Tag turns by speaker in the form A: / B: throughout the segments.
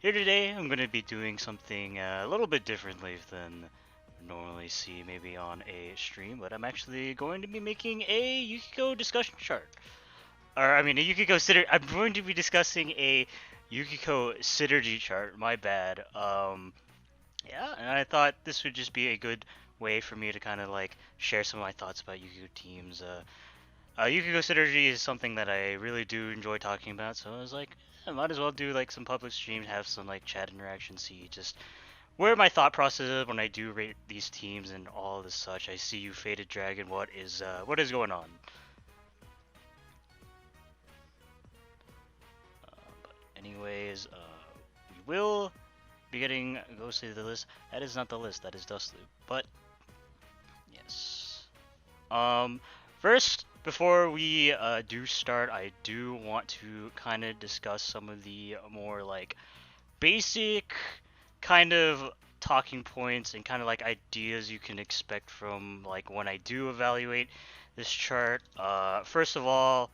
A: Here today, I'm going to be doing something a little bit differently than I normally see maybe on a stream, but I'm actually going to be making a Yukiko discussion chart. A Yukiko synergy. I'm going to be discussing a Yukiko synergy chart. My bad. Yeah, and I thought this would just be a good way for me to kind of like share some of my thoughts about Yukiko teams. Yukiko synergy is something that I really do enjoy talking about, so I was like, I might as well do like some public streams, have some like chat interaction, see just where my thought process is when I do rate these teams and all this such. I see you, Faded Dragon. What is going on? But anyways, we will be getting Ghostly to the list. That is not the list. That is Dustloop. But yes. Um, First, before we do start, I do want to kind of discuss some of the more like basic kind of talking points and kind of like ideas you can expect from like when I do evaluate this chart. First of all,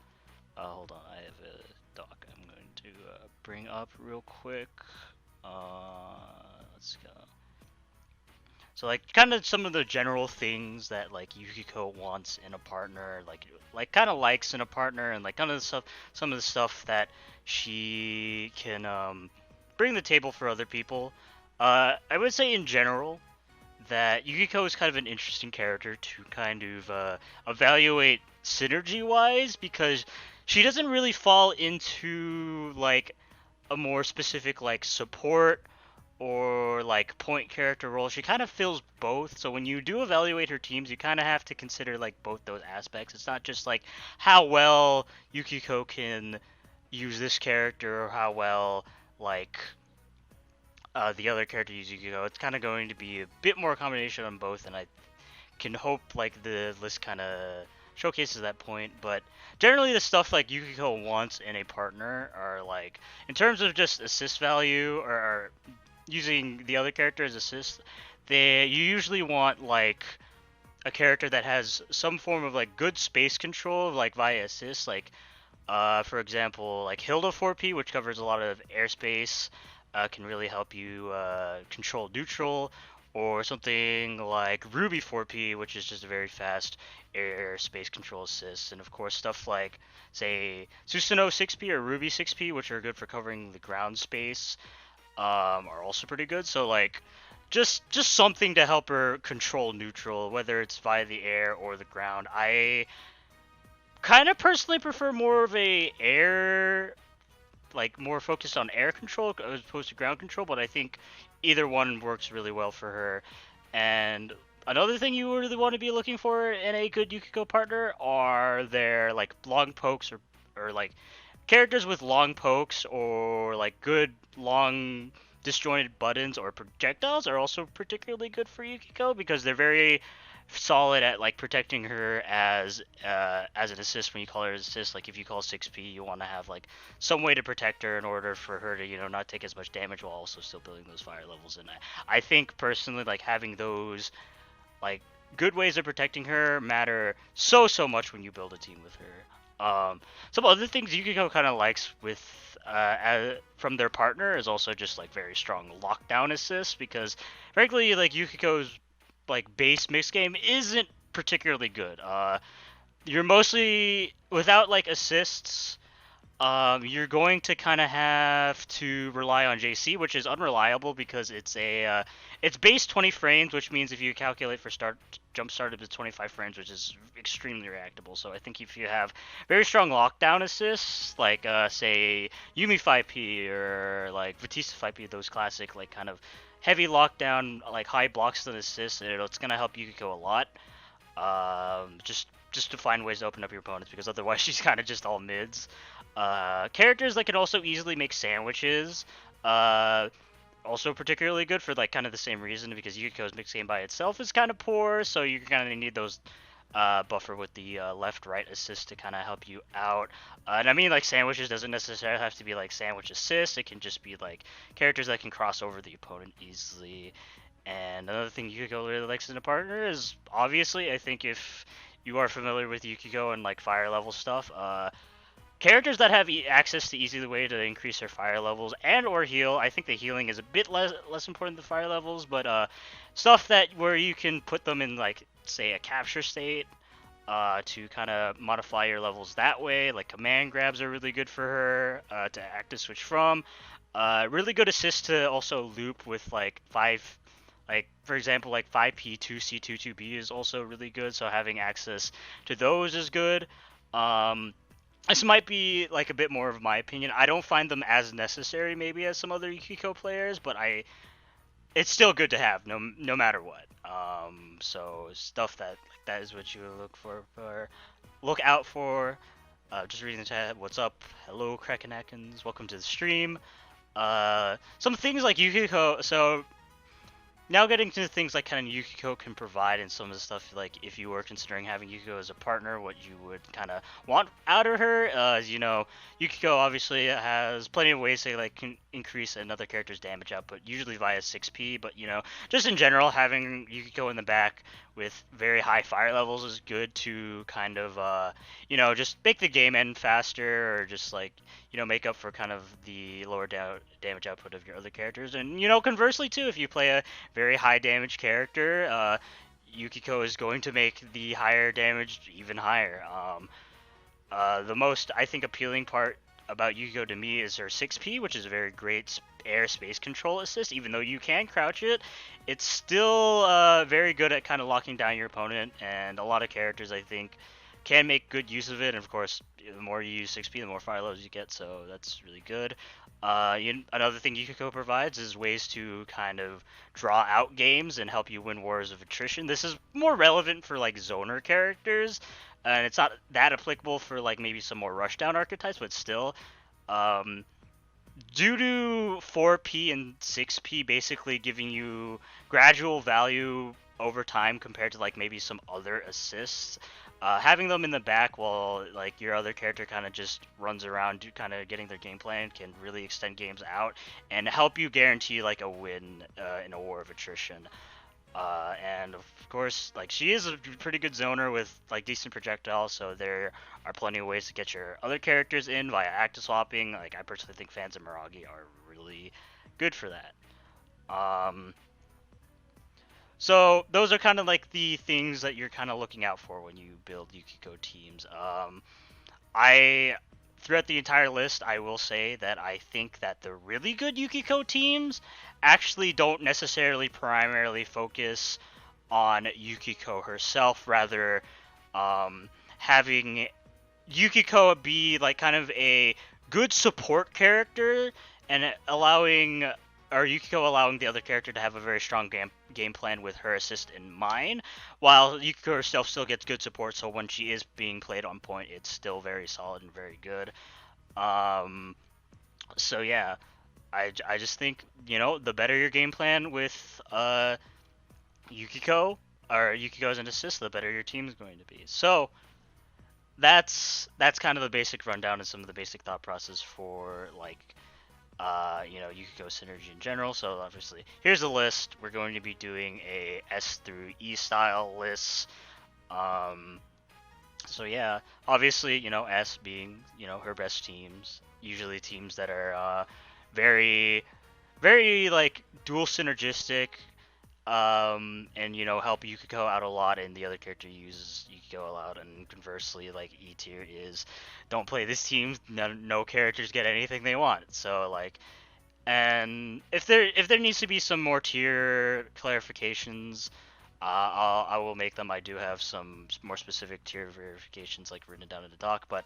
A: hold on, I have a doc I'm going to bring up real quick. Let's go. So like kind of some of the general things that like Yukiko wants in a partner, like kind of likes in a partner, and like kind of the stuff, some of the stuff that she can bring to the table for other people. I would say in general that Yukiko is kind of an interesting character to kind of evaluate synergy wise because she doesn't really fall into like a more specific like support or like point character role. She kind of fills both. So when you do evaluate her teams, you kind of have to consider like both those aspects. It's not just like how well Yukiko can use this character or how well like the other character uses Yukiko. It's kind of going to be a bit more combination on both, and I can hope like the list kind of showcases that point. But generally, the stuff like Yukiko wants in a partner are like in terms of just assist value or using the other character as assist, you usually want like a character that has some form of like good space control, like via assist. Like, for example, like Hilda 4P, which covers a lot of airspace, can really help you control neutral. Or something like Ruby 4P, which is just a very fast airspace control assist. And of course, stuff like, say, Susano'o 6P or Ruby 6P, which are good for covering the ground space, are also pretty good. So like, just something to help her control neutral, whether it's via the air or the ground. I kind of personally prefer more of a air, like more focused on air control as opposed to ground control, but I think either one works really well for her. And another thing you really want to be looking for in a good Yukiko partner are their like long pokes or like characters with long pokes or like good long disjointed buttons or projectiles are also particularly good for Yukiko because they're very solid at like protecting her as an assist when you call her an assist. Like if you call 6P, you want to have like some way to protect her in order for her to not take as much damage while also still building those fire levels. And I think personally like having those like good ways of protecting her matter so much when you build a team with her. Some other things Yukiko kind of likes with from their partner is also just like very strong lockdown assists because frankly like Yukiko's like base mix game isn't particularly good. You're mostly without like assists. You're going to kind of have to rely on JC, which is unreliable because it's base 20 frames, which means if you calculate for jump start it's 25 frames, which is extremely reactable. So I think if you have very strong lockdown assists, like say Yumi 5P or like Batista 5P, those classic like kind of heavy lockdown like high blocks and assists, it's gonna help Yukiko a lot. Just to find ways to open up your opponents because otherwise she's kind of just all mids. Characters that can also easily make sandwiches, also particularly good for like kind of the same reason because Yukiko's mix game by itself is kind of poor, so you kind of need those buffer with the left-right assist to kind of help you out. And I mean like sandwiches doesn't necessarily have to be like sandwich assist, it can just be like characters that can cross over the opponent easily. And another thing Yukiko really likes in a partner is obviously I think if you are familiar with Yukiko and like fire level stuff, characters that have access to easy way to increase their fire levels and or heal. I think the healing is a bit less important than fire levels, but stuff that where you can put them in like say a capture state to kind of modify your levels that way. Like command grabs are really good for her to active switch from. Really good assist to also loop with like for example, like 5P, 2C, 2B is also really good. So having access to those is good. This might be like a bit more of my opinion. I don't find them as necessary maybe as some other Yukiko players, but it's still good to have no matter what. So stuff like that is what you look out for. Just reading the chat. What's up? Hello, Krakenakins. Welcome to the stream. Some things like Yukiko. So now getting to things like kind of Yukiko can provide and some of the stuff like if you were considering having Yukiko as a partner, what you would kind of want out of her. You know, Yukiko obviously has plenty of ways to like can increase another character's damage output, usually via 6P. But you know, just in general, having Yukiko in the back with very high fire levels is good to kind of you know, just make the game end faster or just like you know make up for kind of the lower damage output of your other characters. And you know, conversely too, if you play a very high damage character, Yukiko is going to make the higher damage even higher. The most I think appealing part about Yukiko to me is her 6P, which is a very great air space control assist. Even though you can crouch it, it's still very good at kind of locking down your opponent, and a lot of characters I think can make good use of it. And of course, the more you use 6P, the more fire loads you get, so that's really good. Another thing Yukiko provides is ways to kind of draw out games and help you win wars of attrition. This is more relevant for like zoner characters, and it's not that applicable for like maybe some more rushdown archetypes, but still. Due to 4P and 6P basically giving you gradual value over time compared to like maybe some other assists, having them in the back while like your other character kind of just runs around kind of getting their game plan can really extend games out and help you guarantee like a win in a war of attrition. And of course, like she is a pretty good zoner with like decent projectiles, so there are plenty of ways to get your other characters in via active swapping. Like I personally think fans of Miragi are really good for that. So those are kind of like the things that you're kind of looking out for when you build Yukiko teams. I throughout the entire list, I will say that I think that the really good Yukiko teams actually don't necessarily primarily focus on Yukiko herself, rather having Yukiko be like kind of a good support character and Yukiko allowing the other character to have a very strong game plan with her assist in mind, while Yukiko herself still gets good support, so when she is being played on point, it's still very solid and very good. So yeah, I just think, you know, the better your game plan with Yukiko, or Yukiko as an assist, the better your team is going to be. So that's kind of the basic rundown and some of the basic thought process for like you know, Yukiko synergy in general. So obviously, here's the list. We're going to be doing a S through E style list. So yeah, obviously, you know, S being, you know, her best teams, usually teams that are very, very like dual synergistic, and you know, help Yukiko out a lot, and the other character uses Yukiko a lot. And conversely, like E tier is don't play this team, no characters get anything they want. So like, and if there needs to be some more tier clarifications, I will make them. I do have some more specific tier verifications like written down in the doc, but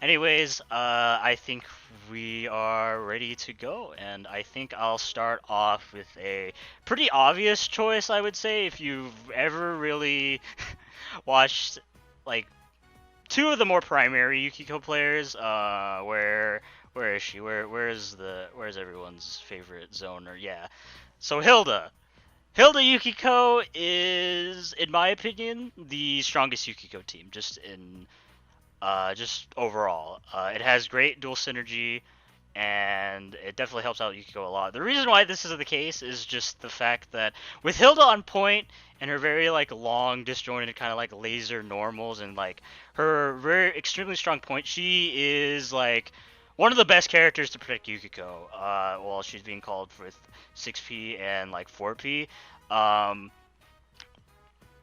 A: anyways, I think we are ready to go, and I think I'll start off with a pretty obvious choice, I would say, if you've ever really watched, like, two of the more primary Yukiko players. Where is she? Where's everyone's favorite zoner? Yeah, so Hilda. Hilda Yukiko is, in my opinion, the strongest Yukiko team, just overall. It has great dual synergy. and it definitely helps out Yukiko a lot. The reason why this is the case is just the fact that with Hilda on point and her very like long disjointed kind of like laser normals and like her very extremely strong point, she is like one of the best characters to protect Yukiko while she's being called with 6P and like 4P. Um,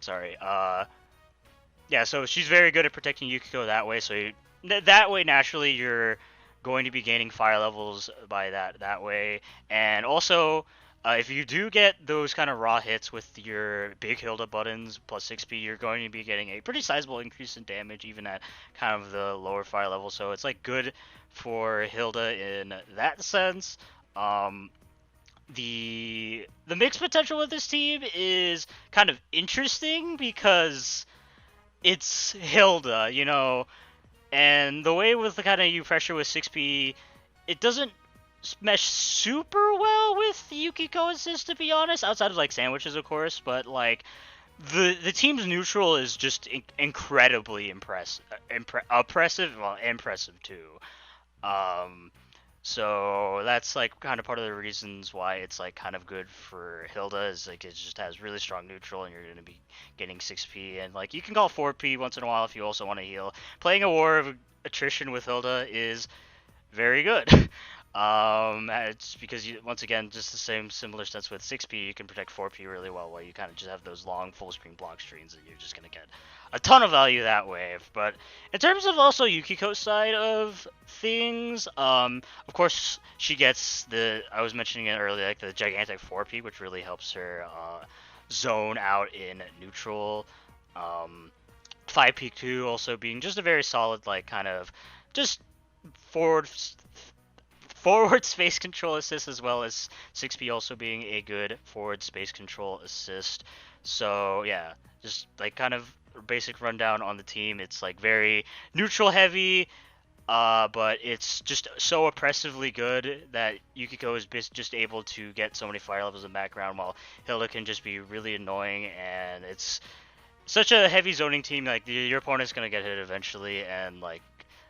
A: sorry. Yeah, so she's very good at protecting Yukiko that way. So that way, naturally, you're going to be gaining fire levels by that way. And also, if you do get those kind of raw hits with your big Hilda buttons plus 6P, you're going to be getting a pretty sizable increase in damage, even at kind of the lower fire level. So it's like good for Hilda in that sense. The mix potential with this team is kind of interesting because it's Hilda, you know, and the way with the kind of you pressure with 6P, it doesn't mesh super well with Yukiko assist, to be honest, outside of like sandwiches, of course, but like the team's neutral is just incredibly oppressive, well, impressive too. Um, so that's like kind of part of the reasons why it's like kind of good for Hilda is like it just has really strong neutral and you're going to be getting 6P and like you can call 4P once in a while if you also want to heal. Playing a war of attrition with Hilda is very good. It's because you, once again, just the same similar sense with 6P, you can protect 4P really well, where you kind of just have those long full screen block screens, and you're just gonna get a ton of value that way. But in terms of also Yukiko's side of things, of course she gets the I was mentioning it earlier, like the gigantic 4P, which really helps her zone out in neutral. 5P 2 also being just a very solid like kind of just forward space control assist as well as 6P also being a good forward space control assist. So yeah, just like kind of basic rundown on the team. It's like very neutral heavy, but it's just so oppressively good that Yukiko is just able to get so many fire levels in the background while Hilda can just be really annoying, and it's such a heavy zoning team. Like your opponent's gonna get hit eventually, and like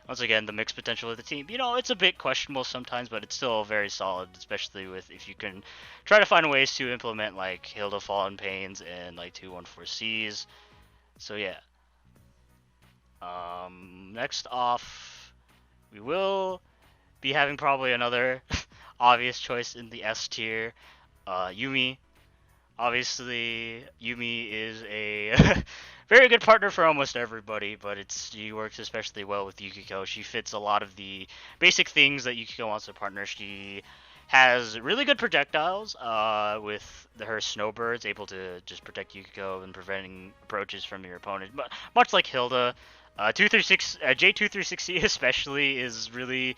A: once again, the mix potential of the team, you know, it's a bit questionable sometimes, but it's still very solid, especially with if you can try to find ways to implement like Hilda Fallen Pains and like 214Cs. So yeah. Next off, we will be having probably another obvious choice in the S tier, Yumi. Obviously, Yumi is a very good partner for almost everybody, but she works especially well with Yukiko. She fits a lot of the basic things that Yukiko wants to partner. She has really good projectiles with her snowbirds, able to just protect Yukiko and preventing approaches from your opponent. But much like Hilda, 236 J236C especially is really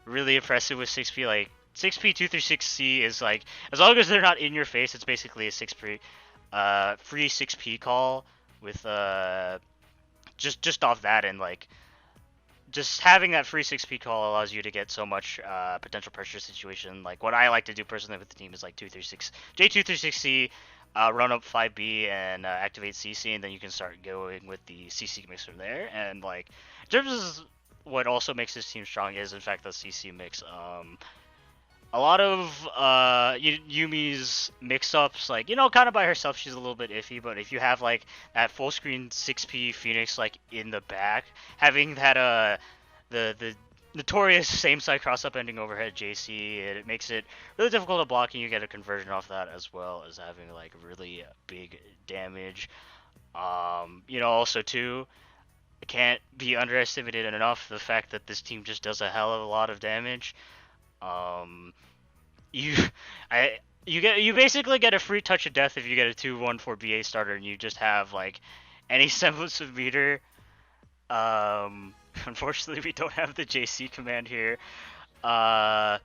A: impressive with 6P. Like 6P 236C is like as long as they're not in your face, it's basically a free 6P call with just off that, and like just having that free 6P call allows you to get so much potential pressure situation. Like what I like to do personally with the team is like J236C, run up 5B and activate CC, and then you can start going with the CC mix from there. And like in terms of what also makes this team strong is in fact the CC mix. A lot of Yumi's mix-ups, like, you know, kind of by herself, she's a little bit iffy, but if you have, like, that full-screen 6P Phoenix, like, in the back, having that, the notorious same-side cross-up ending overhead JC, it makes it really difficult to block, and you get a conversion off that, as well as having, like, really big damage. You know, also, too, it can't be underestimated enough, the fact that this team just does a hell of a lot of damage. You you basically get a free touch of death if you get a 2-1-4 BA starter and you just have like any semblance of meter. Unfortunately we don't have the JC command here. Yeah,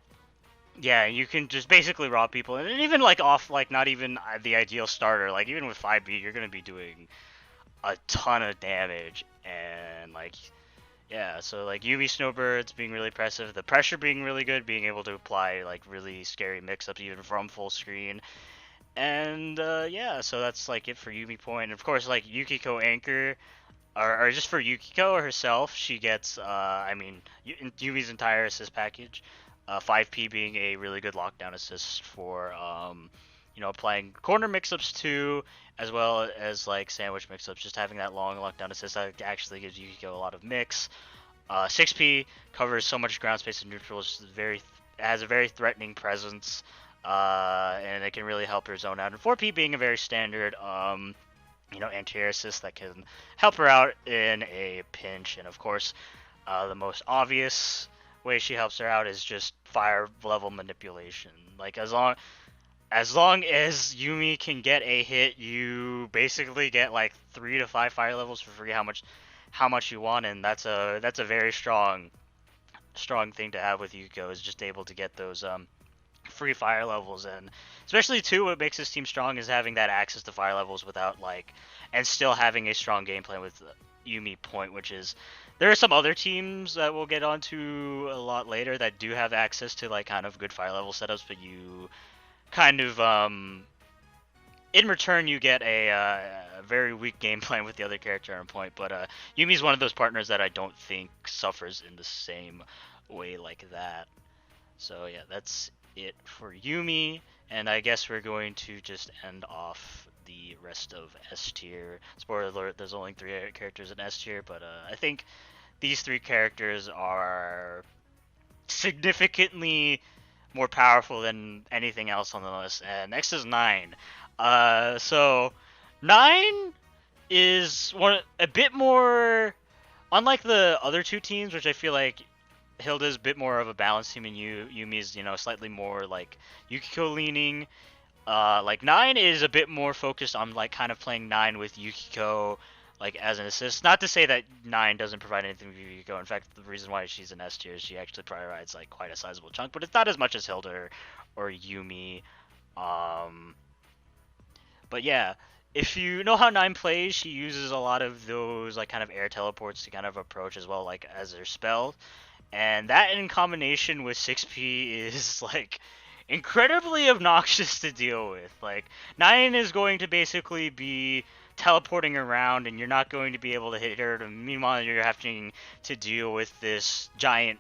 A: you can just basically rob people, and even like off like not even the ideal starter, like even with 5B you're gonna be doing a ton of damage, and like yeah, so like Yumi Snowbirds being really impressive, the pressure being really good, being able to apply like really scary mix-ups even from full screen. And yeah, so that's like it for Yumi Point. Of course, like Yukiko Anchor, or just for Yukiko herself, she gets, I mean, Yumi's entire assist package. 5P being a really good lockdown assist for applying corner mix-ups too, as well as like sandwich mix-ups. Just having that long lockdown assist that actually gives Yukiko a lot of mix. 6P covers so much ground space and neutral. Has a very threatening presence, and it can really help her zone out. And 4P being a very standard anti-air assist that can help her out in a pinch. And of course, the most obvious way she helps her out is just fire level manipulation. Like as long as Yumi can get a hit, you basically get like 3 to 5 fire levels for free. How much you want, and that's a very strong thing to have with Yukiko, is just able to get those free fire levels. And especially too, what makes this team strong is having that access to fire levels without and still having a strong game plan with Yumi point, which is, there are some other teams that we'll get onto a lot later that do have access to kind of good fire level setups, but you kind of in return you get a very weak game plan with the other character on point. But Yumi's one of those partners that I don't think suffers in the same way like that. So yeah, that's it for Yumi, and I guess we're going to just end off the rest of S tier. Spoiler alert, there's only 3 characters in S tier, but I think these 3 characters are significantly more powerful than anything else on the list. And next is 9. So 9 is a bit more, unlike the other 2 teams, which I feel like Hilda's a bit more of a balanced team, and Yumi's slightly more Yukiko leaning. 9 is a bit more focused on kind of playing 9 with Yukiko as an assist. Not to say that 9 doesn't provide anything for Yukiko. In fact, the reason why she's in S tier is she actually provides quite a sizable chunk, but it's not as much as Hilda or Yumi. But yeah, if you know how 9 plays, she uses a lot of those kind of air teleports to kind of approach as well, as her spell. And that in combination with 6P is incredibly obnoxious to deal with. 9 is going to basically be teleporting around, and you're not going to be able to hit her. Meanwhile, you're having to deal with this giant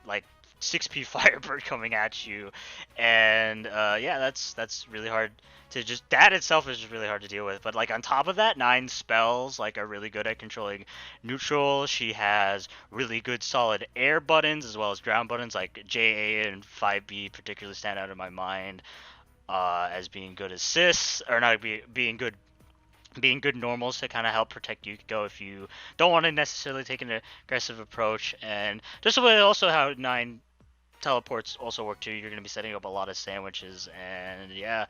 A: 6P Firebird coming at you, and yeah, that's really hard to that itself is just really hard to deal with. But on top of that, 9 spells are really good at controlling neutral. She has really good solid air buttons as well as ground buttons, JA and 5B particularly stand out in my mind as being good assists, or not being good normals to kind of help protect Yukiko if you don't want to necessarily take an aggressive approach. And just also how 9 teleports also work too, you're going to be setting up a lot of sandwiches, and yeah,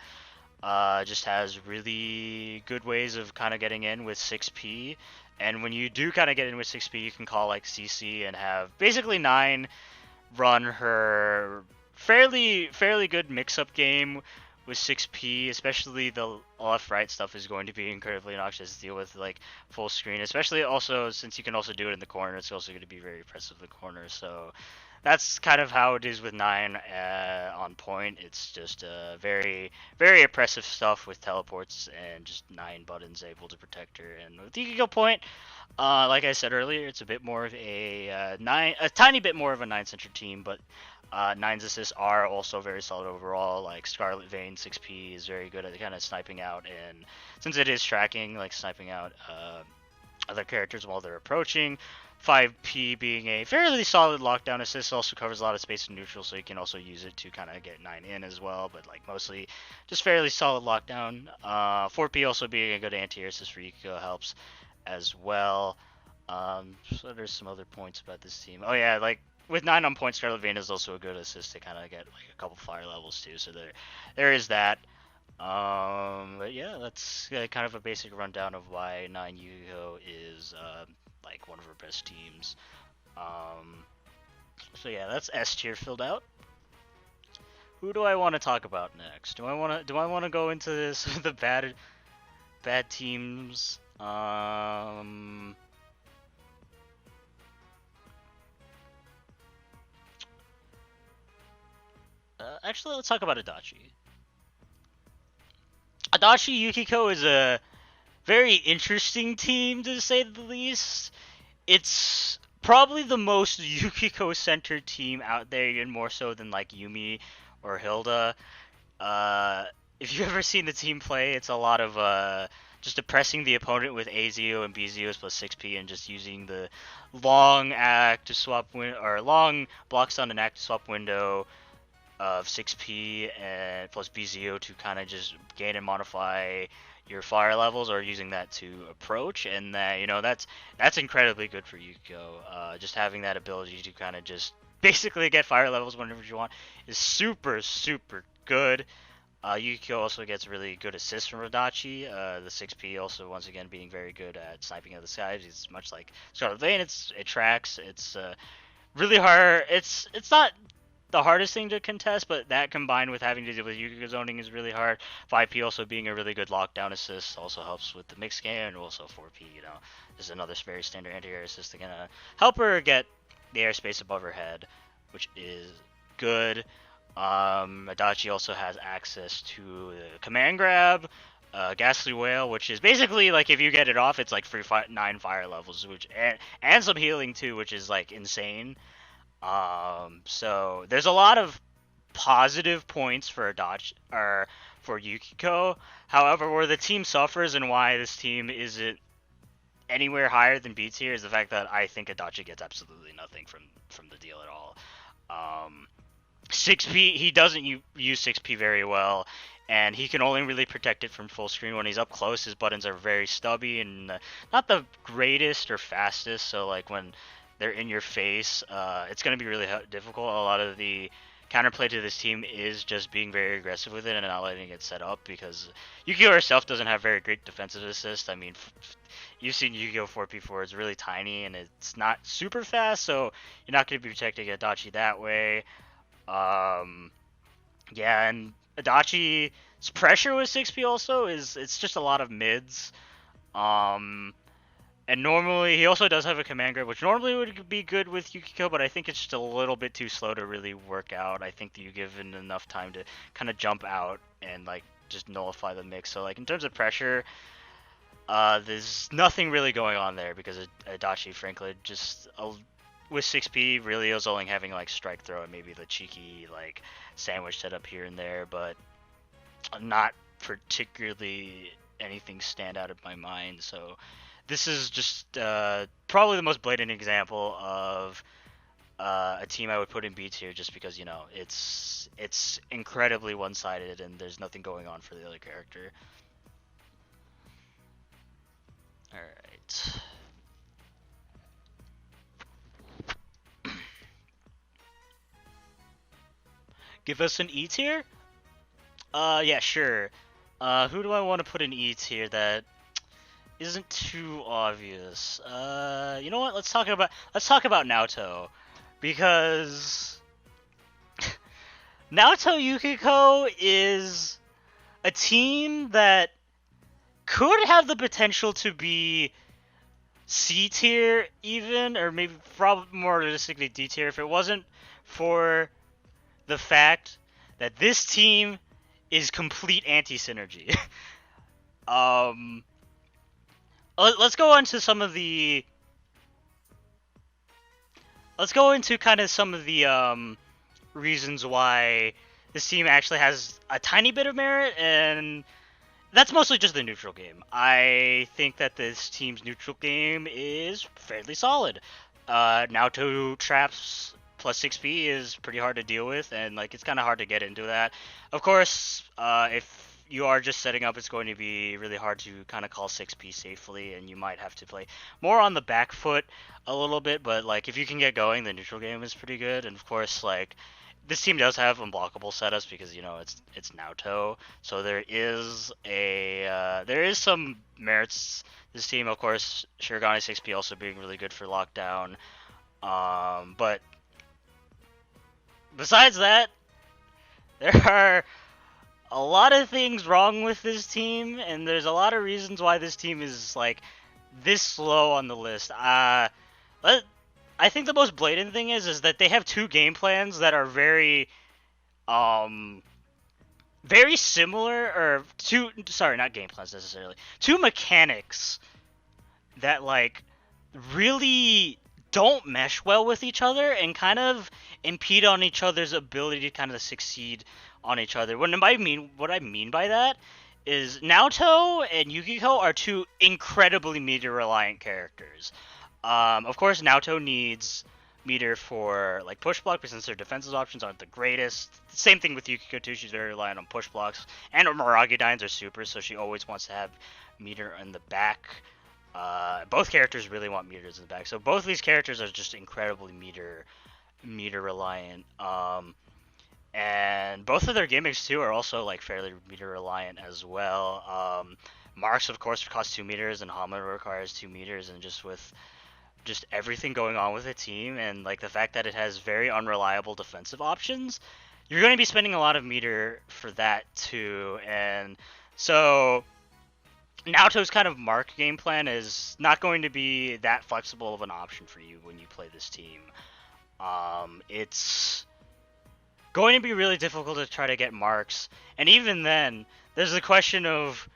A: just has really good ways of kind of getting in with 6P. And when you do kind of get in with 6P, you can call CC and have basically 9 run her fairly good mix-up game with 6P, especially the left-right stuff is going to be incredibly obnoxious to deal with, full screen, especially also since you can also do it in the corner. It's also going to be very impressive in the corner. So that's kind of how it is with 9 on point. It's just very, very oppressive stuff with teleports and just 9 buttons able to protect her. And with Yukiko point, like I said earlier, it's a bit more of a tiny bit more of a 9-centered team, but 9's assists are also very solid overall. Scarlet Vein 6P is very good at kind of sniping out, and since it is tracking, sniping out other characters while they're approaching. 5P being a fairly solid lockdown assist, also covers a lot of space in neutral, so you can also use it to kind of get 9 in as well, but mostly just fairly solid lockdown. 4P also being a good anti-air assist for Yukiko helps as well. So there's some other points about this team. Oh yeah, with 9 on point, Scarlet Vein is also a good assist to kind of get a couple fire levels too, so there is that. But yeah, that's kind of a basic rundown of why 9 Yu-Gi-Oh is one of our best teams. So yeah, that's S tier filled out. Who do I want to talk about next? Do I want to go into this with the bad teams? Actually, let's talk about Adachi. Adachi Yukiko is a very interesting team, to say the least. It's probably the most Yukiko-centered team out there, even more so than like Yumi or Hilda. Uh, if you've ever seen the team play, it's a lot of just oppressing the opponent with AZO and BZOs plus 6P and just using the long active swap or long block stun and active swap window of 6P and plus BZO to kind of just gain and modify your fire levels, or using that to approach, and that, you know, that's incredibly good for Yukiko. Just having that ability to kind of just basically get fire levels whenever you want is super good. Yukiko also gets really good assists from Adachi. The 6P also once again being very good at sniping at the skies. It's much like Scarlet Vein. It tracks. It's really hard. It's not the hardest thing to contest, but that combined with having to deal with Yukiko zoning is really hard. 5P also being a really good lockdown assist also helps with the mixed game, and also 4P, you know, is another very standard anti-air assist to gonna help her get the airspace above her head, which is good. Adachi also has access to the command grab, Ghastly Whale, which is basically like if you get it off, it's like free 9 fire levels, which and some healing too, which is like insane. So there's a lot of positive points for Adachi or for Yukiko. However, where the team suffers and why this team isn't anywhere higher than B tier is the fact that I think Adachi gets absolutely nothing from the deal at all. 6P, he doesn't use 6P very well, and he can only really protect it from full screen. When he's up close, his buttons are very stubby and not the greatest or fastest, so like when they're in your face, it's going to be really difficult. A lot of the counterplay to this team is just being very aggressive with it and not letting it set up, because Yukiko herself doesn't have very great defensive assist. I mean, you've seen Yukiko 4P4, it's really tiny and it's not super fast, so you're not going to be protecting Adachi that way. Yeah, and Adachi's pressure with 6P also it's just a lot of mids. And normally, he also does have a command grab, which normally would be good with Yukiko, but I think it's just a little bit too slow to really work out. I think that you give it enough time to kind of jump out and, like, just nullify the mix. So, like, in terms of pressure, there's nothing really going on there, because Adachi, frankly, just with 6P, really is only having, like, strike throw and maybe the cheeky, like, sandwich setup here and there, but not particularly anything stand out in my mind, so this is just probably the most blatant example of a team I would put in B tier, just because, you know, it's incredibly one-sided and there's nothing going on for the other character. Alright. Give us an E tier? Yeah, sure. Who do I want to put in E tier that isn't too obvious? You know what? Let's talk about Naoto, because Naoto Yukiko is a team that could have the potential to be C tier even, or maybe probably more realistically D tier, if it wasn't for the fact that this team is complete anti-synergy. Let's go into some of the. Let's go into kind of some of the reasons why this team actually has a tiny bit of merit, and that's mostly just the neutral game. I think that this team's neutral game is fairly solid. Naoto traps plus 6P is pretty hard to deal with, and like it's kind of hard to get into that. Of course, if you are just setting up, it's going to be really hard to kind of call 6P safely, and you might have to play more on the back foot a little bit, but like if you can get going, the neutral game is pretty good. And of course, like this team does have unblockable setups, because, you know, it's Naoto, so there is some merits. This team, of course, Shirogane 6P also being really good for lockdown, but besides that, there are a lot of things wrong with this team, and there's a lot of reasons why this team is like this slow on the list. I think the most blatant thing is that they have two game plans that are very similar, or not game plans necessarily, two mechanics that like really don't mesh well with each other and kind of impede on each other's ability to kind of succeed on each other. What I mean by that is Naoto and Yukiko are two incredibly meter reliant characters. Of course, Naoto needs meter for like push block, but since their defensive options aren't the greatest. Same thing with Yukiko too. She's very reliant on push blocks, and her Miragidynes are super, so she always wants to have meter in the back. Both characters really want meters in the back, so both of these characters are just incredibly meter reliant. And both of their gimmicks too are also like fairly meter reliant as well. Marks of course cost 2 meters, and Hama requires 2 meters, and just with just everything going on with the team and like the fact that it has very unreliable defensive options, you're going to be spending a lot of meter for that too. And so Naoto's kind of mark game plan is not going to be that flexible of an option for you when you play this team. It's going to be really difficult to try to get marks, and even then, there's the question of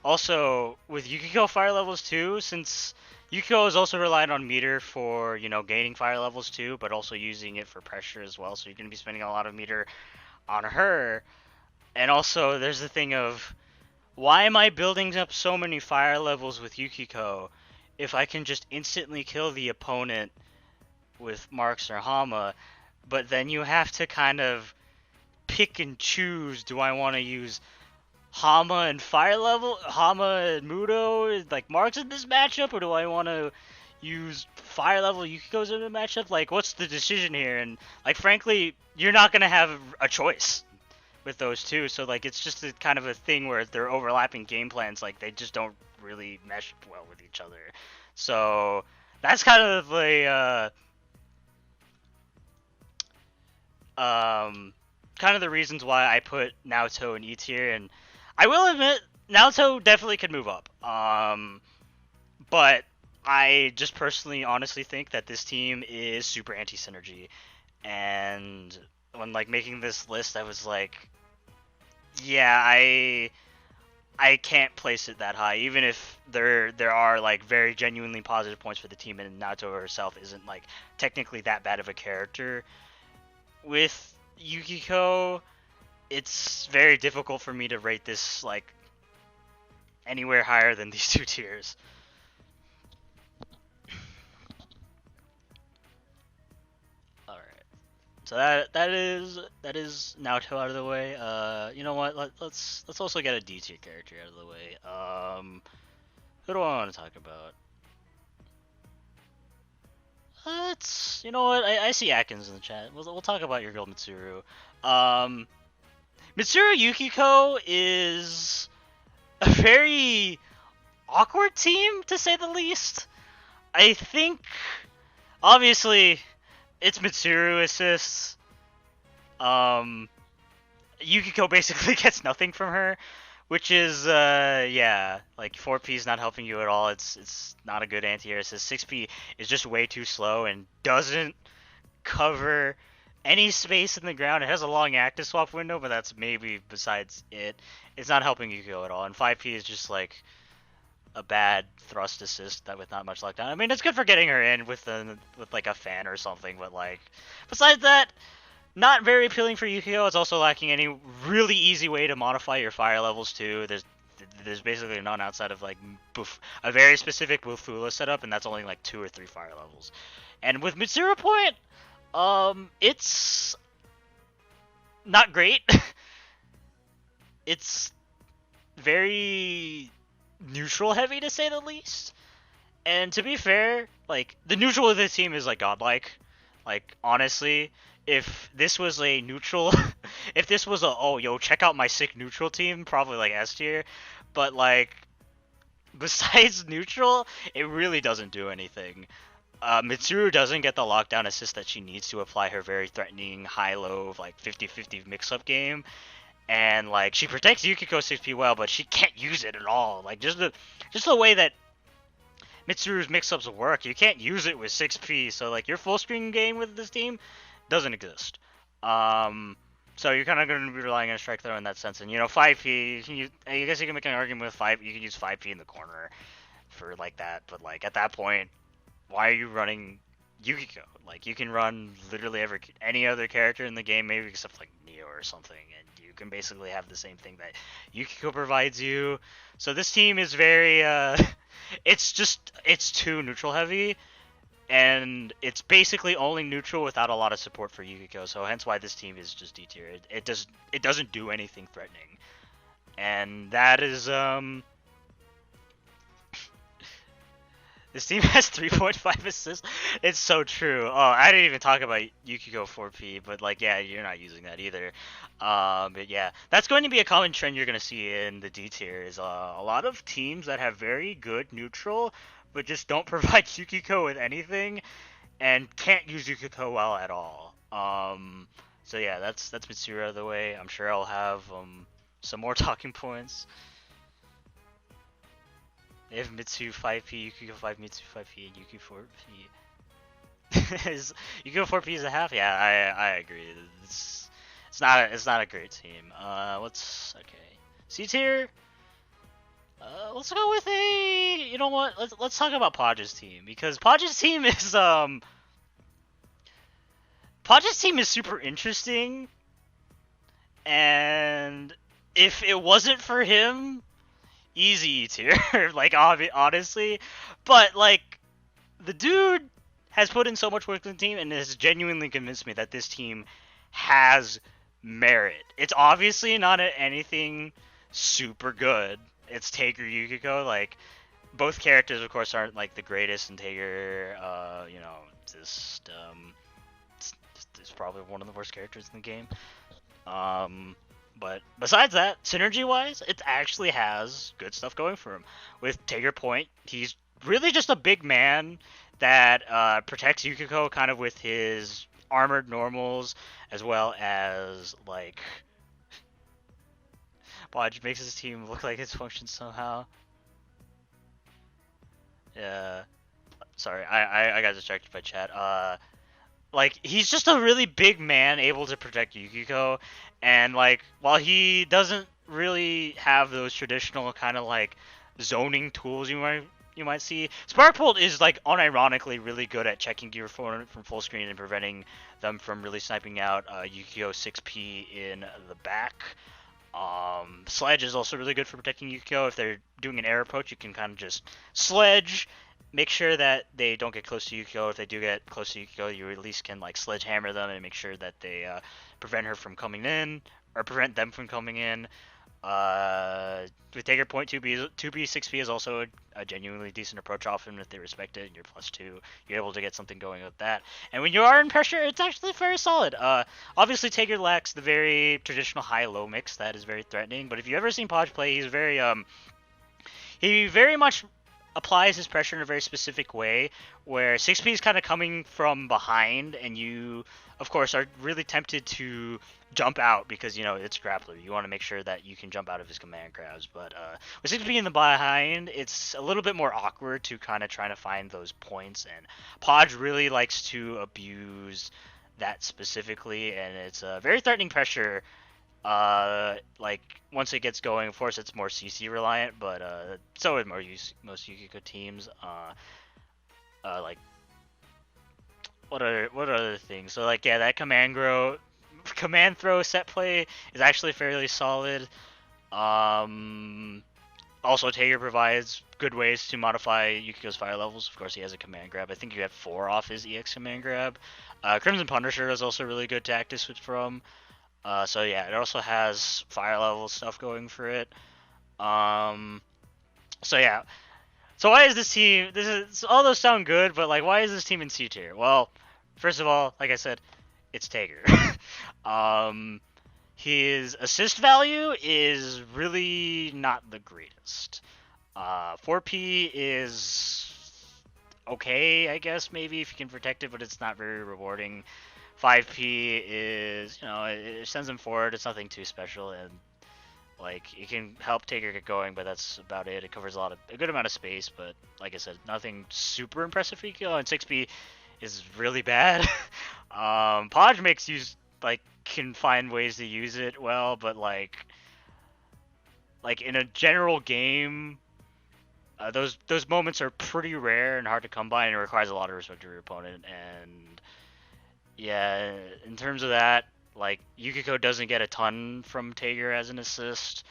A: also with Yukiko fire levels too, since Yukiko is also reliant on meter for, you know, gaining fire levels too, but also using it for pressure as well, so you're going to be spending a lot of meter on her. And also, there's the thing of, why am I building up so many fire levels with Yukiko if I can just instantly kill the opponent with Marks or Hama? But then you have to kind of pick and choose, do I want to use Hama and Mudo, like Marks in this matchup, or do I want to use fire level Yukiko's in the matchup? Like, what's the decision here? And like, frankly, you're not gonna have a choice with those two. So like, it's just a kind of a thing where they're overlapping game plans. Like, they just don't really mesh well with each other. So that's kind of the kind of the reasons why I put Naoto in E tier. And I will admit, Naoto definitely could move up. But I just personally, honestly think that this team is super anti-synergy. And when like making this list, I was like, yeah, I can't place it that high, even if there are like very genuinely positive points for the team, and Naoto herself isn't like technically that bad of a character. With Yukiko, it's very difficult for me to rate this like anywhere higher than these two tiers. All right, so that is Naoto out of the way. You know what? Let's also get a D tier character out of the way. Who do I want to talk about? You know what? I see Atkins in the chat. We'll talk about your girl Mitsuru. Mitsuru Yukiko is a very awkward team, to say the least. I think, obviously, it's Mitsuru assists. Yukiko basically gets nothing from her, which is, yeah, like 4P is not helping you at all. It's not a good anti-air assist. 6P is just way too slow and doesn't cover any space in the ground. It has a long active swap window, but that's maybe besides it. It's not helping Yukiko at all. And 5P is just like a bad thrust assist that with not much lockdown. I mean, it's good for getting her in with like a fan or something, but like besides that, not very appealing for Yukiko. It's also lacking any really easy way to modify your fire levels too. There's basically none outside of like a very specific Bufula setup, and that's only like 2 or 3 fire levels. And with Mitsuru Point, it's not great. It's very neutral heavy, to say the least. And to be fair, like the neutral of the team is like godlike. Like honestly, if this was a neutral, if this was a, oh yo, check out my sick neutral team, probably like S tier. But like besides neutral, it really doesn't do anything. Mitsuru doesn't get the lockdown assist that she needs to apply her very threatening high-low like 50-50 mix-up game. And like she protects Yukiko 6P well, but she can't use it at all. Like just the way that Mitsuru's mix-ups work, you can't use it with 6P. So like your full screen game with this team doesn't exist. So you're kind of going to be relying on strike throw in that sense. And you know 5P, I guess you can make an argument with 5. You can use 5P in the corner for like that, but like at that point, why are you running Yukiko. Like, you can run literally any other character in the game, maybe except like Neo or something, and you can basically have the same thing that Yukiko provides you. So this team is very, it's too neutral heavy, and it's basically only neutral without a lot of support for Yukiko. So hence why this team is just D tier. It doesn't do anything threatening, and that is This team has 3.5 assists. It's so true. Oh, I didn't even talk about Yukiko 4P, but like, yeah, you're not using that either. But yeah, that's going to be a common trend you're going to see in the D tier. Is a lot of teams that have very good neutral, but just don't provide Yukiko with anything, and can't use Yukiko well at all. So yeah, that's Mitsuru out of the way. I'm sure I'll have some more talking points. If Mitsu 5P, Yukiko 5, Mitsu 5P, and Yuki 4P. Yukiko 4P is a half? Yeah, I agree. It's not a great team. Let's okay. C tier. Let's go with a. You know what? Let's talk about Podge's team, because Podge's team is super interesting, and if it wasn't for him, easy tier, like, honestly. But like, the dude has put in so much work in the team and has genuinely convinced me that this team has merit. It's obviously not anything super good. It's Tager Yukiko. Like, both characters, of course, aren't like the greatest, and Tager, you know, just it's probably one of the worst characters in the game. But besides that, synergy-wise, it actually has good stuff going for him. With Tager Point, he's really just a big man that protects Yukiko kind of with his armored normals, as well as, like... Podge makes his team look like it's functioned somehow. Yeah. Sorry, I got distracted by chat. Like, he's just a really big man able to protect Yukiko, and like, while he doesn't really have those traditional kind of like zoning tools you might see, Sparkbolt is like unironically really good at checking your phone from full screen and preventing them from really sniping out Yukiko 6P in the back. Sledge is also really good for protecting Yukiko. If they're doing an air approach, you can kind of just sledge, make sure that they don't get close to Yukiko. If they do get close to Yukiko, you at least can like sledgehammer them and make sure that they prevent her from coming in, or prevent them from coming in. With Tager Point, 2B 6P is also a genuinely decent approach often if they respect it, and you're +2. You're able to get something going with that. And when you are in pressure, it's actually very solid. Obviously, Tager lacks the very traditional high-low mix that is very threatening, but if you've ever seen Podge play, he's very, he very much applies his pressure in a very specific way, where 6P is kind of coming from behind, and you, of course, are really tempted to jump out because, you know, it's grappler. You want to make sure that you can jump out of his command grabs, but with 6P in the behind, it's a little bit more awkward to kind of try to find those points, and Podge really likes to abuse that specifically, and it's a very threatening pressure. Like, once it gets going, of course, it's more CC reliant, but so is most Yukiko teams. Like, what other things? So like, yeah, that command throw set play is actually fairly solid. Also, Tager provides good ways to modify Yukiko's fire levels. Of course, he has a command grab. I think you have 4 off his EX command grab. Crimson Punisher is also really good to active switch from. So yeah, it also has fire level stuff going for it. So yeah. So why is this team? All those sound good, but like, why is this team in C tier? Well, first of all, like I said, it's Tager. His assist value is really not the greatest. 4P is okay, I guess, maybe if you can protect it, but it's not very rewarding. 5P is, you know, it sends him forward. It's nothing too special, and like, it can help Tager get going, but that's about it. It covers a good amount of space, but like I said, nothing super impressive for Yukiko. And 6P is really bad. Podge makes use, like, can find ways to use it well, but like in a general game, those moments are pretty rare and hard to come by, and it requires a lot of respect of your opponent. And yeah, in terms of that, like Yukiko doesn't get a ton from Tager as an assist.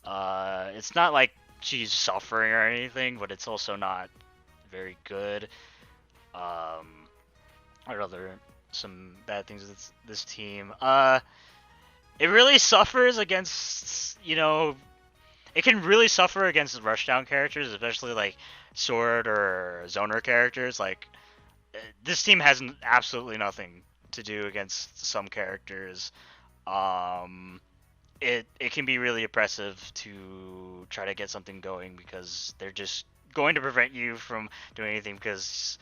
A: It's not like she's suffering or anything, but it's also not very good. Or other some bad things with this team. It really suffers against, it can really suffer against rushdown characters, especially like sword or zoner characters. Like this team has absolutely nothing to do against some characters. It can be really oppressive to try to get something going because they're just going to prevent you from doing anything because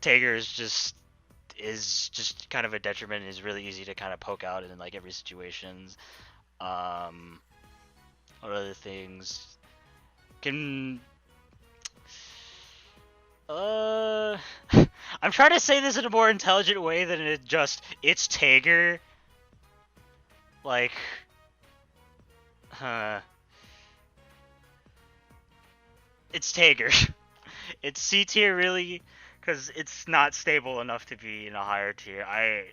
A: Tager is just kind of a detriment and is really easy to kind of poke out in like every situation. What other things can I'm trying to say this in a more intelligent way than it's Tager. Like it's Tager. It's C tier really because it's not stable enough to be in a higher tier. I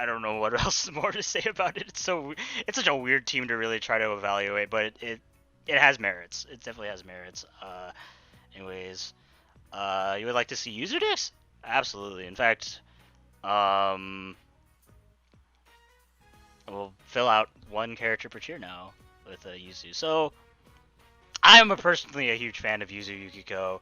A: don't know what else more to say about it. It's such a weird team to really try to evaluate, but it has merits. It definitely has merits. Anyways, you would like to see user decks? Absolutely. In fact, we'll fill out one character per tier now with Yuzu. So I am personally a huge fan of Yuzu Yukiko.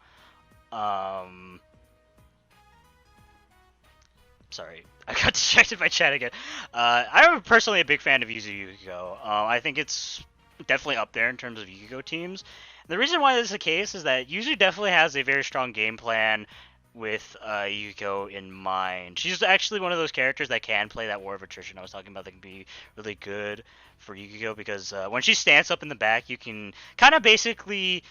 A: Sorry, I got distracted by chat again. I'm personally a big fan of Yuzu Yukiko. I think it's definitely up there in terms of Yukiko teams. The reason why this is the case is that Yuzu definitely has a very strong game plan with Yukiko in mind. She's actually one of those characters that can play that War of Attrition I was talking about that can be really good for Yukiko because when she stands up in the back, you can kind of basically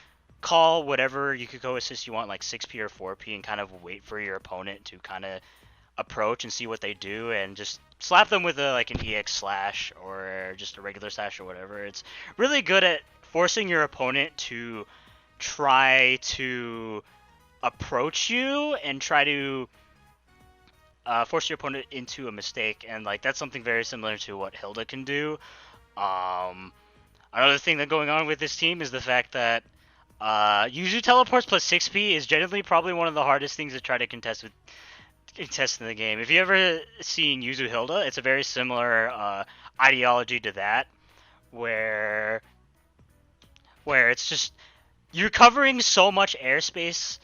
A: call whatever Yukiko assist you want, like 6p or 4p, and kind of wait for your opponent to kind of approach and see what they do and just slap them with like an EX slash or just a regular slash or whatever. It's really good at forcing your opponent to try to approach you and try to force your opponent into a mistake, and like that's something very similar to what Hilda can do. Another thing that's going on with this team is the fact that Yuzu teleports plus 6p is generally probably one of the hardest things to try to contest in the game. If you ever seen Yuzu Hilda, it's a very similar ideology to that, where it's just you're covering so much airspace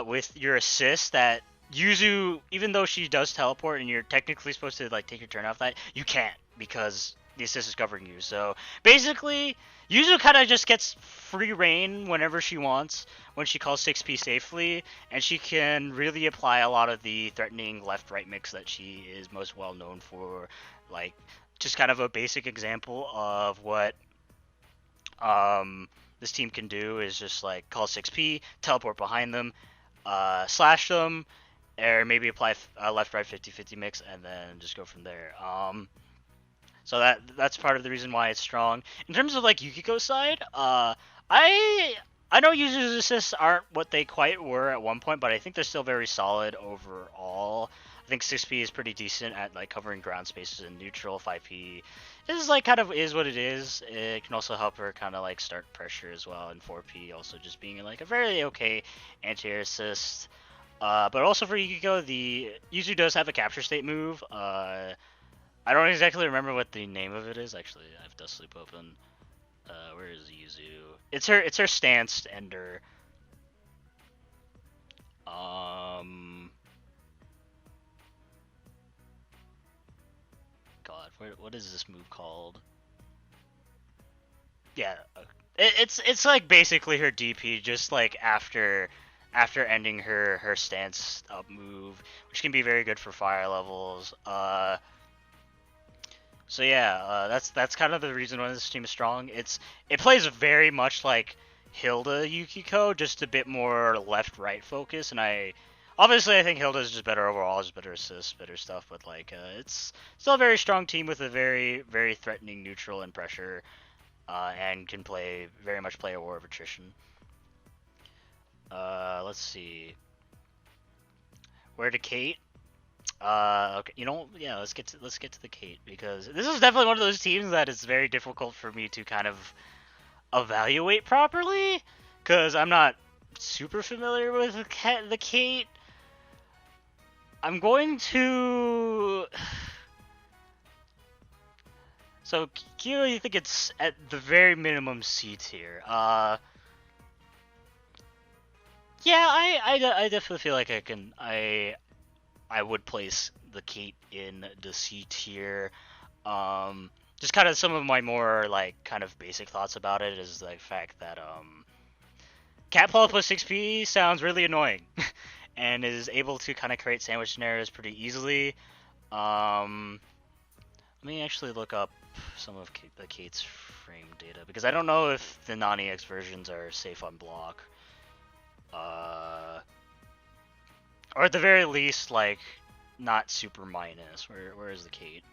A: with your assist that Yuzu, even though she does teleport and you're technically supposed to like take your turn off that, you can't because the assist is covering you. So basically, Yuzu kind of just gets free reign whenever she wants when she calls 6p safely, and she can really apply a lot of the threatening left-right mix that she is most well known for. Like, just kind of a basic example of what this team can do is just like call 6p, teleport behind them, slash them, or maybe apply a left-right 50-50 mix, and then just go from there. So that's part of the reason why it's strong. In terms of like Yukiko's side, I know Yuzu's assists aren't what they quite were at one point, but I think they're still very solid overall. I think 6p is pretty decent at like covering ground spaces in neutral. 5p is like kind of is what it is. It can also help her kind of like start pressure as well, and 4p also just being like a very okay anti-air assist. But also for Yukiko, the Yuzu does have a capture state move. I don't exactly remember what the name of it is. Actually, I have Dust Sleep open. Where is Yuzu? It's her stanced ender. God, what is this move called? Yeah, it's like basically her DP, just like after ending her stance up move, which can be very good for fire levels. So yeah, that's kind of the reason why this team is strong. It plays very much like Hilda Yukiko, just a bit more left-right focus, and I think Hilda is just better overall, just better assists, better stuff, but like it's still a very strong team with a very, very threatening neutral and pressure. and can very much play a war of attrition. Let's see. Where to Kate? Okay, yeah, let's get to the Kate, because this is definitely one of those teams that is very difficult for me to kind of evaluate properly, because I'm not super familiar with the Kate. I'm going to. So Kyo, you think it's at the very minimum C tier? Yeah, I definitely feel like I would place the Kate in the C tier. Just kind of some of my more like kind of basic thoughts about it is the fact that Catpaw plus 6P sounds really annoying, and is able to kind of create sandwich scenarios pretty easily. Let me actually look up some of the Kate's frame data, because I don't know if the non-EX versions are safe on block. Or at the very least, like, not super minus. Where is the Kate?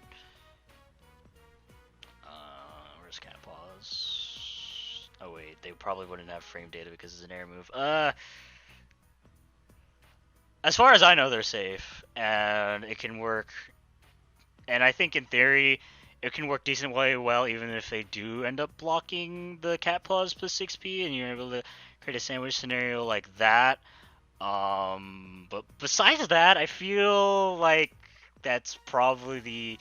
A: Where's Catpaws? Oh wait, they probably wouldn't have frame data because it's an air move. As far as I know, they're safe, and it can work. And I think in theory, it can work decently well, even if they do end up blocking the Catpaws plus 6P, and you're able to create a sandwich scenario like that. But besides that, I feel like that's probably the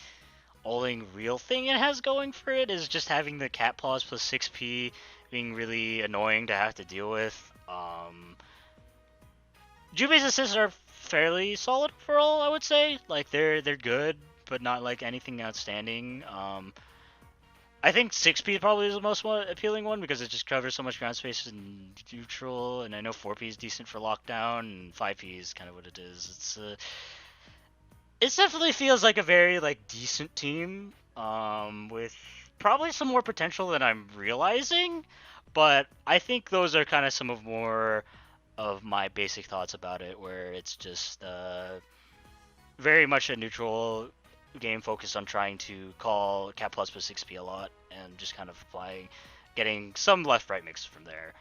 A: only real thing it has going for it, is just having the Catpaws plus 6P being really annoying to have to deal with. Jubei's assists are fairly solid overall, I would say. Like, they're good, but not like anything outstanding. I think 6P probably is the most appealing one, because it just covers so much ground space in neutral, and I know 4P is decent for lockdown, and 5P is kind of what it is. It definitely feels like a very like decent team, with probably some more potential than I'm realizing, but I think those are kind of some of more of my basic thoughts about it, where it's just very much a neutral game focused on trying to call Cat Plus plus 6P a lot, and just kind of getting some left-right mix from there.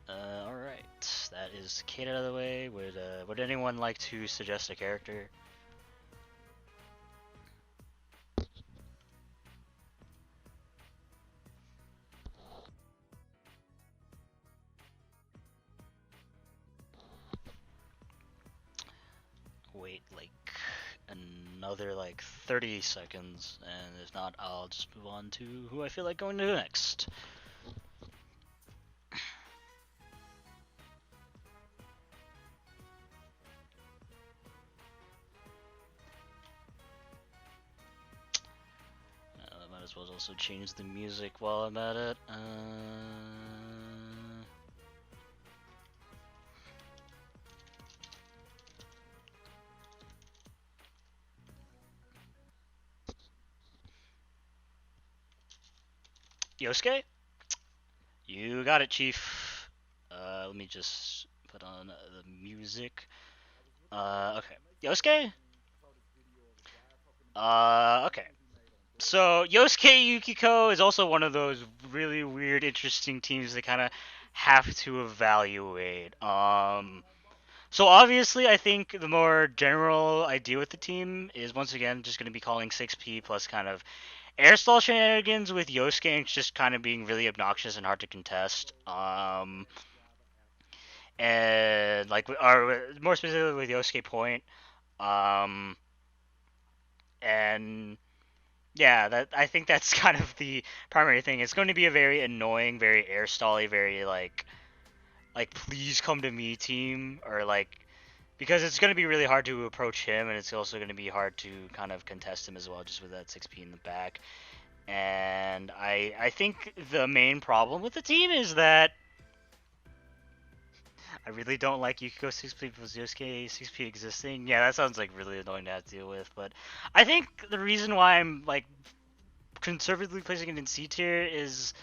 A: Alright, that is Kate out of the way. Would anyone like to suggest a character? Wait like another like 30 seconds, and if not, I'll just move on to who I feel like going to next. I might as well also change the music while I'm at it. Yosuke? You got it, Chief. Let me just put on the music. Okay. Yosuke? Okay. So, Yosuke Yukiko is also one of those really weird, interesting teams that kind of have to evaluate. So obviously, I think the more general idea with the team is, once again, just going to be calling 6P plus kind of airstall shenanigans with Yosuke just kind of being really obnoxious and hard to contest. And like, or more specifically with Yosuke Point. And yeah, that I think that's kind of the primary thing. It's going to be a very annoying, very airstally, very like please come to me team, or like, because it's going to be really hard to approach him, and it's also going to be hard to kind of contest him as well, just with that 6P in the back. And I think the main problem with the team is that I really don't like Yukiko 6P plus Yosuke 6P existing. Yeah, that sounds like really annoying to have to deal with, but I think the reason why I'm like conservatively placing it in C tier is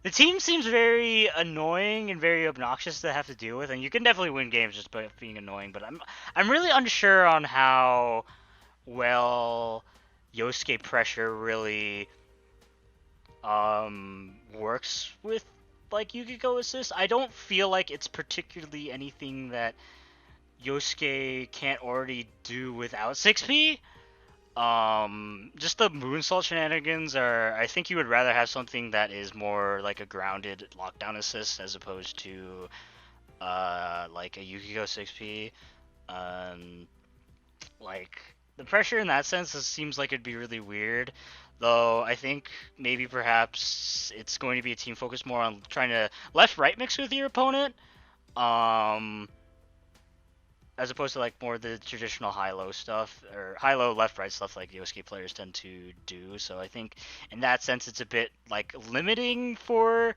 A: the team seems very annoying and very obnoxious to have to deal with, and you can definitely win games just by being annoying, but I'm really unsure on how well Yosuke pressure really works with like Yukiko assist. I don't feel like it's particularly anything that Yosuke can't already do without 6P. Just the moonsault shenanigans are. I think you would rather have something that is more like a grounded lockdown assist as opposed to like a Yukiko 6P. Um, like the pressure in that sense seems like it'd be really weird. Though I think maybe perhaps it's going to be a team focused more on trying to left right mix with your opponent. Um, as opposed to like more the traditional high-low stuff or high-low left-right stuff like Yosuke players tend to do. So I think in that sense it's a bit like limiting for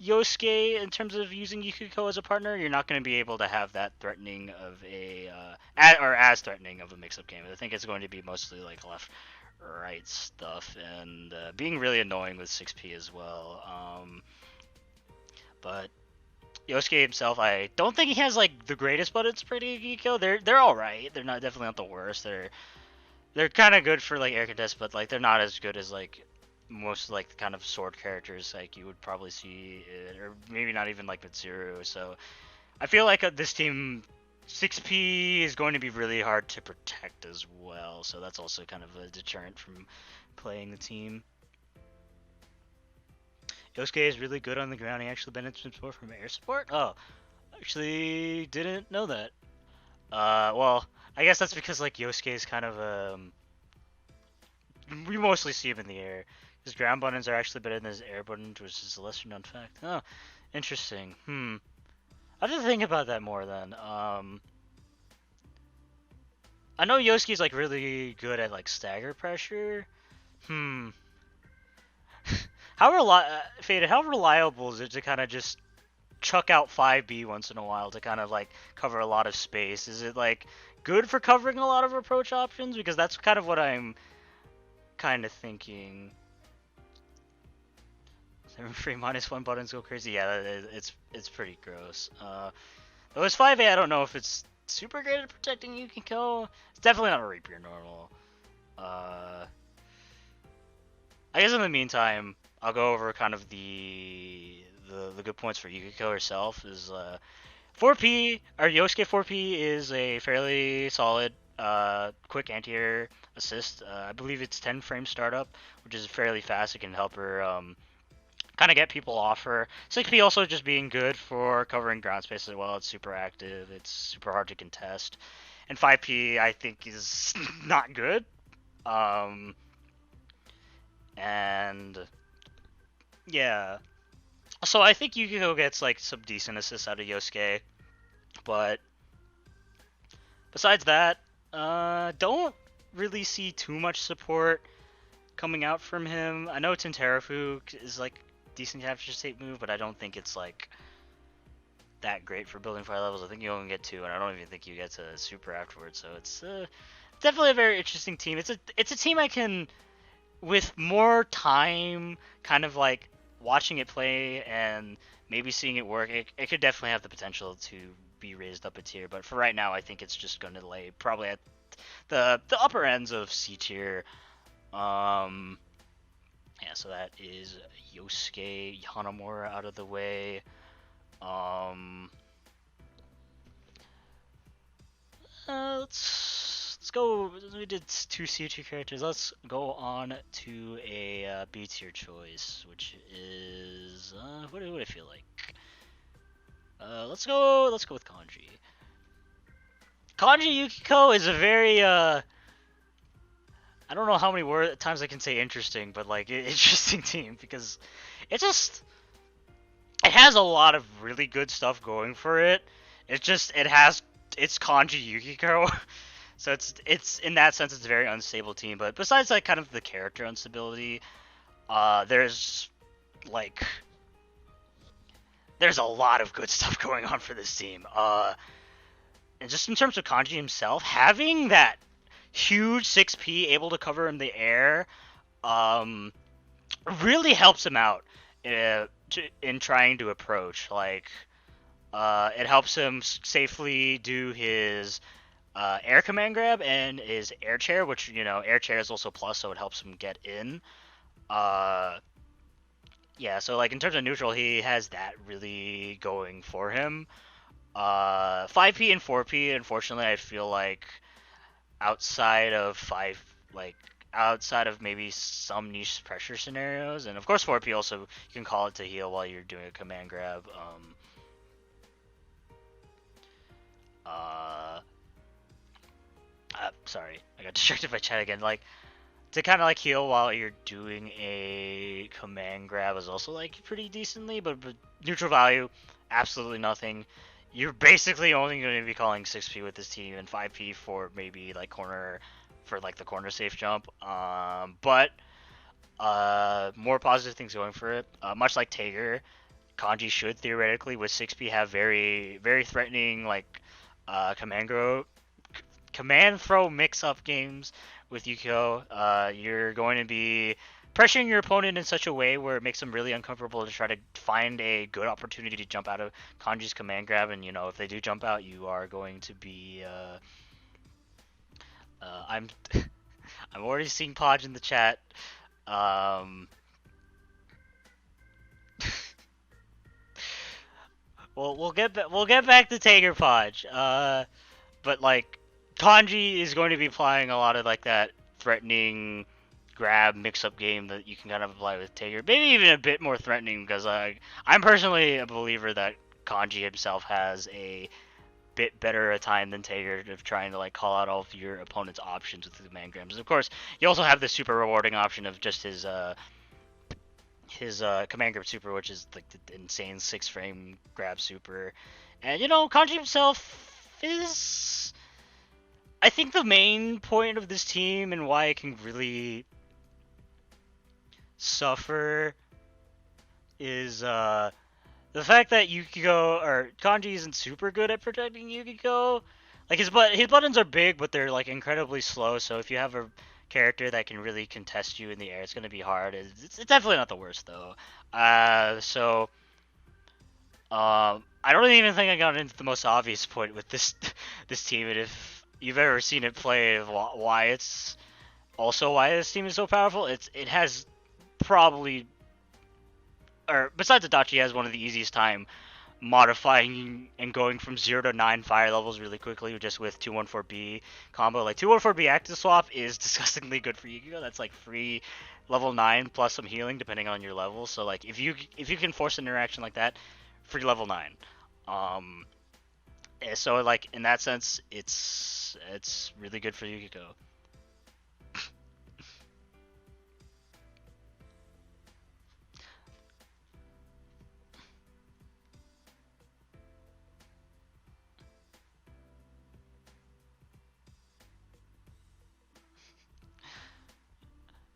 A: Yosuke in terms of using Yukiko as a partner. You're not going to be able to have that threatening of a or as threatening of a mix-up game. I think it's going to be mostly like left-right stuff and being really annoying with 6P as well. But Yosuke himself, I don't think he has like the greatest buttons for Yukiko. They're all right. They're not definitely not the worst. They're kind of good for like air contest, but like they're not as good as like most like the kind of sword characters like you would probably see, or maybe not even like Mitsuru. So I feel like this team 6P is going to be really hard to protect as well. So that's also kind of a deterrent from playing the team. Yosuke is really good on the ground. He actually benefits more from air support. Oh, actually didn't know that. Well, I guess that's because like Yosuke is kind of we mostly see him in the air. His ground buttons are actually better than his air buttons, which is a lesser known fact. Oh, interesting. I have to think about that more then. I know Yosuke's like really good at like stagger pressure. Faded, how reliable is it to kind of just chuck out 5B once in a while to kind of like cover a lot of space? Is it like good for covering a lot of approach options? Because that's kind of what I'm kind of thinking. 7 free -1 buttons go crazy. Yeah, it's pretty gross. Those 5A, I don't know if it's super great at protecting Yukiko. It's definitely not a rapier normal. I guess in the meantime, I'll go over kind of the good points for Yukiko herself. Is 4P or Yosuke 4P is a fairly solid quick anti-air assist. I believe it's 10 frame startup, which is fairly fast. It can help her kind of get people off her. 6P also just being good for covering ground space as well. It's super active. It's super hard to contest. And 5P I think is not good. And yeah. So I think Yukiko gets like some decent assists out of Yosuke. But besides that, don't really see too much support coming out from him. I know Tinterafu is like decent capture state move, but I don't think it's like that great for building 5 levels. I think you only get 2, and I don't even think you get to super afterwards. So it's definitely a very interesting team. It's a team I can, with more time, kind of like watching it play and maybe seeing it work, it could definitely have the potential to be raised up a tier. But for right now, I think it's just going to lay probably at the upper ends of C tier. Yeah, so that is Yosuke Hanamura out of the way. Let's go. We did 2 C tier characters. Let's go on to a B tier choice, which is what do I feel like? Let's go with Kanji. Kanji Yukiko is a very I don't know how many times I can say interesting, but like interesting team because it has a lot of really good stuff going for it. It's Kanji Yukiko, so it's in that sense it's a very unstable team. But besides like kind of the character instability, there's a lot of good stuff going on for this team. And just in terms of Kanji himself, having that huge 6P able to cover in the air really helps him out in trying to approach. Like, it helps him safely do his air command grab and his air chair, which air chair is also plus, so it helps him get in. Uh, yeah, so like in terms of neutral, he has that really going for him. 5P and 4P, unfortunately, I feel like outside of like outside of maybe some niche pressure scenarios, and of course 4P also you can call it to heal while you're doing a command grab. Uh, Sorry, I got distracted by chat again. Like to kind of like heal while you're doing a command grab is also like pretty decently, but neutral value, absolutely nothing. You're basically only going to be calling 6P with this team and 5P for maybe like corner for like the corner safe jump. But more positive things going for it. Much like Tager, Kanji should theoretically with 6P have very very threatening like command throw mix up games with Yukiko. You're going to be pressuring your opponent in such a way where it makes them really uncomfortable to try to find a good opportunity to jump out of Kanji's command grab. And if they do jump out, you are going to be. I'm I'm already seeing Podge in the chat. We'll get back to Tager Podge. But like Kanji is going to be applying a lot of like that threatening grab mix-up game that you can kind of apply with Tager. Maybe even a bit more threatening because I'm personally a believer that Kanji himself has a bit better a time than Tager of trying to like call out all of your opponent's options with the command grabs. Of course, you also have the super rewarding option of just his command grab super, which is like the insane 6-frame grab super. And Kanji himself is, I think, the main point of this team and why it can really suffer is the fact that Yukiko or Kanji isn't super good at protecting Yukiko. Like his buttons are big, but they're like incredibly slow. So if you have a character that can really contest you in the air, it's gonna be hard. It's definitely not the worst though. I don't even think I got into the most obvious point with this team, and if you've ever seen it play, why this team is so powerful, it has probably, or besides Adachi, has one of the easiest time modifying and going from 0 to 9 fire levels really quickly just with 214B combo. Like 214B active swap is disgustingly good for Yukiko. That's like free level 9 plus some healing depending on your level. So like if you can force an interaction like that, free level 9. So like in that sense, it's really good for Yukiko.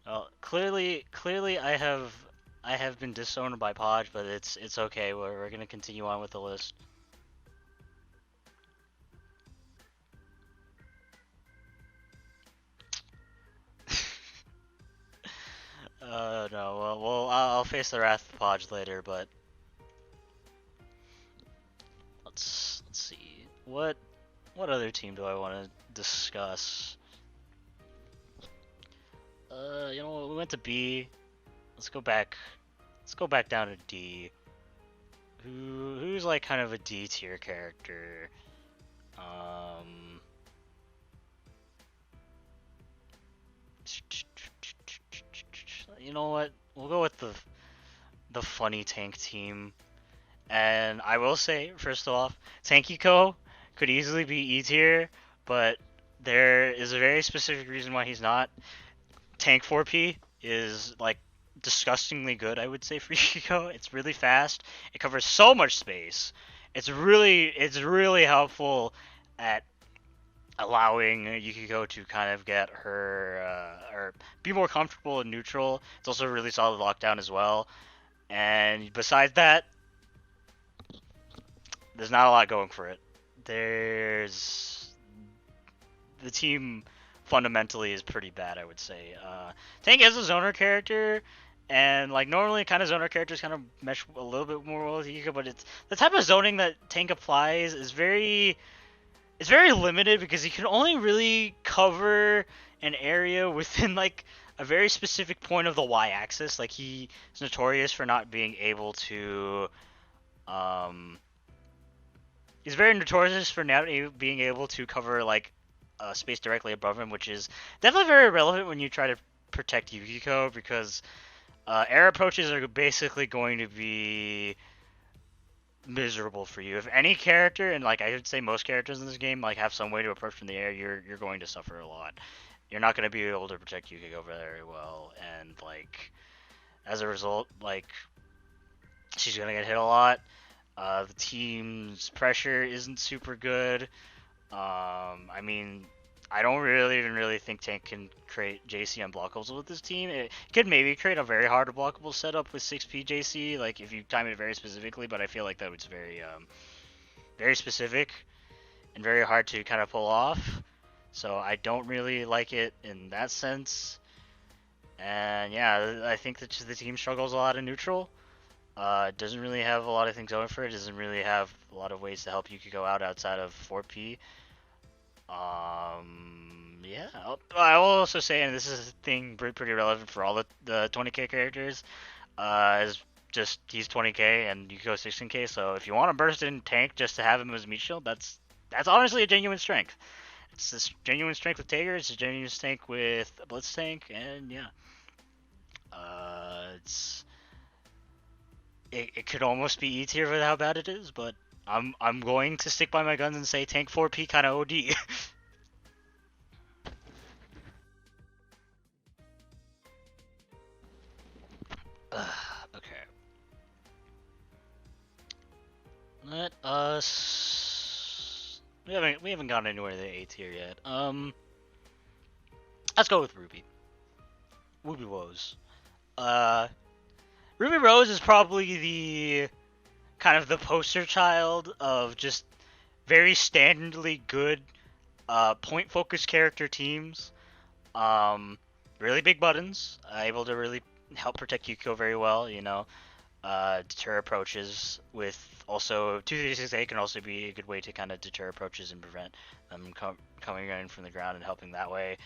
A: Well, clearly I have been disowned by Podge, but it's okay. We're gonna continue on with the list. No. Well, I'll face the wrath of Podge later, but let's see. What other team do I want to discuss? We went to B. Let's go back down to D. Who's like kind of a D tier character? You know what? We'll go with the funny tank team. And I will say, first off, Tankiko could easily be E tier, but there is a very specific reason why he's not. Tank 4P is like disgustingly good, I would say, for Yukiko. It's really fast. It covers so much space. It's really helpful at allowing Yukiko to kind of get her or be more comfortable in neutral. It's also a really solid lockdown as well. And besides that, there's not a lot going for it. There's the team fundamentally is pretty bad, I would say. Tank is a zoner character, and like normally kind of zoner characters kind of mesh a little bit more well with Yukiko, but it's the type of zoning that Tank applies is very it's very limited because he can only really cover an area within like a very specific point of the y-axis. Like he is notorious for not being able to. Um, he's very notorious for not being able to cover like space directly above him, which is definitely very relevant when you try to protect Yukiko because air approaches are basically going to be miserable for you. If any character, and like I would say most characters in this game, like have some way to approach from the air, you're going to suffer a lot. You're not going to be able to protect Yukiko very well, and like as a result, like she's going to get hit a lot. The team's pressure isn't super good. I mean, I don't really even really think Tank can create JC unblockables with this team. It could maybe create a very hard blockable setup with 6P JC, like if you time it very specifically, but I feel like that was very specific and very hard to kind of pull off. So I don't really like it in that sense. And yeah, I think that the team struggles a lot in neutral. Doesn't really have a lot of things going for it. Doesn't really have a lot of ways to help Yukiko out outside of 4P. Yeah. I will also say, and this is a thing pretty relevant for all the 20k characters, is just he's 20k and you go 16k. So if you want to burst in tank just to have him as meat shield, that's honestly a genuine strength. It's this genuine strength with Tager. It's a genuine strength with Blitztank, and yeah, it could almost be E tier with how bad it is, but I'm going to stick by my guns and say tank 4P kind of OD. Okay. Let us. We haven't gotten anywhere in the A tier yet. Let's go with Ruby. Ruby Rose. Ruby Rose is probably the kind of the poster child of just very standardly good point focused character teams. Really big buttons, able to really help protect Yukiko very well. You know, deter approaches with also 236A can also be a good way to kind of deter approaches and prevent them coming in from the ground and helping that way.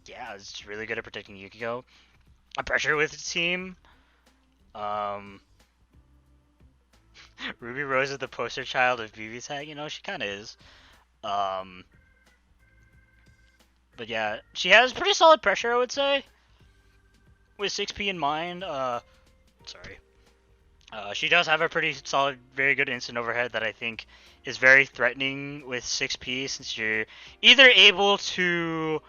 A: Yeah, it's really good at protecting Yukiko. A pressure with the team. Ruby Rose is the poster child of BB Tag. You know, she kind of is. But yeah, she has pretty solid pressure, I would say. With 6P in mind, sorry. She does have a pretty solid, very good instant overhead that I think is very threatening with 6P, since you're either able to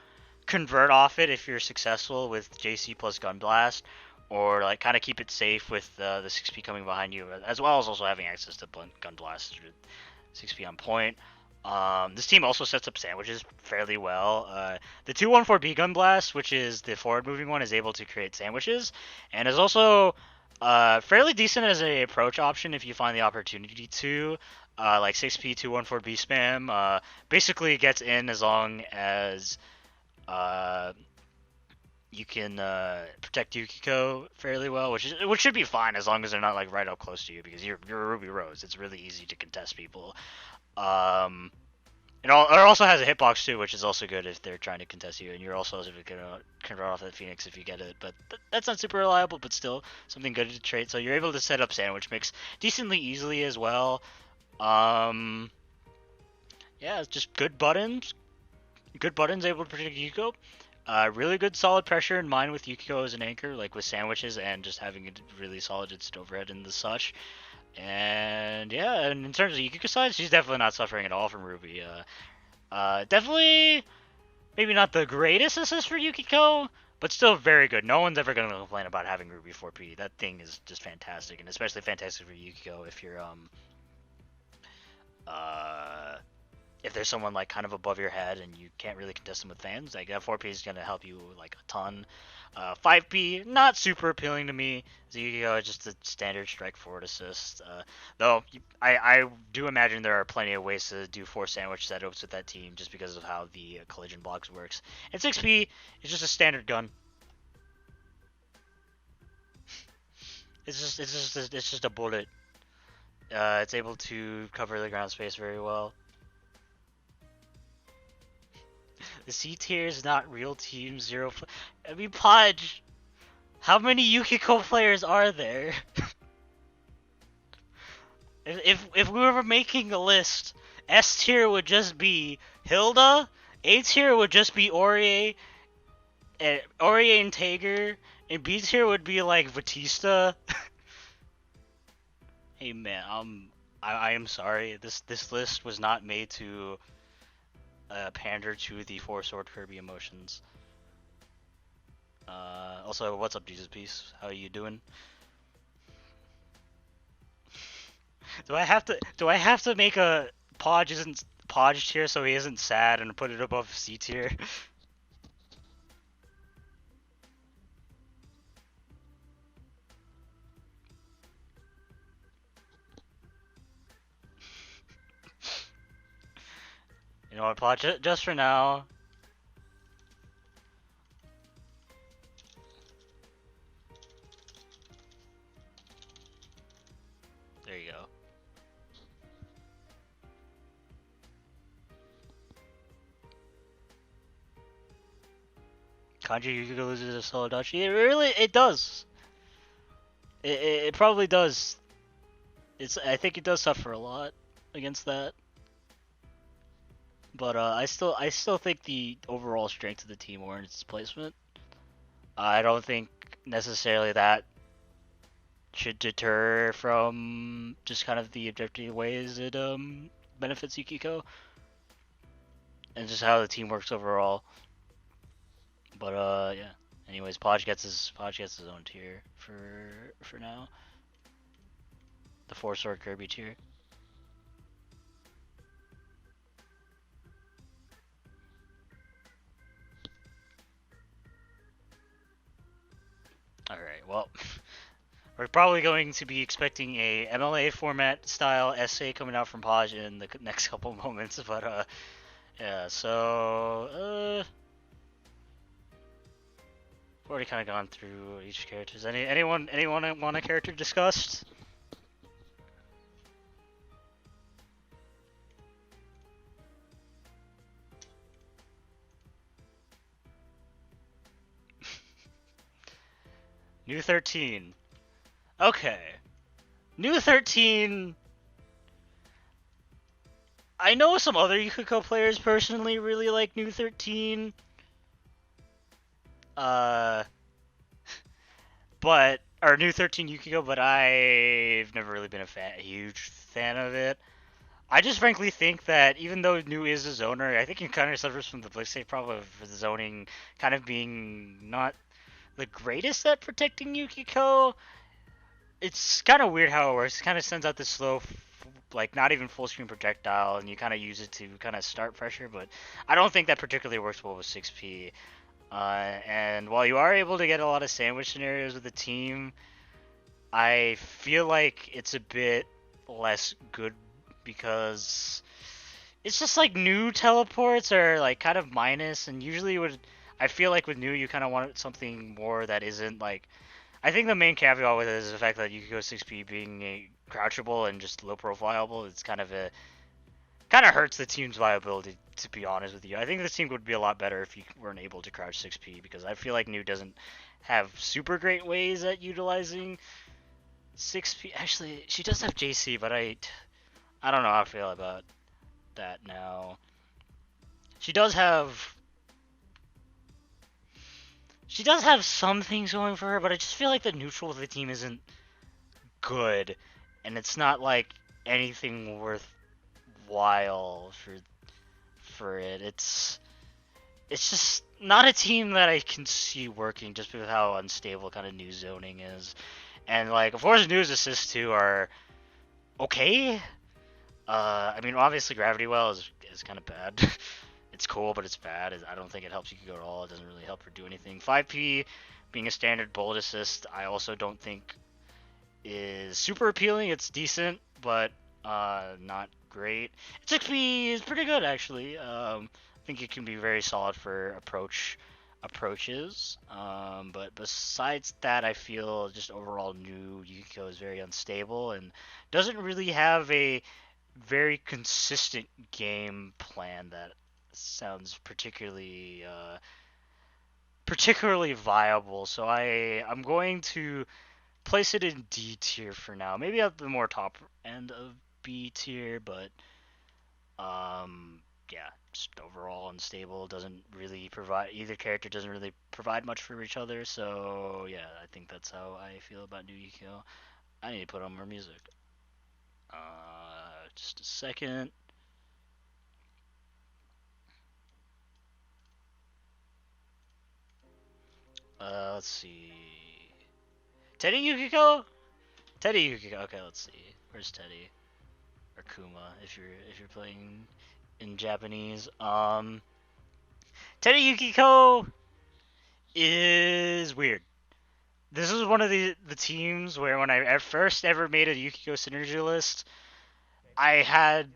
A: convert off it if you're successful with JC plus Gun Blast, or like kind of keep it safe with the 6P coming behind you, as well as also having access to Gun Blast with 6P on point. This team also sets up sandwiches fairly well. The 214B Gun Blast, which is the forward moving one, is able to create sandwiches, and is also fairly decent as a approach option if you find the opportunity to. Like 6P 214B spam basically gets in as long as you can protect Yukiko fairly well, which should be fine as long as they're not like right up close to you, because you're a Ruby Rose. It's really easy to contest people. It also has a hitbox too, which is also good if they're trying to contest you, and you're also gonna convert off that Phoenix if you get it. But that's not super reliable, but still something good to trade. So you're able to set up sandwich mix decently easily as well. Yeah, it's just good buttons. Good buttons able to protect Yukiko. Really good solid pressure in mind with Yukiko as an anchor, like with sandwiches and just having a really solid instant overhead and the such. And yeah, and in terms of Yukiko side, she's definitely not suffering at all from Ruby. Definitely maybe not the greatest assist for Yukiko, but still very good. No one's ever going to complain about having Ruby 4P. That thing is just fantastic, and especially fantastic for Yukiko if you're if there's someone like kind of above your head and you can't really contest them with fans, like that 4P is going to help you like a ton. 5P, not super appealing to me. Yukiko is just a standard strike forward assist. Though I do imagine there are plenty of ways to do 4 sandwich setups with that team just because of how the collision blocks works. And 6P is just a standard gun. It's just a bullet. It's able to cover the ground space very well. The C tier is not real team zero. I mean, Podge, how many Yukiko players are there? if we were making a list, S tier would just be Hilda, A tier would just be Aurier and Tager, and B tier would be like Batista. Hey man, I am sorry. This list was not made to pander to the four sword Kirby emotions. Also, what's up, Jesus Peace? How are you doing? Do I have to make a Podge tier so he isn't sad and put it above C tier? You know what, Podge? Just for now. There you go. Kanji Yukiko loses to solo Adachi. It does. It probably does. I think it does suffer a lot against that. But I still think the overall strength of the team warrants its placement. I don't think necessarily that should deter from just kind of the objective ways it benefits Yukiko and just how the team works overall. But yeah. Anyways, Podge gets his own tier for now. The four sword Kirby tier. Alright, well, we're probably going to be expecting a MLA format style essay coming out from Podge in the next couple moments, but yeah, so we've already kind of gone through each character. Anyone want a character discussed? New 13. Okay. New 13. I know some other Yukiko players personally really like New 13. Or New 13 Yukiko, but I've never really been a huge fan of it. I just frankly think that even though New is a zoner, I think he kind of suffers from the Blitztank problem of the zoning kind of being not the greatest at protecting Yukiko. It's kind of weird how it works. It kind of sends out this slow, like not even full screen projectile, and you kind of use it to kind of start pressure, but I don't think that particularly works well with 6P. And while you are able to get a lot of sandwich scenarios with the team, I feel like it's a bit less good because it's just like new teleports are like kind of minus, and usually I feel like with new you kind of want something more that isn't like. I think the main caveat with it is the fact that you could go 6P being a crouchable and just low profileable. It's kind of hurts the team's viability, to be honest with you. I think the team would be a lot better if you weren't able to crouch 6P, because I feel like New doesn't have super great ways at utilizing 6P. Actually, she does have JC, but I don't know how I feel about that now. She does have some things going for her, but I just feel like the neutral of the team isn't good, and it's not like anything worthwhile for it. It's just not a team that I can see working just because of how unstable kind of new zoning is. And like, of course, New's assists too are okay. I mean, obviously Gravity Well is kind of bad. It's cool, but it's bad. I don't think it helps Yukiko at all. It doesn't really help her do anything. 5P being a standard bullet assist, I also don't think is super appealing. It's decent, but not great. 6P is pretty good, actually. I think it can be very solid for approach approaches. But besides that, I feel just overall new Yukiko is very unstable and doesn't really have a very consistent game plan that sounds particularly viable. So I'm going to place it in D tier for now. Maybe at the more top end of B tier, but yeah, just overall unstable. Doesn't really provide either character doesn't really provide much for each other. So yeah, I think that's how I feel about New Yukio. I need to put on more music. Just a second. Let's see. Teddie Yukiko? Teddie Yukiko. Okay, let's see. Where's Teddie? Or Kuma if you're playing in Japanese. Teddie Yukiko is weird. This is one of the teams where when I first ever made a Yukiko synergy list, I had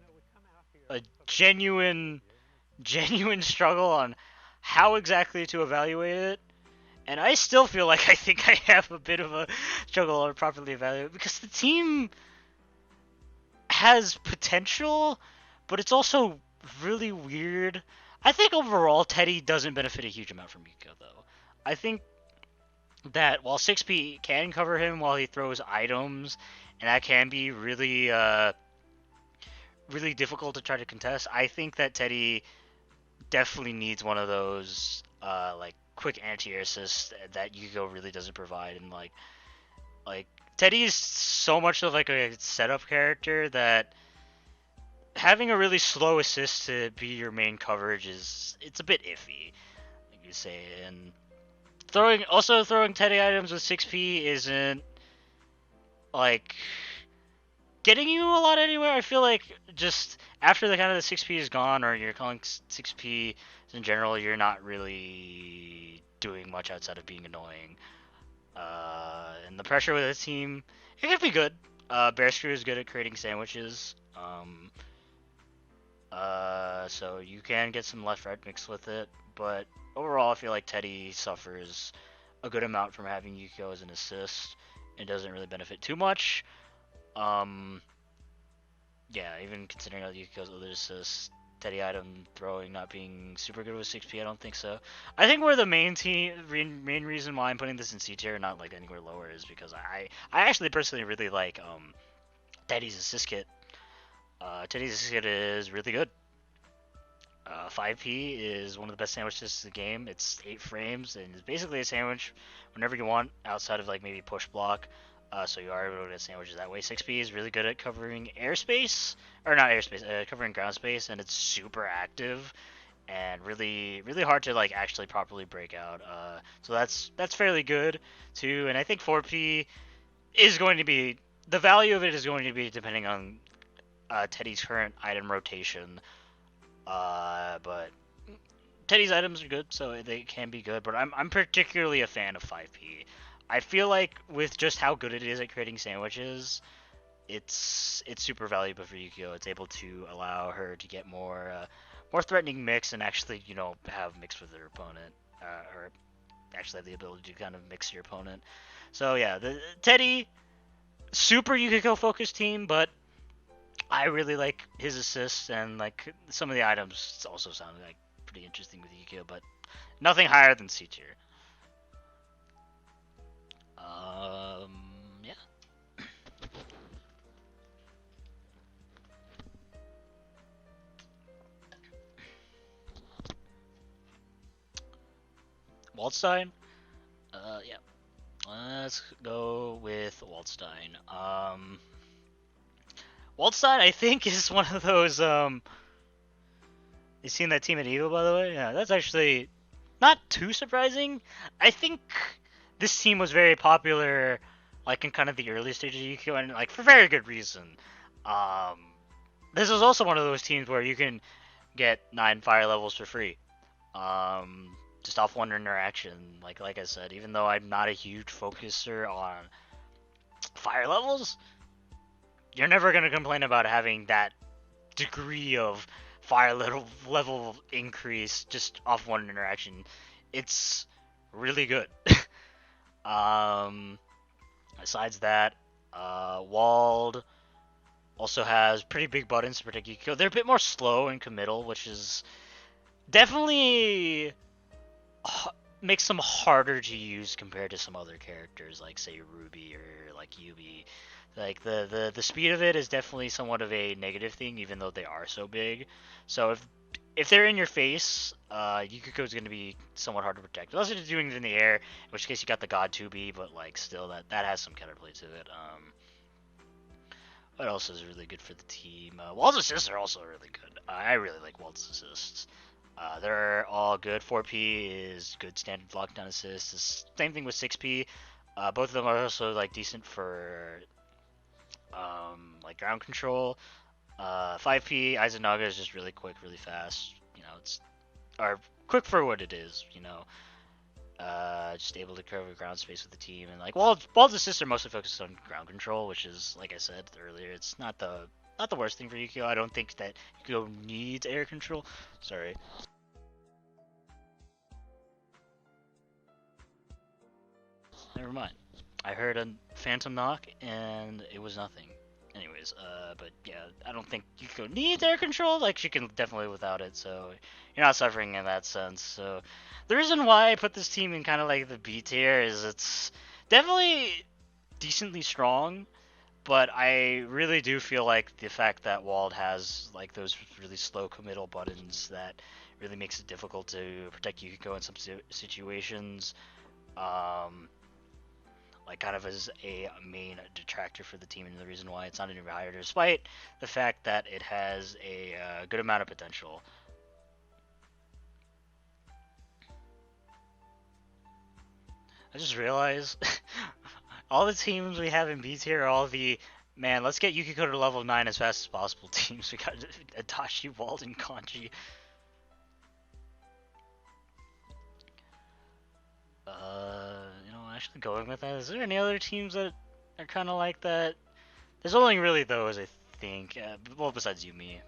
A: a genuine struggle on how exactly to evaluate it. And I still feel like I think I have a bit of a struggle on properly evaluating because the team has potential, but it's also really weird. I think overall Teddie doesn't benefit a huge amount from Mika though. I think that while 6P can cover him while he throws items, and that can be really difficult to try to contest, I think that Teddie definitely needs one of those like quick anti-air assists that Yukiko really doesn't provide, and like Teddie is so much of like a setup character that having a really slow assist to be your main coverage it's a bit iffy, like you say, and throwing Teddie items with 6P isn't like getting you a lot anywhere. I feel like just after the kind of the 6P is gone, or you're calling 6P in general, you're not really doing much outside of being annoying. And the pressure with the team, it could be good. Bear Screw is good at creating sandwiches. So you can get some left-right mix with it, but overall, I feel like Teddie suffers a good amount from having Yukiko as an assist. It doesn't really benefit too much. Yeah, even considering all Yukiko's other assists, Teddie item throwing not being super good with 6P, I don't think so. I think where the main reason why I'm putting this in C tier, not like anywhere lower, is because I actually personally really like Teddie's assist kit. Teddie's assist kit is really good. 5P is one of the best sandwiches in the game. It's 8 frames, and it's basically a sandwich whenever you want, outside of like maybe push block. So you are able to get sandwiches that way. 6P is really good at covering airspace, or not airspace, covering ground space, and it's super active and really hard to like actually properly break out. So that's fairly good too. And I think 4P is going to be, the value of it is going to be depending on Teddie's current item rotation. But Teddie's items are good, so they can be good. But I'm particularly a fan of 5P. I feel like with just how good it is at creating sandwiches, it's super valuable for Yukio. It's able to allow her to get more threatening mix and actually have mix with her opponent, or actually have the ability to kind of mix your opponent. So yeah, the Teddie, super Yukiko focused team, but I really like his assists, and like some of the items also sound like pretty interesting with Yukio, but nothing higher than C tier. Yeah. Waldstein? Yeah. Let's go with Waldstein. Waldstein, I think, is one of those, you seen that team at Eagle, by the way? Yeah, that's actually not too surprising. I think this team was very popular, like, in kind of the early stages of Yukio, and, like, for very good reason. This is also one of those teams where you can get 9 fire levels for free. Just off one interaction. Like I said, even though I'm not a huge focuser on fire levels, you're never going to complain about having that degree of fire level increase just off one interaction. it's really good. um, Besides that, Wald also has pretty big buttons to protect Yukiko. They're a bit more slow and committal, which is definitely makes them harder to use compared to some other characters, like say Ruby or like Yumi. Like the speed of it is definitely somewhat of a negative thing, even though they are so big. So if they're in your face, Yukiko is going to be somewhat hard to protect. Unless you're doing it in the air, in which case you got the God 2B, but like still that has some counterplay to it. What else is really good for the team? Wald's assists are also really good. I really like Wald's assists. They're all good. 4P is good standard lockdown assists. Same thing with 6P. Both of them are also like decent for like ground control. 5P Aizenaga is just really quick, really fast. You know, it's or quick for what it is. You know, just able to cover ground space with the team, and like Wald's assists are mostly focused on ground control, which is like I said earlier, it's not the worst thing for Yukio. I don't think that Yukio needs air control. Sorry. Never mind. I heard a phantom knock and it was nothing. Anyways, but yeah, I don't think Yukiko needs air control. Like she can definitely without it, so you're not suffering in that sense. So the reason why I put this team in kind of like the B tier is it's definitely decently strong, but I really do feel like the fact that Wald has like those really slow committal buttons that really makes it difficult to protect Yukiko in some situations. Um, like kind of as a main detractor for the team, and the reason why it's not any higher, despite the fact that it has a good amount of potential. I just realized all the teams we have in B tier are all the man. Let's get Yukiko to level 9 as fast as possible teams. We got Adachi, Wald, and Kanji. Actually going with that, is there any other teams that are kind of like that? There's only really those, I think. Well, besides Yumi.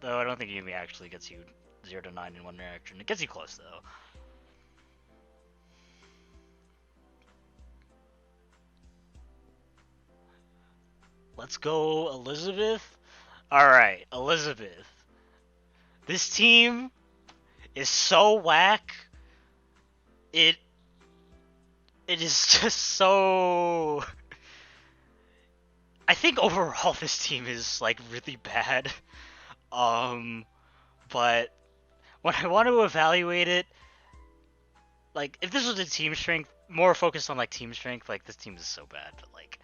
A: Though I don't think Yumi actually gets you 0 to 9 in one reaction. It gets you close, though. Let's go, Elizabeth. Alright, Elizabeth. This team is so whack. It it is just so... I think overall this team is like really bad. But when I want to evaluate it, like if this was a team strength, more focused on like team strength, like this team is so bad. But like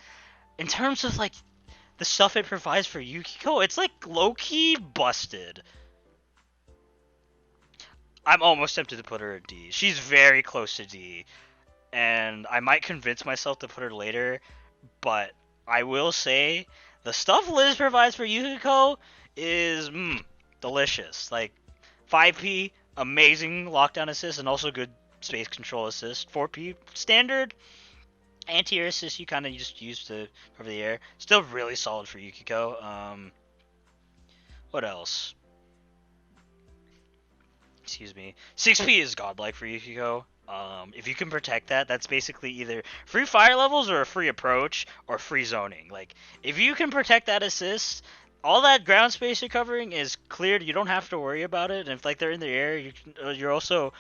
A: in terms of like the stuff it provides for Yukiko, it's like low key busted. I'm almost tempted to put her in D. She's very close to D, and I might convince myself to put her later, but I will say the stuff Liz provides for Yukiko is delicious. Like 5P, amazing lockdown assist and also good space control assist. 4P, standard anti-air assist you kind of just use to cover the air. Still really solid for Yukiko. What else? Excuse me. 6P is godlike for Yukiko. If you can protect that, that's basically either free fire levels or a free approach or free zoning. Like, if you can protect that assist, all that ground space you're covering is cleared. You don't have to worry about it. And if like they're in the air, you're also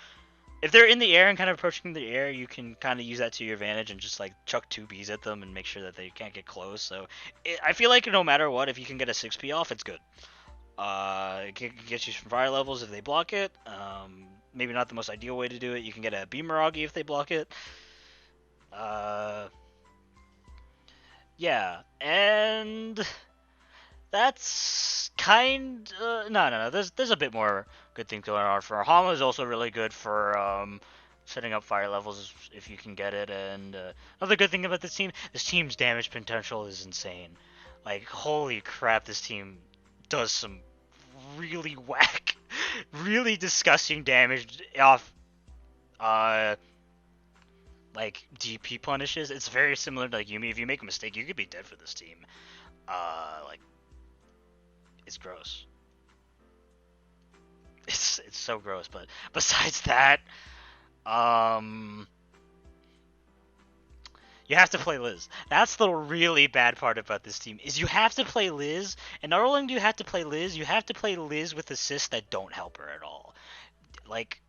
A: if they're in the air and kind of approaching the air, you can kind of use that to your advantage and just like chuck 2Bs at them and make sure that they can't get close. So I feel like no matter what, if you can get a 6P off, it's good. It can get you some fire levels if they block it. Maybe not the most ideal way to do it. You can get a Beameragi if they block it. Yeah, and that's kind. No. There's a bit more good things going on for her. Hama is also really good for setting up fire levels if you can get it. And another good thing about this team's damage potential is insane. Like holy crap, this team does some really whack, really disgusting damage off like DP punishes. It's very similar to like Yumi. If you make a mistake, you could be dead for this team. Like it's gross. It's so gross. But besides that, Um, you have to play Liz. That's the really bad part about this team is you have to play Liz, and not only do you have to play Liz, you have to play Liz with assists that don't help her at all. Like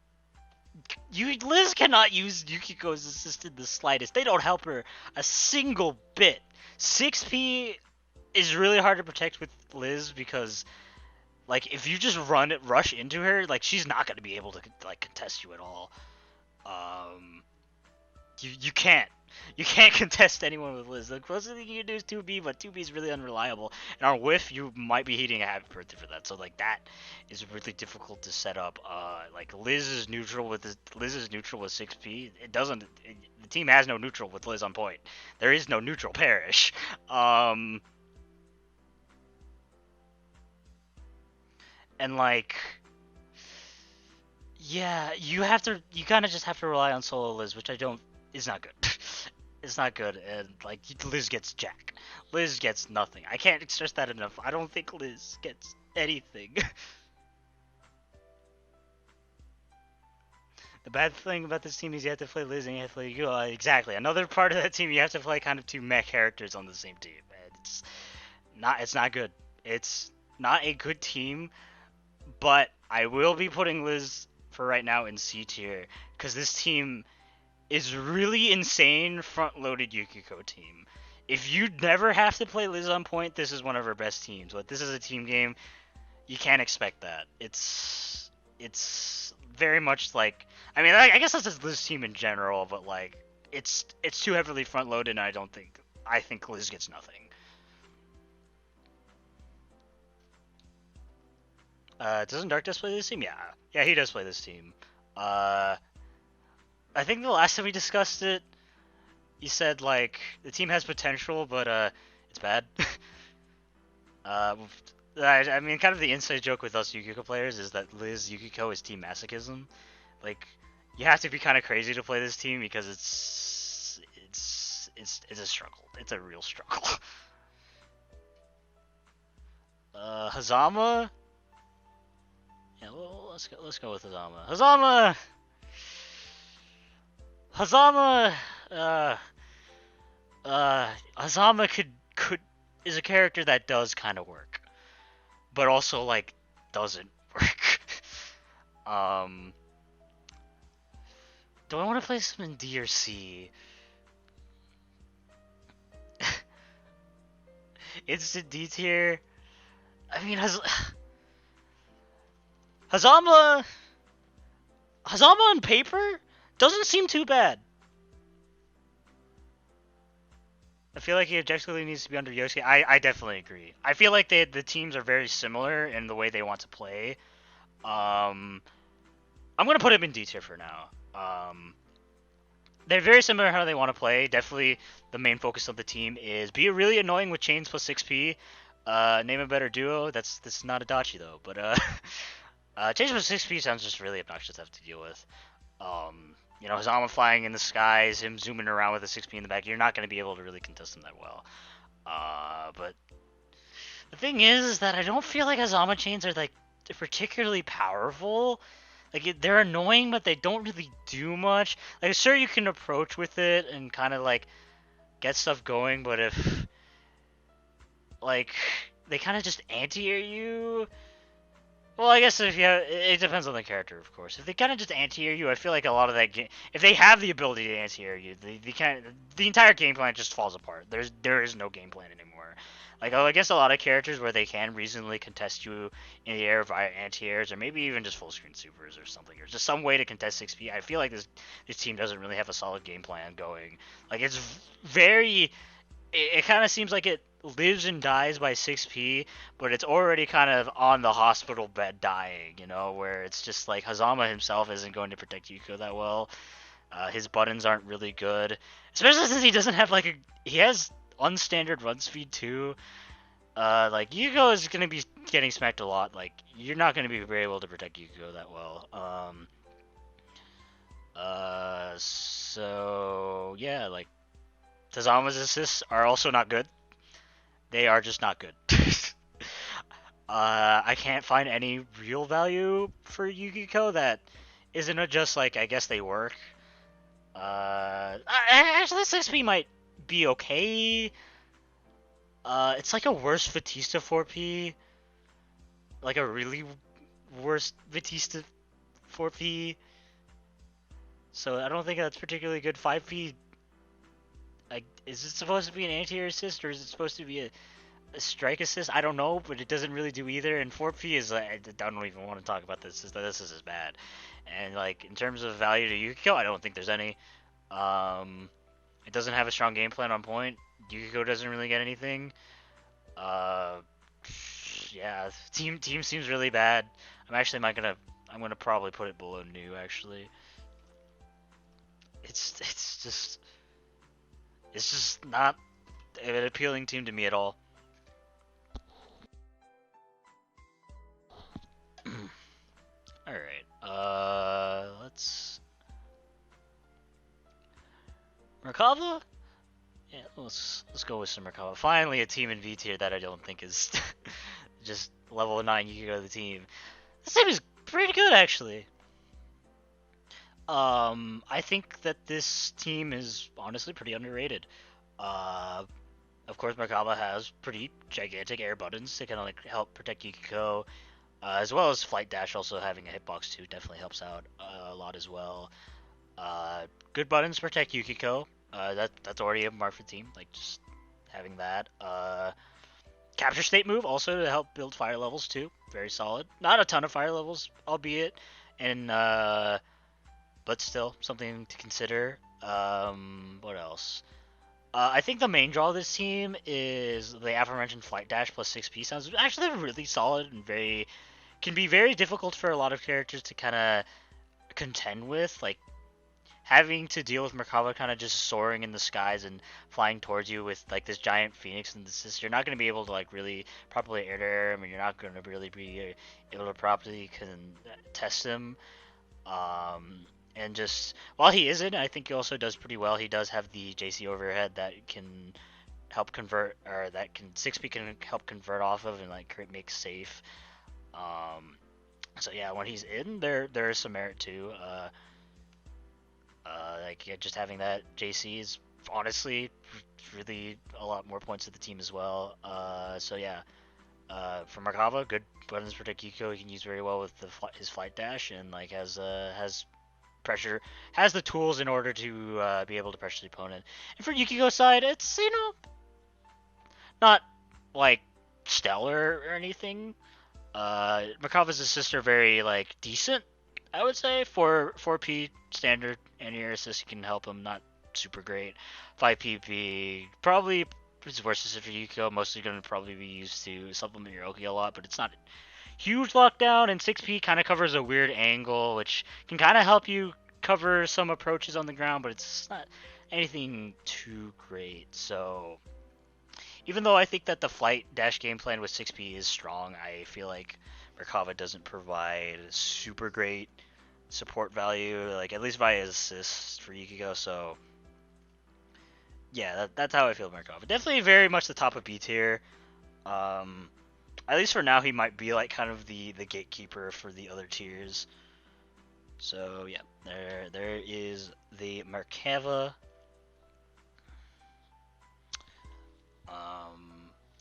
A: Liz cannot use Yukiko's assist in the slightest. They don't help her a single bit. 6P is really hard to protect with Liz because like if you just rush into her, like she's not going to be able to like contest you at all. Um you can't. You can't contest anyone with Liz. The closest thing you can do is 2B, but 2B is really unreliable. And on whiff, you might be hitting a happy birthday for that. So like that is really difficult to set up. Like Liz is neutral with 6P. The team has no neutral with Liz on point. There is no neutral parish. And like yeah, you kind of just have to rely on solo Liz, which is not good. It's not good, and like Liz gets jack. Liz gets nothing. I can't stress that enough. I don't think Liz gets anything. The bad thing about this team is you have to play Liz and you have to play Yukiko. Exactly. Another part of that team, you have to play kind of two mech characters on the same team. And it's not good. It's not a good team, but I will be putting Liz for right now in C tier because this team is really insane front-loaded Yukiko team. If you never have to play Liz on point, this is one of her best teams. But this is a team game. You can't expect that. It's very much like I mean I guess that's just Liz team in general, but like it's too heavily front-loaded, and I think Liz gets nothing. Doesn't Dark Dust play this team? Yeah, he does play this team. I think the last time we discussed it, you said like the team has potential, but it's bad. I mean, kind of the inside joke with us Yukiko players is that Liz Yukiko is team masochism. Like, you have to be kind of crazy to play this team because it's a struggle. It's a real struggle. Hazama. Yeah, well, let's go with Hazama. Hazama, Hazama could is a character that does kind of work, but also like doesn't work. Do I want to play some in D or C? Instant D tier. I mean, Hazama on paper doesn't seem too bad. I feel like he objectively needs to be under Yosuke. I definitely agree. I feel like the teams are very similar in the way they want to play. I'm gonna put him in D tier for now. They're very similar in how they want to play. Definitely the main focus of the team is be really annoying with chains plus 6P. Name a better duo. That's not Adachi though, but chains plus 6P sounds just really obnoxious to have to deal with. You know, Hazama flying in the skies, him zooming around with a 6P in the back, you're not going to be able to really contest him that well. But the thing is that I don't feel like Hazama chains are like particularly powerful. Like they're annoying, but they don't really do much. Like sure you can approach with it and kind of like get stuff going, but if like they kind of just anti-air you. Well, I guess it depends on the character, of course. If they kind of just anti-air you, I feel like a lot of that game, if they have the ability to anti-air you, the entire game plan just falls apart. There is no game plan anymore. Like I guess a lot of characters where they can reasonably contest you in the air via anti-airs, or maybe even just full screen supers or something, or just some way to contest 6P. I feel like this team doesn't really have a solid game plan going. Like it's very, it kind of seems like it lives and dies by 6P, but it's already kind of on the hospital bed dying, you know, where it's just like Hazama himself isn't going to protect Yukiko that well. His buttons aren't really good, especially since he doesn't have he has unstandard run speed too. Like Yukiko is going to be getting smacked a lot. Like you're not going to be very able to protect Yukiko that well. So yeah, like Hazama's assists are also not good. They are just not good. I can't find any real value for Yukiko that isn't it just like I guess they work? Actually, this XP might be okay. It's like a worse Batista 4P, like a really worse Batista 4P. So I don't think that's particularly good. 5P, like, is it supposed to be an anti-air assist or is it supposed to be a strike assist? I don't know, but it doesn't really do either. And 4P is like, I don't even want to talk about this. This is bad. And like in terms of value to Yukiko, I don't think there's any. It doesn't have a strong game plan on point. Yukiko doesn't really get anything. Uh, yeah, team seems really bad. I'm actually not gonna. I'm gonna probably put it below new. Actually, it's just not an appealing team to me at all. All right. Let's Merkava. Yeah, let's go with some Merkava. Finally, a team in V tier that I don't think is just level 9. You can go to the team. This team is pretty good actually. I think that this team is honestly pretty underrated. Uh, of course, Merkava has pretty gigantic air buttons to kind of like help protect Yukiko, as well as Flight Dash. Also having a hitbox too definitely helps out a lot as well. Good buttons protect Yukiko. That's already a mark for the team. Like just having that. Capture state move also to help build fire levels too. Very solid. Not a ton of fire levels, albeit, and but still something to consider. What else? I think the main draw of this team is the aforementioned Flight Dash plus 6P sounds actually really solid and can be very difficult for a lot of characters to kind of contend with. Like having to deal with Merkava kind of just soaring in the skies and flying towards you with like this giant phoenix and this, you're not going to be able to like really properly air him, and you're not going to really be able to properly test him. And just while he isn't, I think he also does pretty well. He does have the JC overhead that can help convert, or that can 6P can help convert off of and like make safe. So yeah, when he's in there is some merit too. Like yeah, just having that JC is honestly really a lot more points to the team as well. So yeah, for Merkava, good buttons protect Yukiko. He can use very well with his flight dash, and like has pressure, has the tools in order to be able to pressure the opponent. And for Yukiko's side, it's not like stellar or anything. Merkava's assists are very like decent, I would say. For 4P standard anti-air assist can help him, not super great. 5PP probably his worst assist for Yukiko, mostly going to probably be used to supplement your Oki a lot, but it's not huge lockdown. And 6P kind of covers a weird angle, which can kind of help you cover some approaches on the ground, but it's not anything too great. So even though I think that the flight dash game plan with 6P is strong, I feel like Merkava doesn't provide super great support value, like at least via assists for Yukiko. So yeah, that's how I feel about Merkava. Definitely very much the top of B tier. At least for now, he might be like kind of the gatekeeper for the other tiers. So yeah, there is the Merkava.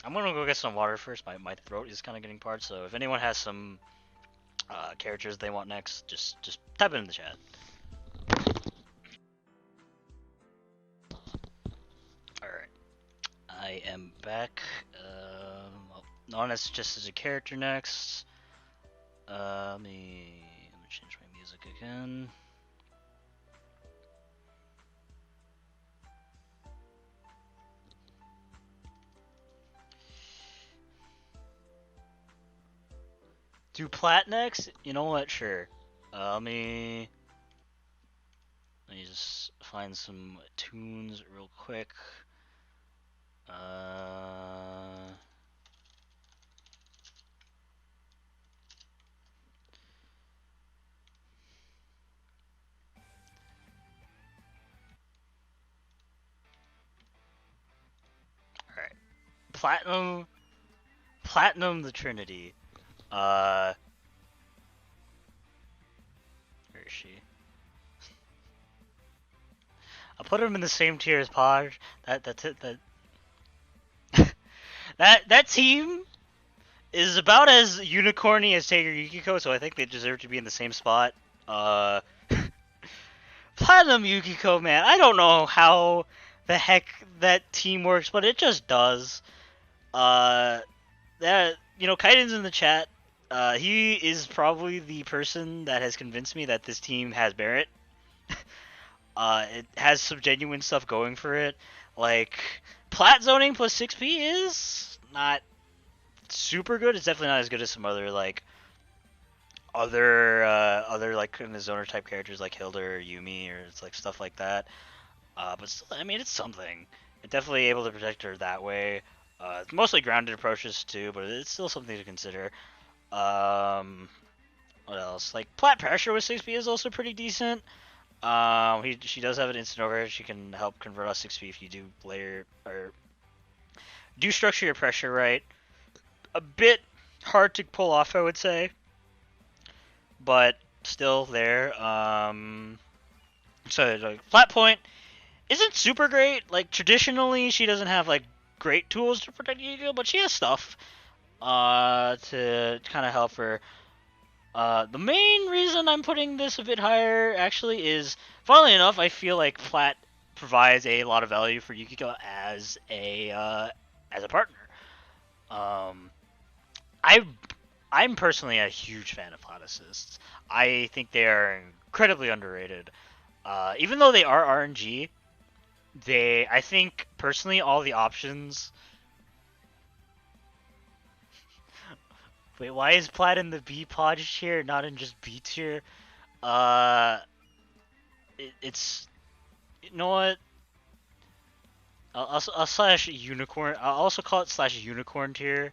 A: I'm gonna go get some water first. My throat is kind of getting parched. So if anyone has some characters they want next, just type it in the chat. All right, I am back. Known as just as a character next. Let me change my music again. Do Plat next? You know what? Sure. Let me just find some tunes real quick. Alright. Platinum the Trinity. Alright, is she? I'll put him in the same tier as Podge. That team is about as unicorny as Taker Yukiko, so I think they deserve to be in the same spot. Platinum Yukiko, man, I don't know how the heck that team works, but it just does. Kaiden's in the chat. He is probably the person that has convinced me that this team has merit. It has some genuine stuff going for it. Like, plat zoning plus 6p is not super good. It's definitely not as good as some other kind of zoner type characters like Hilda or Yumi or it's like stuff like that. But still, I mean, it's something. It's definitely able to protect her that way. It's mostly grounded approaches too, but it's still something to consider. What else? Like plat pressure with 6p is also pretty decent. She does have an instant overhead. She can help convert off 6p if you do layer or do structure your pressure right. A bit hard to pull off, I would say, but still there. So like, flat point isn't super great. Like traditionally, she doesn't have like great tools to protect Yukiko, but she has stuff to kind of help her. The main reason I'm putting this a bit higher actually is, funnily enough, I feel like Plat provides a lot of value for Yukiko as a partner. I'm personally a huge fan of Plat assists. I think they are incredibly underrated. Even though they are RNG, I think personally all the options. Wait, why is Plat in the B Podge tier, not in just B tier? It's, you know what? I'll slash unicorn. I'll also call it slash unicorn tier.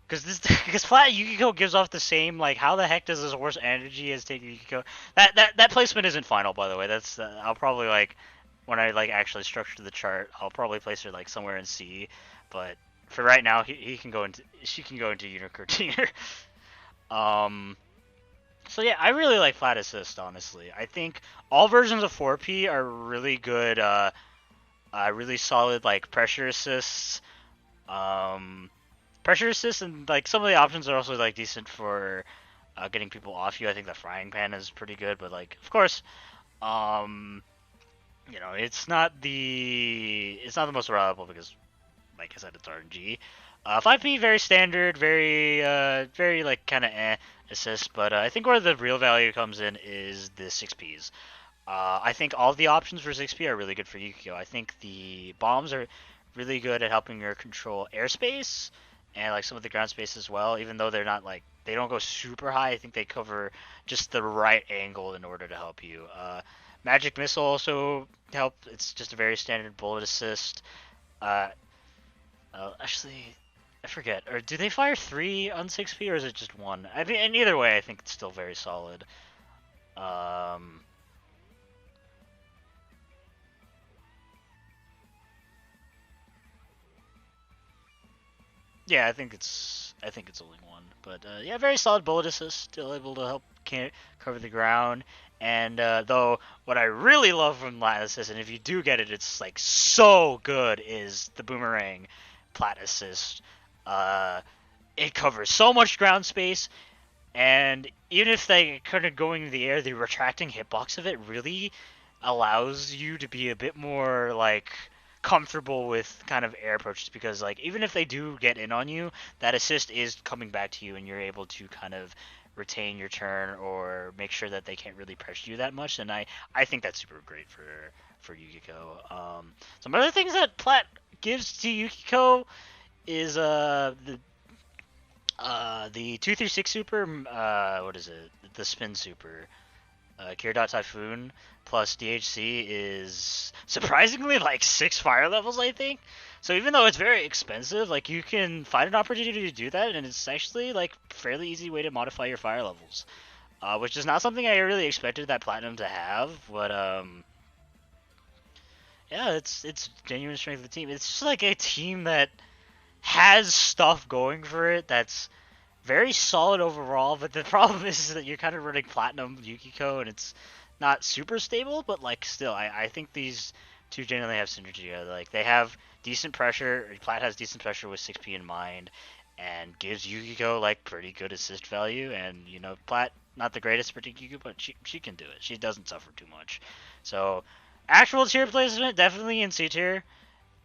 A: Because Plat Yukiko gives off the same, like, how the heck does this horse energy as Taker Yukiko? That placement isn't final, by the way. That's I'll probably like when I like actually structure the chart, I'll probably place her like somewhere in C, but for right now, she can go into unicorn tier. So yeah, I really like Plat assist. Honestly, I think all versions of 4P are really good. Really solid like pressure assists. Pressure assists and like some of the options are also like decent for getting people off you. I think the frying pan is pretty good, but like of course, it's not the most reliable because, like I said, it's RNG. 5P very standard, very like kind of assist, but I think where the real value comes in is the 6Ps. I think all the options for 6P are really good for Yukiko. I think the bombs are really good at helping her control airspace and like some of the ground space as well, even though they're not like, they don't go super high. I think they cover just the right angle in order to help you. Magic Missile also help. It's just a very standard bullet assist. Actually, I forget. Or do they fire 3 on 6P or is it just 1? I mean, and either way, I think it's still very solid. Yeah, I think it's only 1, but yeah, very solid bullet assist, still able to help cover the ground. And though what I really love from Plat assist, and if you do get it, it's like so good, is the boomerang Plat assist. It covers so much ground space, and even if they kind of going in the air, the retracting hitbox of it really allows you to be a bit more like comfortable with kind of air approaches, because like even if they do get in on you, that assist is coming back to you and you're able to kind of retain your turn or make sure that they can't really pressure you that much. And I think that's super great for Yukiko. Some other things that Plat gives to Yukiko is the 236 super, what is it, the spin super, Kiradot Typhoon plus DHC is surprisingly like 6 fire levels, I think. So even though it's very expensive, like you can find an opportunity to do that, and it's actually like fairly easy way to modify your fire levels, which is not something I really expected that Platinum to have. But yeah, it's genuine strength of the team. It's just like a team that has stuff going for it that's very solid overall, but the problem is that you're kind of running Platinum Yukiko, and it's not super stable, but like still, I think these two generally have synergy. Like they have decent pressure. Plat has decent pressure with 6P in mind, and gives Yukiko like pretty good assist value. And you know, Plat not the greatest for Yukiko, but she can do it. She doesn't suffer too much. So actual tier placement definitely in C tier.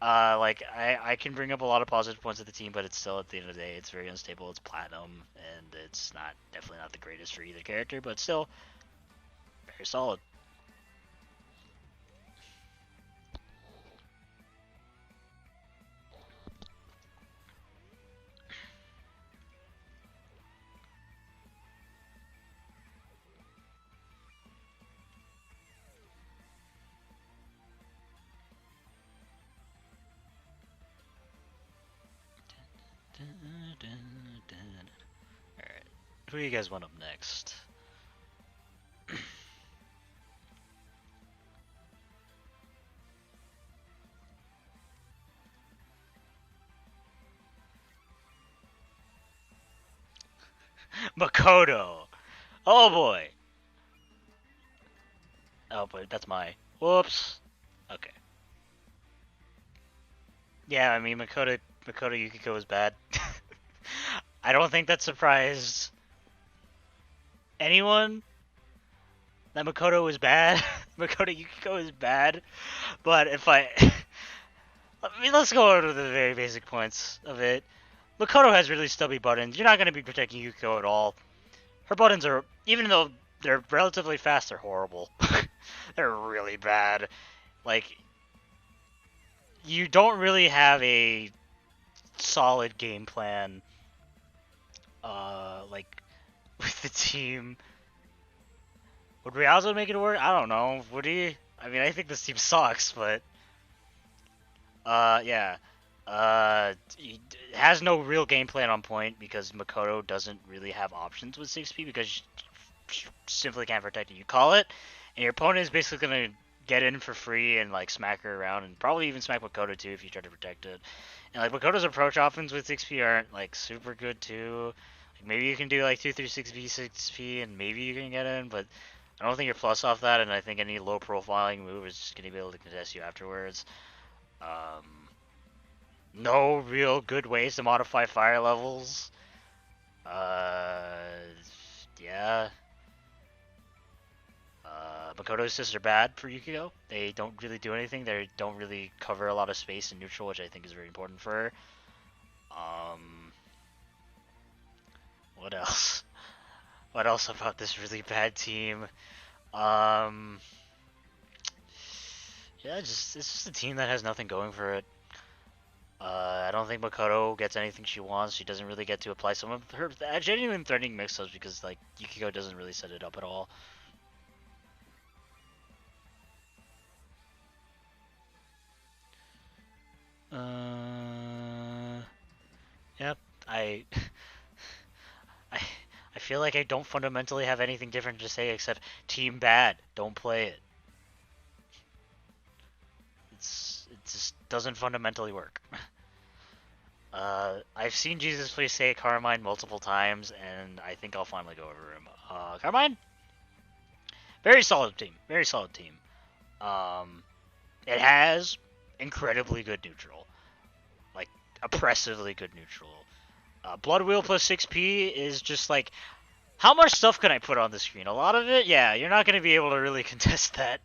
A: Like I can bring up a lot of positive points of the team, but it's still at the end of the day, it's very unstable. It's Platinum, and it's not definitely not the greatest for either character, but still very solid. Alright, who do you guys want up next? Makoto! Oh boy! Oh boy, that's my... Whoops! Okay. Yeah, I mean, Makoto Yukiko is bad. I don't think that surprised anyone that Makoto is bad. Makoto Yukiko is bad. But if I... I mean, let's go over to the very basic points of it. Makoto has really stubby buttons. You're not going to be protecting Yukiko at all. Her buttons are, even though they're relatively fast, they're horrible. They're really bad. Like, you don't really have a solid game plan, like, with the team. Would Riazo make it work? I don't know. Would he? I mean, I think this team sucks, but... yeah. He has no real game plan on point because Makoto doesn't really have options with 6P because she simply can't protect it. You call it, and your opponent is basically going to get in for free and like smack her around and probably even smack Makoto too if you try to protect it. And like Makoto's approach offense with 6P aren't like super good too. Like, maybe you can do like 2-3-6 6P and maybe you can get in, but I don't think you're plus off that, and I think any low profiling move is just going to be able to contest you afterwards. No real good ways to modify fire levels. Yeah. Makoto's assists are bad for Yukiko. They don't really do anything. They don't really cover a lot of space in neutral, which I think is very important for her. What else? What else about this really bad team? Yeah, it's just a team that has nothing going for it. I don't think Makoto gets anything she wants. She doesn't really get to apply some of her genuine threatening mix-ups because like Yukiko doesn't really set it up at all. Yep. I I feel like I don't fundamentally have anything different to say except team bad. Don't play it. It just doesn't fundamentally work. I've seen Jesus Please say Carmine multiple times, and I think I'll finally go over him. Carmine? Very solid team. Very solid team. It has incredibly good neutral. Like, oppressively good neutral. Blood Wheel plus 6P is just like, how much stuff can I put on the screen? A lot of it? Yeah, you're not going to be able to really contest that.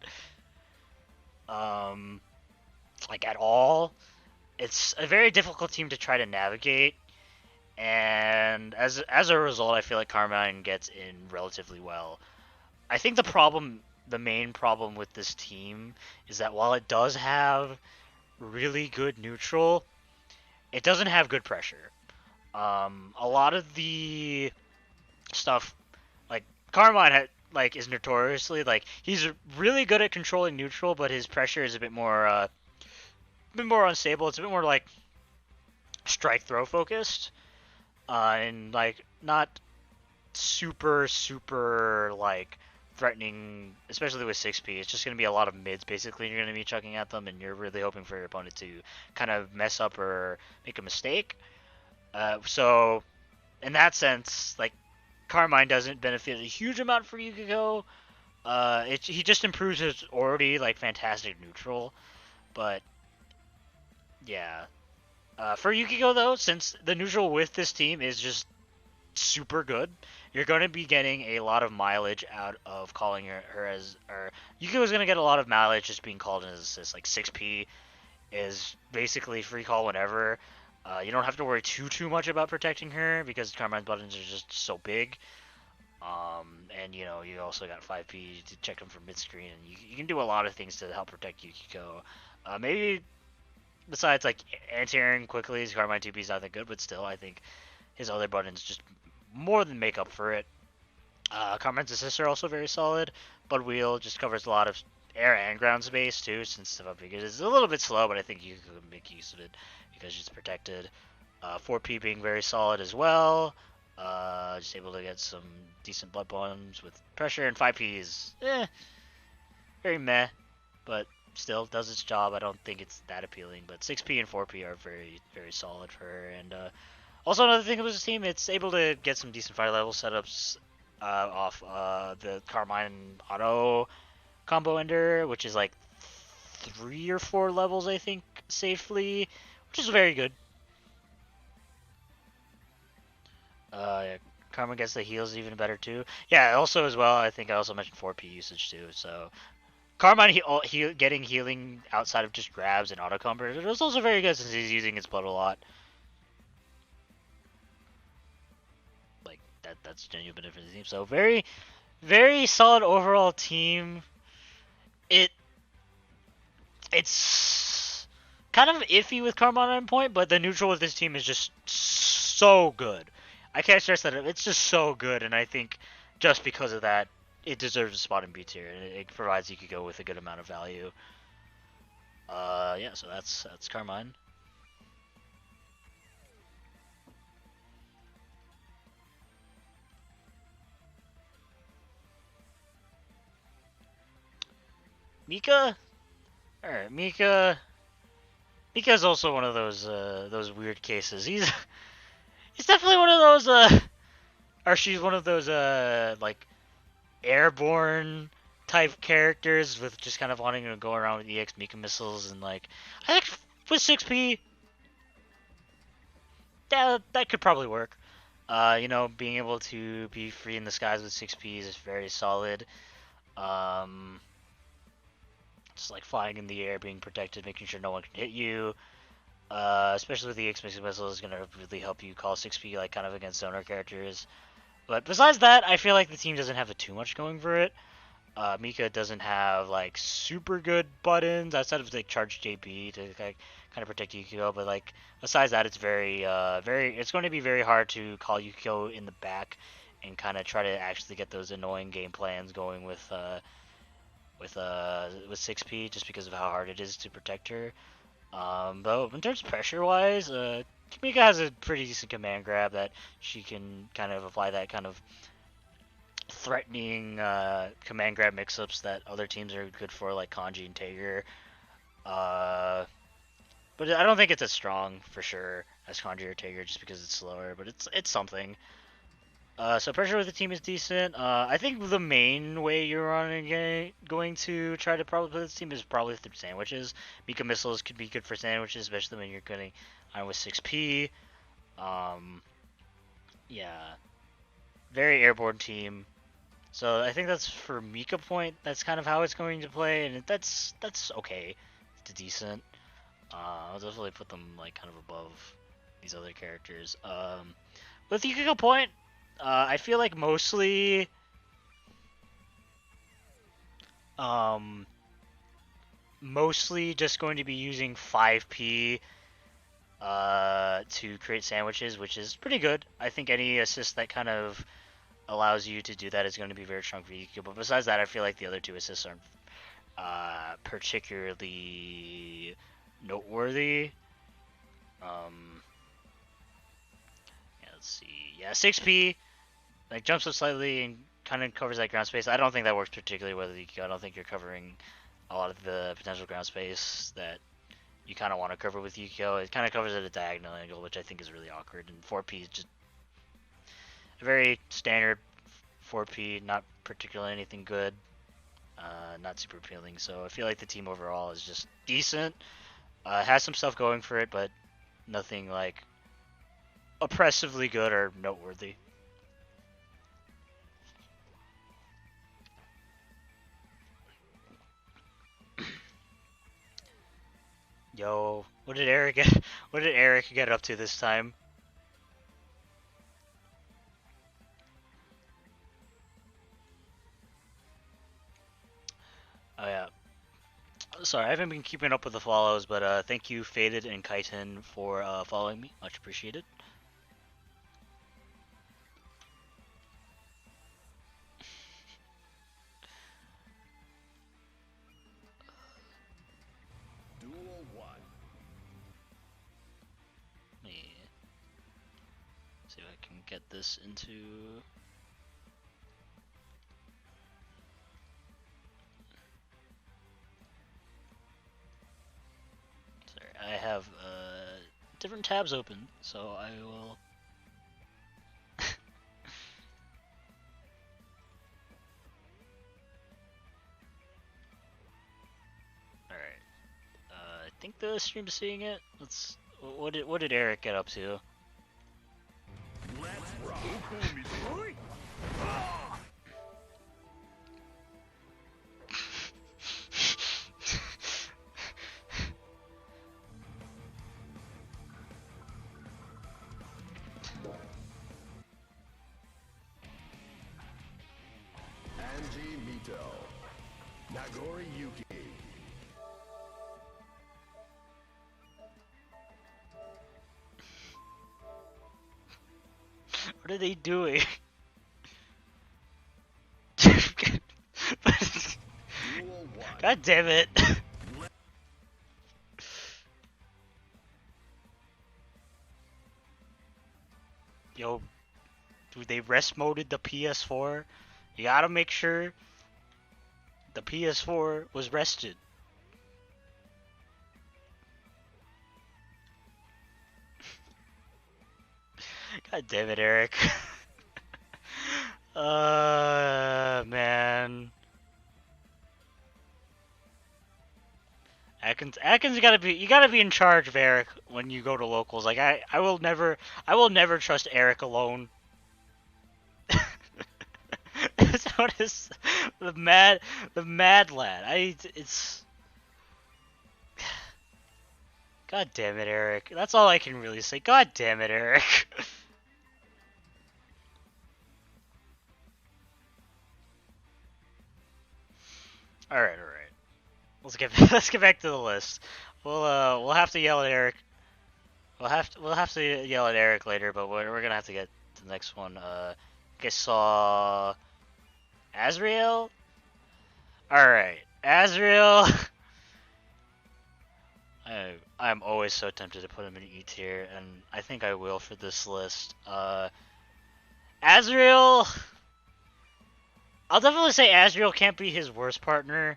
A: Like, at all. It's a very difficult team to try to navigate, and as a result, I feel like Carmine gets in relatively well. I think the main problem with this team is that while it does have really good neutral, it doesn't have good pressure. A lot of the stuff, like Carmine is notoriously like he's really good at controlling neutral, but his pressure is a bit more unstable. It's a bit more like strike throw focused, and like not super like threatening, especially with 6P. It's just going to be a lot of mids basically. You're going to be chucking at them, and you're really hoping for your opponent to kind of mess up or make a mistake. So in that sense, like Carmine doesn't benefit a huge amount for Yukiko. He just improves his already like fantastic neutral, but yeah. For Yukiko though, since the neutral with this team is just super good, you're going to be getting a lot of mileage out of calling her as, or Yukiko's going to get a lot of mileage just being called as assist. Like 6P is basically free call whenever. You don't have to worry too much about protecting her because Carmine's buttons are just so big. And you know, you also got 5P to check them from mid screen, and you can do a lot of things to help protect Yukiko. Maybe besides like anti-airing quickly, his Carmine 2P is not that good, but still, I think his other buttons just more than make up for it. Carmine's assists are also very solid, but Wheel just covers a lot of air and ground space too, since the big is a little bit slow, but I think you can make use of it because she's protected. 4P being very solid as well. Just able to get some decent blood bombs with pressure, and 5P is very meh, but still does its job. I don't think it's that appealing, but 6P and 4P are very solid for her. And also another thing with this team, it's able to get some decent fire level setups off the Carmine auto combo ender, which is like 3 or 4 levels, I think, safely, which is very good. Yeah, Carmine gets the heals even better too. Yeah, also as well, I think I also mentioned 4P usage too. So Carmine getting healing outside of just grabs and auto combo is also very good since he's using his blood a lot. Like that's genuine benefit for the team. So very solid overall team. It's kind of iffy with Carmine on point, but the neutral with this team is just so good. I can't stress that it's just so good, and I think just because of that, it deserves a spot in B tier, and it provides Yukiko with a good amount of value. Yeah, so that's Carmine. Mika? Alright, Mika's also one of those weird cases. He's definitely one of those or she's one of those like airborne type characters with just kind of wanting to go around with EX Mika missiles, and like I think with 6P, that could probably work. You know, being able to be free in the skies with 6P is very solid. Just like flying in the air, being protected, making sure no one can hit you. Especially with the EX missile is gonna really help you call 6P like kind of against zoner characters. But besides that, I feel like the team doesn't have too much going for it. Mika doesn't have like super good buttons outside of like charge JP to like, kind of protect Yukiko, but like besides that, it's it's going to be very hard to call Yukiko in the back and kind of try to actually get those annoying game plans going with 6P just because of how hard it is to protect her. But in terms of pressure wise, Mika has a pretty decent command grab that she can kind of apply that kind of threatening command grab mix-ups that other teams are good for, like Kanji and Tiger. But I don't think it's as strong for sure as Kanji or Tiger just because it's slower, but it's something. So pressure with the team is decent. I think the main way you're going to try to probably play this team is probably through sandwiches. Mika missiles could be good for sandwiches, especially when you're getting on with 6P. Yeah, very airborne team. So I think that's for Mika point. That's kind of how it's going to play, and that's okay. It's decent. I'll definitely put them like kind of above these other characters. With Yukiko point, I feel like mostly just going to be using 5P to create sandwiches, which is pretty good. I think any assist that kind of allows you to do that is going to be very strong for Yukiko. But besides that, I feel like the other two assists aren't particularly noteworthy. Yeah, let's see. Yeah, 6P like jumps up slightly and kind of covers that ground space. I don't think that works particularly with Yukiko. I don't think you're covering a lot of the potential ground space that you kind of want to cover with Yukiko. It kind of covers at a diagonal angle, which I think is really awkward. And 4P is just very standard 4P, not particularly anything good, not super appealing. So I feel like the team overall is just decent. Has some stuff going for it, but nothing like oppressively good or noteworthy. Yo, what did Eric get? What did Eric get up to this time? Oh yeah. Sorry, I haven't been keeping up with the follows, but thank you, Faded and Kaiten, for following me. Much appreciated.
B: Duel 1.
A: Let me see if I can get this into. Sorry, I have different tabs open, so I will. Alright. I think the stream's seeing it. Let's. What did Eric get up to?
B: Let's rock. Anji Mito. Nagori Yuki.
A: What are they doing? God damn it. Yo, dude, they rest moded the PS4. You gotta make sure the PS4 was rested. God damn it, Eric. Man. Atkins you gotta be in charge of Eric when you go to locals. Like I will never trust Eric alone. That's what is the mad lad. It's God damn it, Eric. That's all I can really say. God damn it, Eric. All right. Let's get back to the list. We'll have to yell at Eric. We'll have to yell at Eric later, but we're gonna have to get to the next one. I guess saw Azrael. All right, Azrael. I'm always so tempted to put him in E tier, and I think I will for this list. Azrael. I'll definitely say Azrael can't be his worst partner.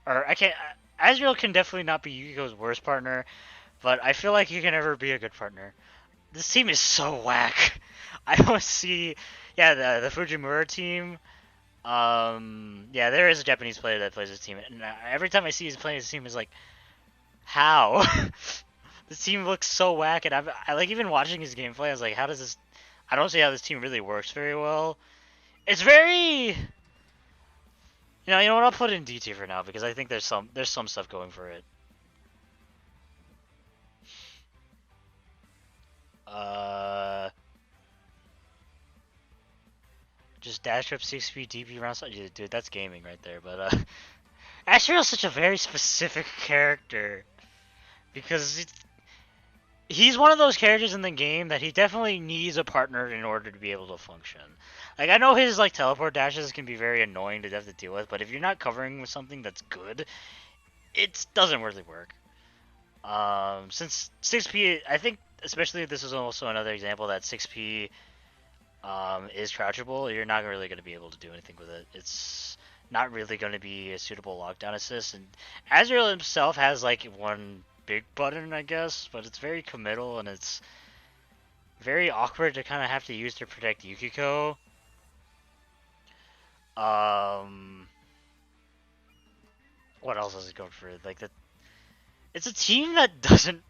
A: Or I can't. Azrael can definitely not be Yukiko's worst partner, but I feel like he can never be a good partner. This team is so whack. I don't see. Yeah, the Fujimura team. Yeah, there is a Japanese player that plays this team, and every time I see he's playing his team, is like, how? This team looks so whack, and I like even watching his gameplay. I was like, how does this? I don't see how this team really works very well. It's very. You know what? I'll put it in D tier for now because I think there's some stuff going for it. Just dash up 6 speed DP round. Dude, that's gaming right there. But Azrael's such a very specific character because he's one of those characters in the game that he definitely needs a partner in order to be able to function. Like, I know his like teleport dashes can be very annoying to have to deal with, but if you're not covering with something that's good, it doesn't really work. Since 6P, I think especially if this is also another example that 6P is crouchable, you're not really going to be able to do anything with it. It's not really going to be a suitable lockdown assist, and Azrael himself has like one big button, I guess, but it's very committal, and it's very awkward to kind of have to use to protect Yukiko. Um, what else is it going for? Like the, it's a team that doesn't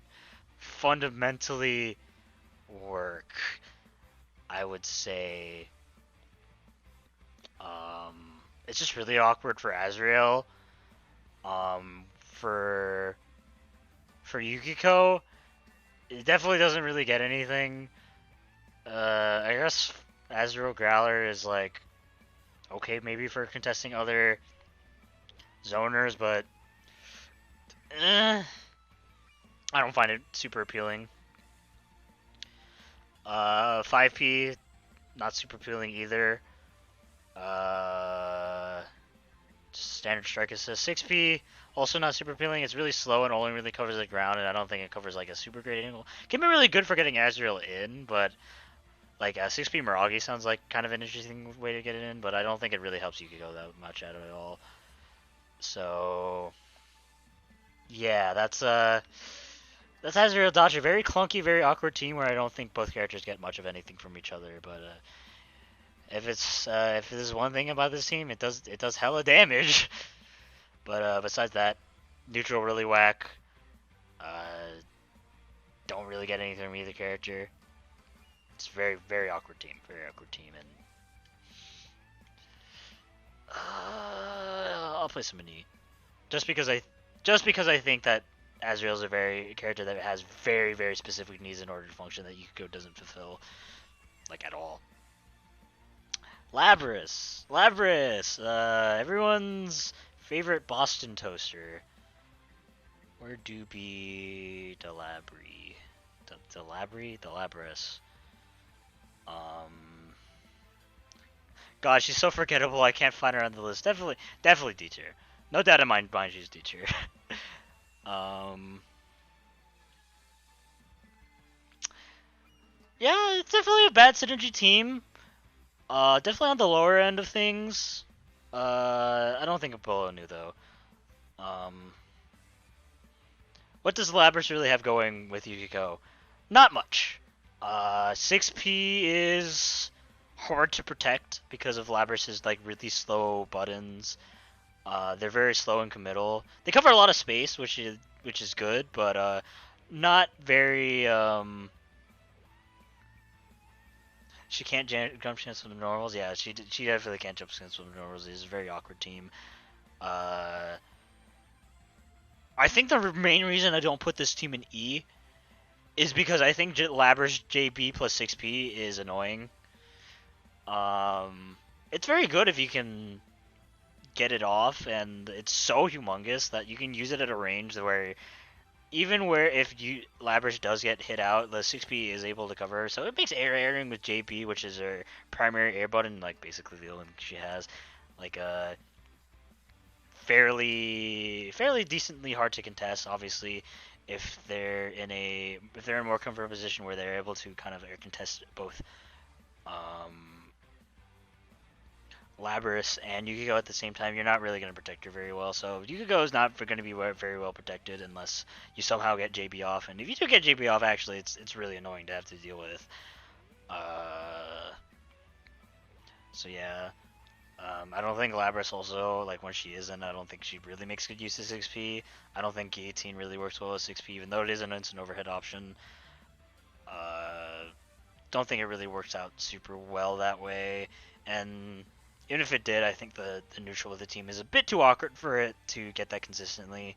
A: fundamentally work. I would say. It's just really awkward for Azrael. For Yukiko, it definitely doesn't really get anything. I guess Azrael Growler is like okay, maybe for contesting other zoners, but I don't find it super appealing. 5P, not super appealing either. Just standard strike assist. 6P, also not super appealing. It's really slow and only really covers the ground, and I don't think it covers like a super great angle. Can be really good for getting Azrael in, but like 6P Miragi sounds like kind of an interesting way to get it in, but I don't think it really helps Yukiko that much at all. So yeah, that's Azrael Adachi. Very clunky, very awkward team where I don't think both characters get much of anything from each other. But if there's one thing about this team, it does hella damage. But besides that, neutral really whack. Don't really get anything from either character. It's very very awkward team, and I'll play some Mini, just because I think that Azrael's a very character that has very very specific needs in order to function that Yukiko doesn't fulfill, like at all. Labyrs, everyone's favorite Boston toaster. Where do be the Labry, the Labyrs? God, she's so forgettable. I can't find her on the list. Definitely D tier. No doubt in my mind, she's D tier. Yeah, it's definitely a bad synergy team. Definitely on the lower end of things. I don't think Apollo knew though. What does Labyrs really have going with Yukiko? Not much. 6P is hard to protect because of Labyrs' like really slow buttons. They're very slow and committal. They cover a lot of space, which is good, but not very. She can't jump chance from the normals. Yeah, she definitely can't jump chance from the normals. It's a very awkward team. I think the main reason I don't put this team in E is because I think Labyrs JB plus 6P is annoying. It's very good if you can get it off, and it's so humongous that you can use it at a range where even where if Labyrs does get hit out, the 6P is able to cover. So it makes airing with JB, which is her primary air button, like basically the only she has, like fairly decently hard to contest. Obviously, if they're in a more comfortable position where they're able to kind of air contest both Labyrs and Yukiko at the same time, you're not really going to protect her very well. So Yukiko is not going to be very well protected unless you somehow get JB off. And if you do get JB off, actually, it's really annoying to have to deal with. So yeah, I don't think Labyrs also, like when she isn't, I don't think she really makes good use of 6P. I don't think Guillotine really works well with 6P, even though it is an instant overhead option. Don't think it really works out super well that way. And even if it did, I think the neutral with the team is a bit too awkward for it to get that consistently.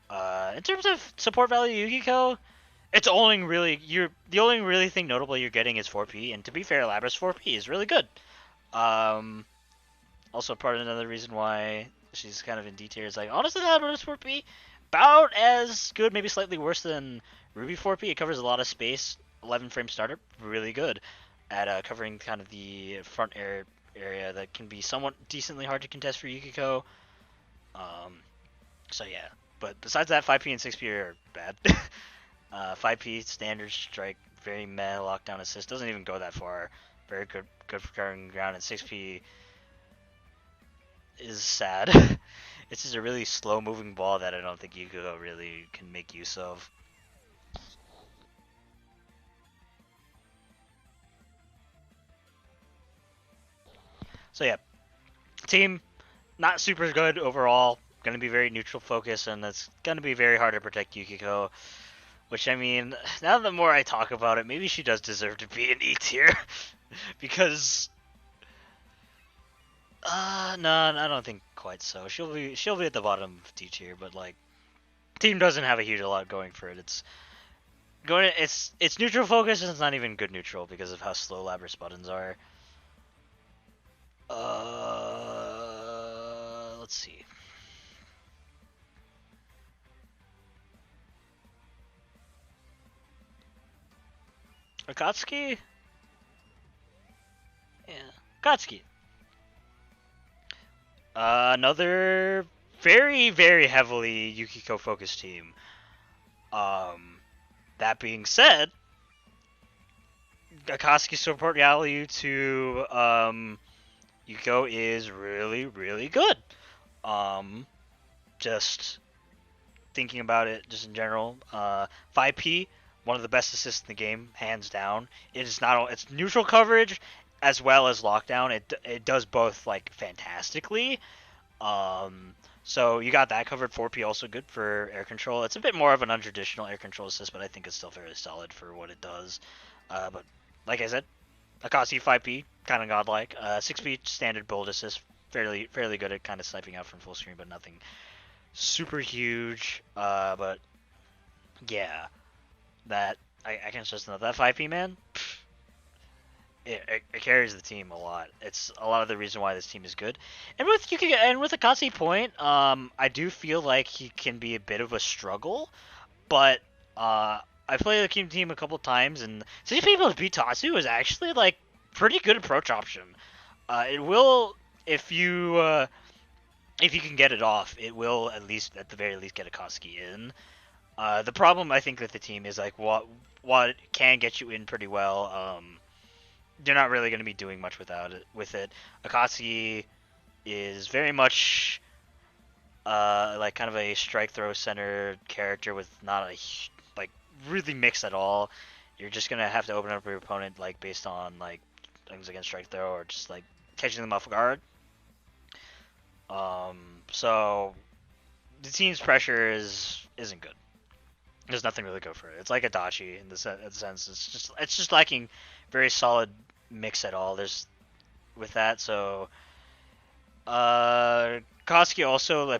A: In terms of support value, Yukiko, it's only really the only really thing notable you're getting is 4P, and to be fair, Labyrs 4P is really good. Also part of another reason why she's kind of in D tier is like honestly, Labyrs 4P about as good, maybe slightly worse than Ruby 4P. It covers a lot of space. 11 frame starter, really good at covering kind of the front area that can be somewhat decently hard to contest for Yukiko. So yeah, but besides that, 5P and 6P are bad. 5P standard strike, very meh lockdown assist, doesn't even go that far. Very good for covering ground, and 6P is sad. It's just a really slow moving ball that I don't think Yukiko really can make use of. So yeah, team not super good overall. Going to be very neutral focus, and it's going to be very hard to protect Yukiko. Which I mean, now the more I talk about it, maybe she does deserve to be an E tier, because no, I don't think quite so. She'll be at the bottom of D tier, but like team doesn't have a huge lot going for it. It's neutral focus, and it's not even good neutral because of how slow Labyrs buttons are. Let's see. Akatsuki? Yeah. Akatsuki. Another very, very heavily Yukiko focused team. That being said, Akatsuki's support value to Yukiko is really, really good. Just thinking about it, just in general, 5P, one of the best assists in the game, hands down. It's neutral coverage as well as lockdown. It does both like fantastically. So you got that covered. 4P also good for air control. It's a bit more of an untraditional air control assist, but I think it's still fairly solid for what it does. But like I said, Akatsuki 5P, kind of godlike. 6P standard build assist, fairly good at kind of sniping out from full screen, but nothing super huge. But yeah, that I can stress enough. That 5P man, it carries the team a lot. It's a lot of the reason why this team is good. And with Akatsuki point, I do feel like he can be a bit of a struggle, but I played the team a couple times, and seeing people beat Tatsu is actually like pretty good approach option. It will if you can get it off, it will at the very least get Akatsuki in. The problem I think with the team is like what can get you in pretty well. You're not really going to be doing much with it. Akatsuki is very much like kind of a strike throw centered character with not a like really mixed at all. You're just gonna have to open up your opponent like based on like things against strike throw or just like catching them off guard. So the team's pressure isn't good. There's nothing really good for it. It's like Adachi in the sense it's just lacking very solid mix at all. There's with that, so Koski also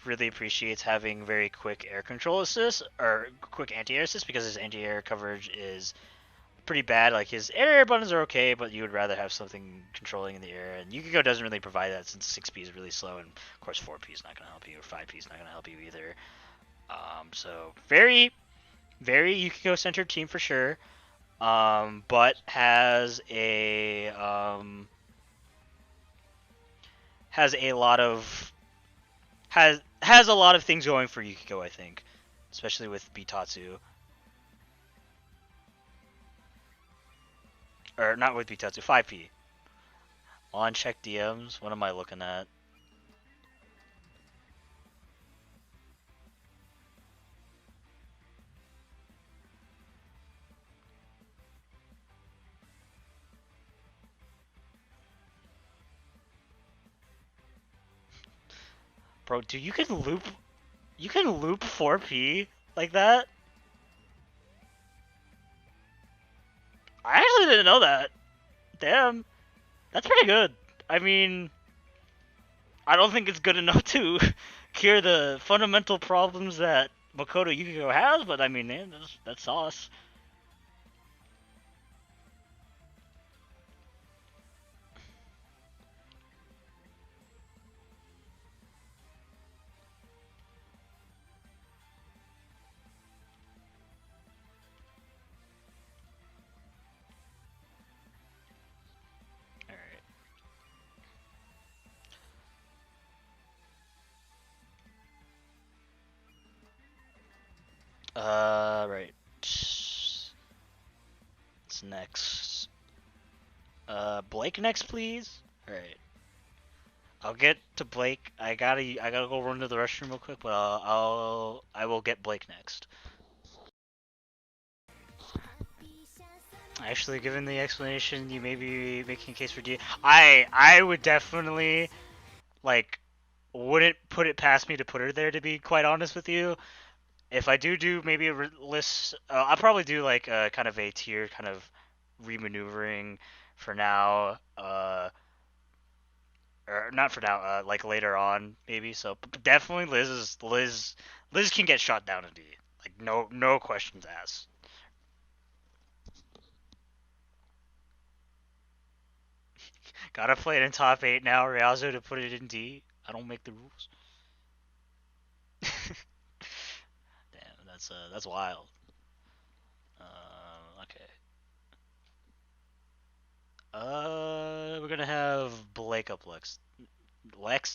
A: really appreciates having very quick air control assist or quick anti-air assist because his anti-air coverage is pretty bad. Like his air buttons are okay, but you would rather have something controlling in the air. And Yukiko doesn't really provide that since 6P is really slow, and of course 4P is not going to help you, or 5P is not going to help you either. So very, very Yukiko-centered team for sure. But has a lot of has a lot of things going for Yukiko, I think, especially with Bitatsu. Or not with Bitatsu, 5P. On check DMs, what am I looking at? Bro, dude, you can loop 4P like that? I actually didn't know that. Damn. That's pretty good. I mean, I don't think it's good enough to cure the fundamental problems that Makoto Yukiko has, but I mean, man, that's sauce. Alright. Right. What's next? Blake next, please? Alright. I'll get to Blake. I gotta go run to the restroom real quick, but I will get Blake next. Actually, given the explanation, you may be making a case for D. I would definitely like wouldn't put it past me to put her there. To be quite honest with you, if I do maybe a list, I'll probably do like a kind of a tier kind of remaneuvering for now. Or not for now. Like later on maybe. So definitely Liz can get shot down in D. Like no questions asked. Gotta play it in top 8 now, Riazo, to put it in D. I don't make the rules. Damn, that's wild. Okay. We're gonna have Blake up Lex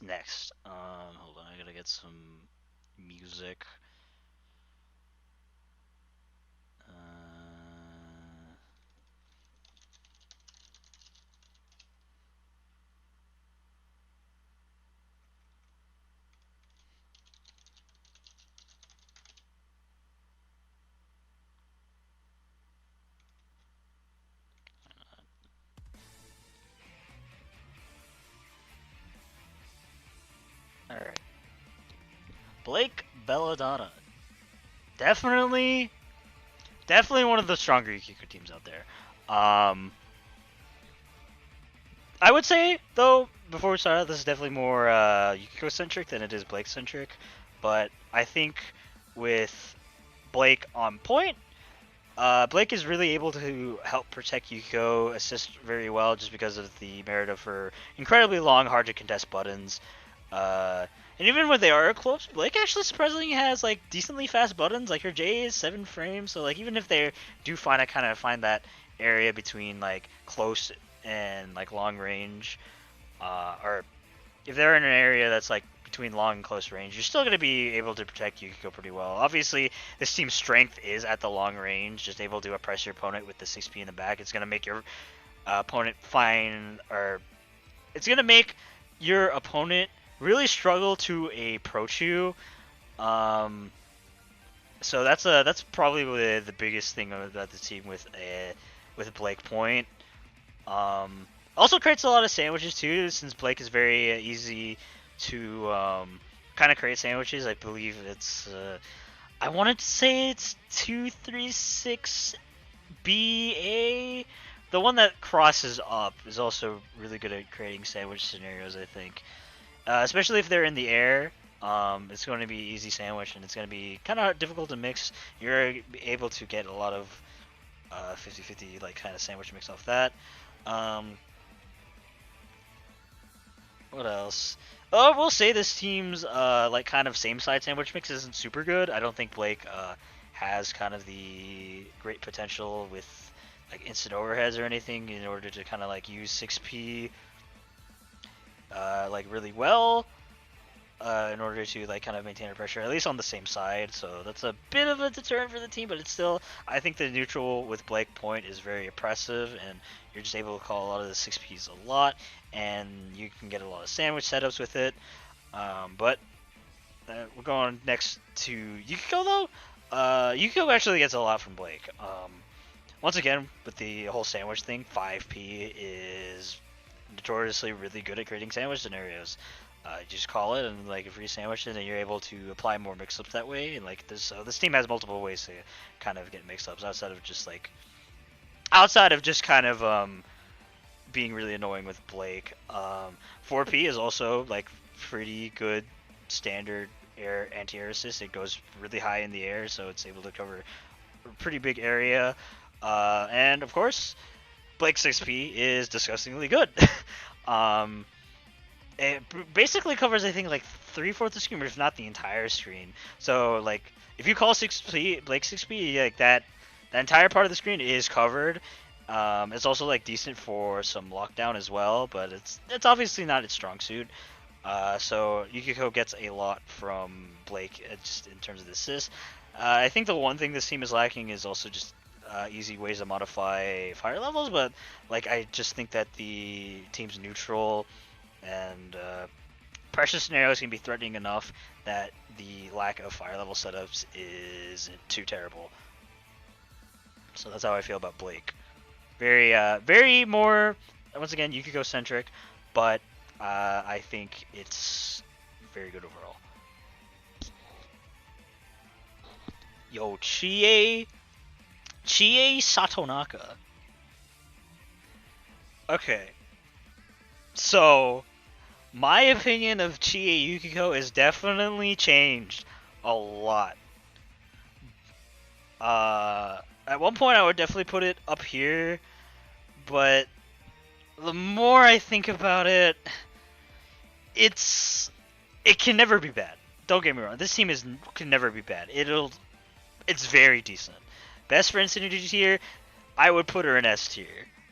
A: next. Hold on, I gotta get some music. All right. Blake Belladonna. Definitely one of the stronger Yukiko teams out there. I would say though, before we start out, this is definitely more Yukiko centric than it is Blake centric. But I think with Blake on point, Blake is really able to help protect Yukiko, assist very well just because of the merit of her incredibly long, hard to contest buttons. And even when they are close, Blake actually surprisingly has like decently fast buttons. Like her J is 7 frames, so like even if they do find that area between like close and like long range, or if they're in an area that's like between long and close range, you're still going to be able to protect Yukiko pretty well. Obviously, this team's strength is at the long range, just able to oppress your opponent with the 6P in the back. It's going to make your opponent it's going to make your opponent really struggle to approach you. So that's probably the biggest thing about the team with Blake Point. Also creates a lot of sandwiches too, since Blake is very easy to kind of create sandwiches. I believe it's I wanted to say it's 236 BA. The one that crosses up is also really good at creating sandwich scenarios, I think. Especially if they're in the air, it's going to be easy sandwich, and it's going to be kind of difficult to mix. You're able to get a lot of 50-50 like kind of sandwich mix off that. What else? Oh, we'll say this team's like kind of same side sandwich mix isn't super good. I don't think Blake has kind of the great potential with like instant overheads or anything in order to kind of like use 6P like really well in order to like kind of maintain her pressure, at least on the same side. So that's a bit of a deterrent for the team, but it's still, I think the neutral with Blake Point is very oppressive, and you're just able to call a lot of the 6Ps a lot, and you can get a lot of sandwich setups with it. But we're going next to Yukiko though. Yukiko actually gets a lot from Blake. Once again, with the whole sandwich thing, 5P is notoriously really good at creating sandwich scenarios. You just call it and like if you sandwich it, and you're able to apply more mix-ups that way. And like this team has multiple ways to kind of get mix-ups outside of just kind of being really annoying with Blake. 4P is also like pretty good standard air anti-air assist. It goes really high in the air, so it's able to cover a pretty big area. And of course, Blake 6P is disgustingly good. It basically covers, I think, like 3/4 of the screen, but if not the entire screen. So like if you call 6P Blake 6P, like that entire part of the screen is covered. It's also like decent for some lockdown as well, but it's obviously not its strong suit. So Yukiko gets a lot from Blake just in terms of the assists. I think the one thing this team is lacking is also just easy ways to modify fire levels, but like I just think that the team's neutral and pressure scenarios can be threatening enough that the lack of fire level setups isn't too terrible. So that's how I feel about Blake. very more once again Yukiko centric, but I think it's very good overall. Yo, Chie Satonaka. Okay, so my opinion of Chie Yukiko is definitely changed a lot. At one point I would definitely put it up here, but the more I think about it, it can never be bad. Don't get me wrong. This team can never be bad. It's very decent. Best friend synergy tier, I would put her in S tier.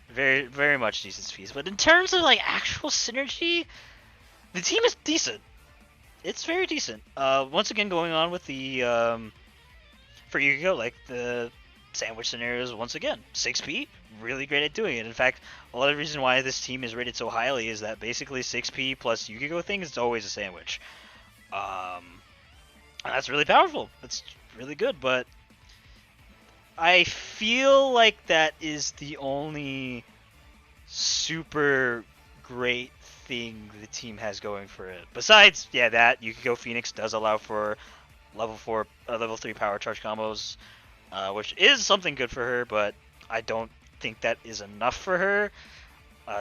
A: Very very much decent piece. But in terms of like actual synergy, the team is decent. It's very decent. Once again, going on with the for Yu-Gi-Oh, like the sandwich scenarios. Once again, 6P really great at doing it. In fact, a lot of the reason why this team is rated so highly is that basically 6P plus Yu-Gi-Oh thing is always a sandwich. That's really powerful. That's really good, but I feel like that is the only super great thing the team has going for it. Besides, yeah, that Yukiko Phoenix does allow for level 3 power charge combos, which is something good for her, but I don't think that is enough for her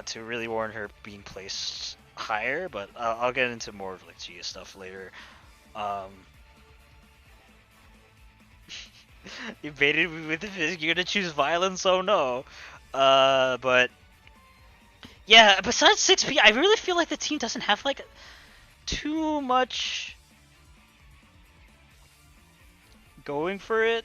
A: to really warrant her being placed higher. But I'll get into more of like Chie stuff later. You baited me with the you're gonna choose violence, oh no. But yeah, besides 6P, I really feel like the team doesn't have like too much going for it.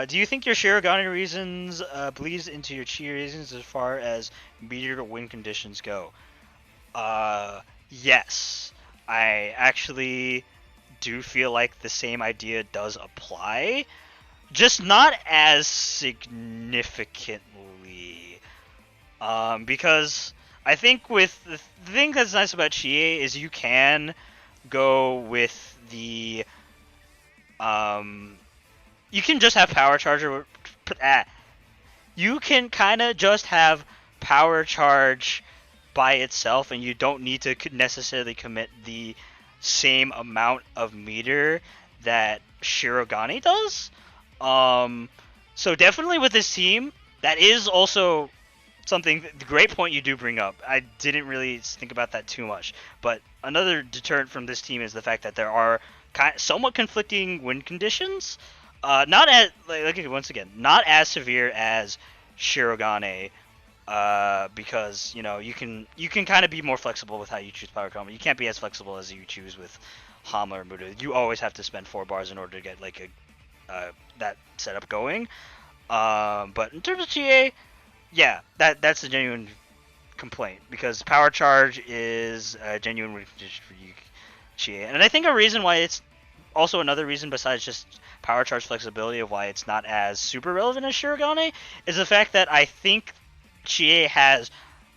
A: Do you think your Shirogane reasons bleeds into your Chie reasons as far as meteor to win conditions go? Yes. I actually do feel like the same idea does apply. Just not as significantly. Because I think with the thing that's nice about Chie is you can go with the you can just have power charger. You can kind of just have power charge by itself, and you don't need to necessarily commit the same amount of meter that Shirogane does. So definitely with this team, that is also something. The great point you do bring up. I didn't really think about that too much, but another deterrent from this team is the fact that there are somewhat conflicting win conditions. Not as once again, not as severe as Shirogane, because you can kind of be more flexible with how you choose power combo. You can't be as flexible as you choose with Hama or Muda. You always have to spend 4 bars in order to get like that setup going. But in terms of Chie, yeah, that's a genuine complaint because power charge is a genuine win condition for you, Chie, and I think a reason why it's also another reason besides just power charge flexibility of why it's not as super relevant as Shirogane is the fact that I think Chie has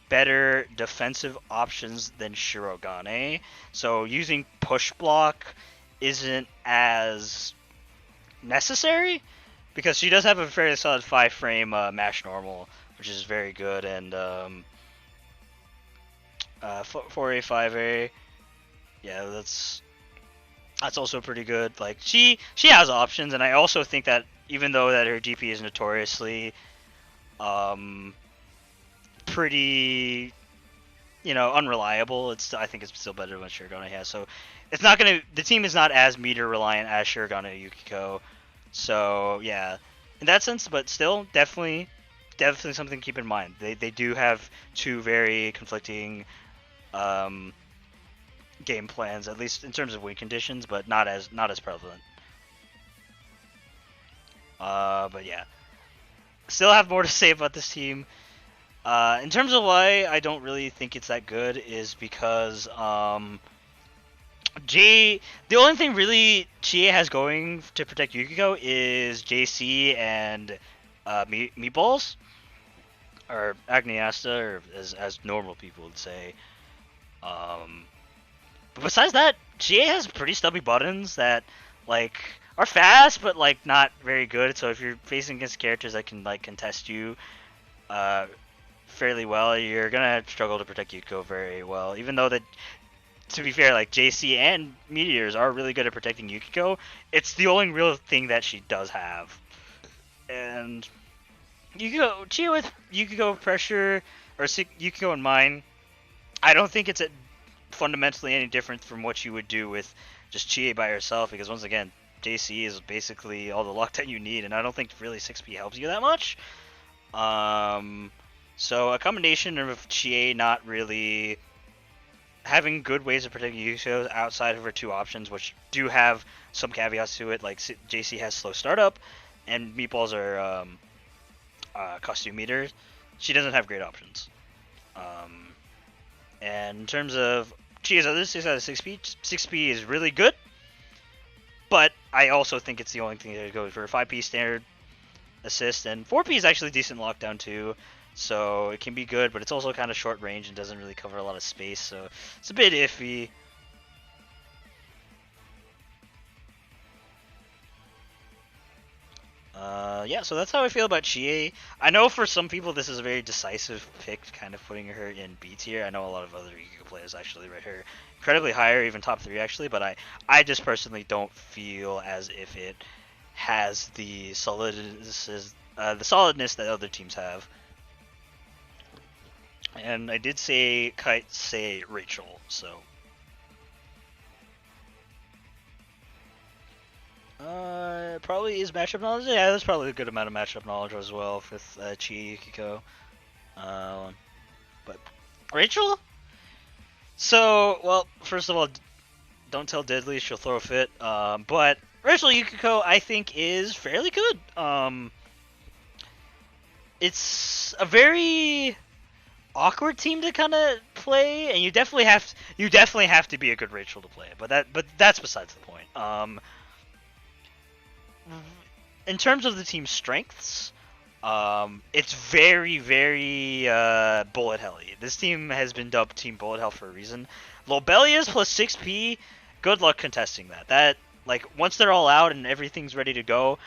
A: better defensive options than Shirogane. So using push block isn't as necessary because she does have a very solid 5-frame mash normal, which is very good, and 4A 5A, yeah, that's also pretty good. Like she has options, and I also think that even though that her DP is notoriously pretty unreliable, I think it's still better than what Shirogane has. So it's not gonna the team is not as meter reliant as Shirogane or Yukiko. So yeah, in that sense, but still definitely something to keep in mind. They do have two very conflicting game plans, at least in terms of win conditions, but not as prevalent. But yeah, still have more to say about this team. In terms of why I don't really think it's that good is because the only thing really Chie has going to protect Yukiko is JC and Meatballs, or Agniasta, or as normal people would say. But besides that, Chie has pretty stubby buttons that like are fast, but like not very good. So if you're facing against characters that can like contest you, uh, fairly well, you're gonna struggle to protect Yukiko very well. Even though that, to be fair, like JC and Meteors are really good at protecting Yukiko, it's the only real thing that she does have. And Chie with Yukiko pressure or Yukiko in mine, I don't think it's fundamentally any different from what you would do with just Chie by herself, because once again, JC is basically all the luck that you need, and I don't think really 6P helps you that much. So a combination of Chie not really having good ways of protecting Yukiko outside of her two options, which do have some caveats to it, like JC has slow startup, and Meatballs are costume meters. She doesn't have great options. And in terms of Chie's other 6 out of 6P, 6P is really good, but I also think it's the only thing that goes for 5P standard assist, and 4P is actually decent lockdown too, so it can be good, but it's also kind of short range and doesn't really cover a lot of space, so it's a bit iffy. Yeah, so that's how I feel about Chie. I know for some people this is a very decisive pick, kind of putting her in B tier. I know a lot of other Yukiko players actually rate her incredibly higher, even top 3 actually, but I just personally don't feel as if it has the solidness that other teams have. And I did say Kite say Rachel, so probably is matchup knowledge. Yeah, there's probably a good amount of matchup knowledge as well with Chie Yukiko. But Rachel? So, well, first of all, don't tell Deadly, she'll throw a fit. But Rachel Yukiko, I think, is fairly good. It's a very awkward team to kind of play, and you definitely have to be a good Rachel to play. But that's besides the point. In terms of the team's strengths, it's very, very bullet helly. This team has been dubbed Team Bullet Hell for a reason. Lobelia's plus 6P, good luck contesting that. That, like, once they're all out and everything's ready to go,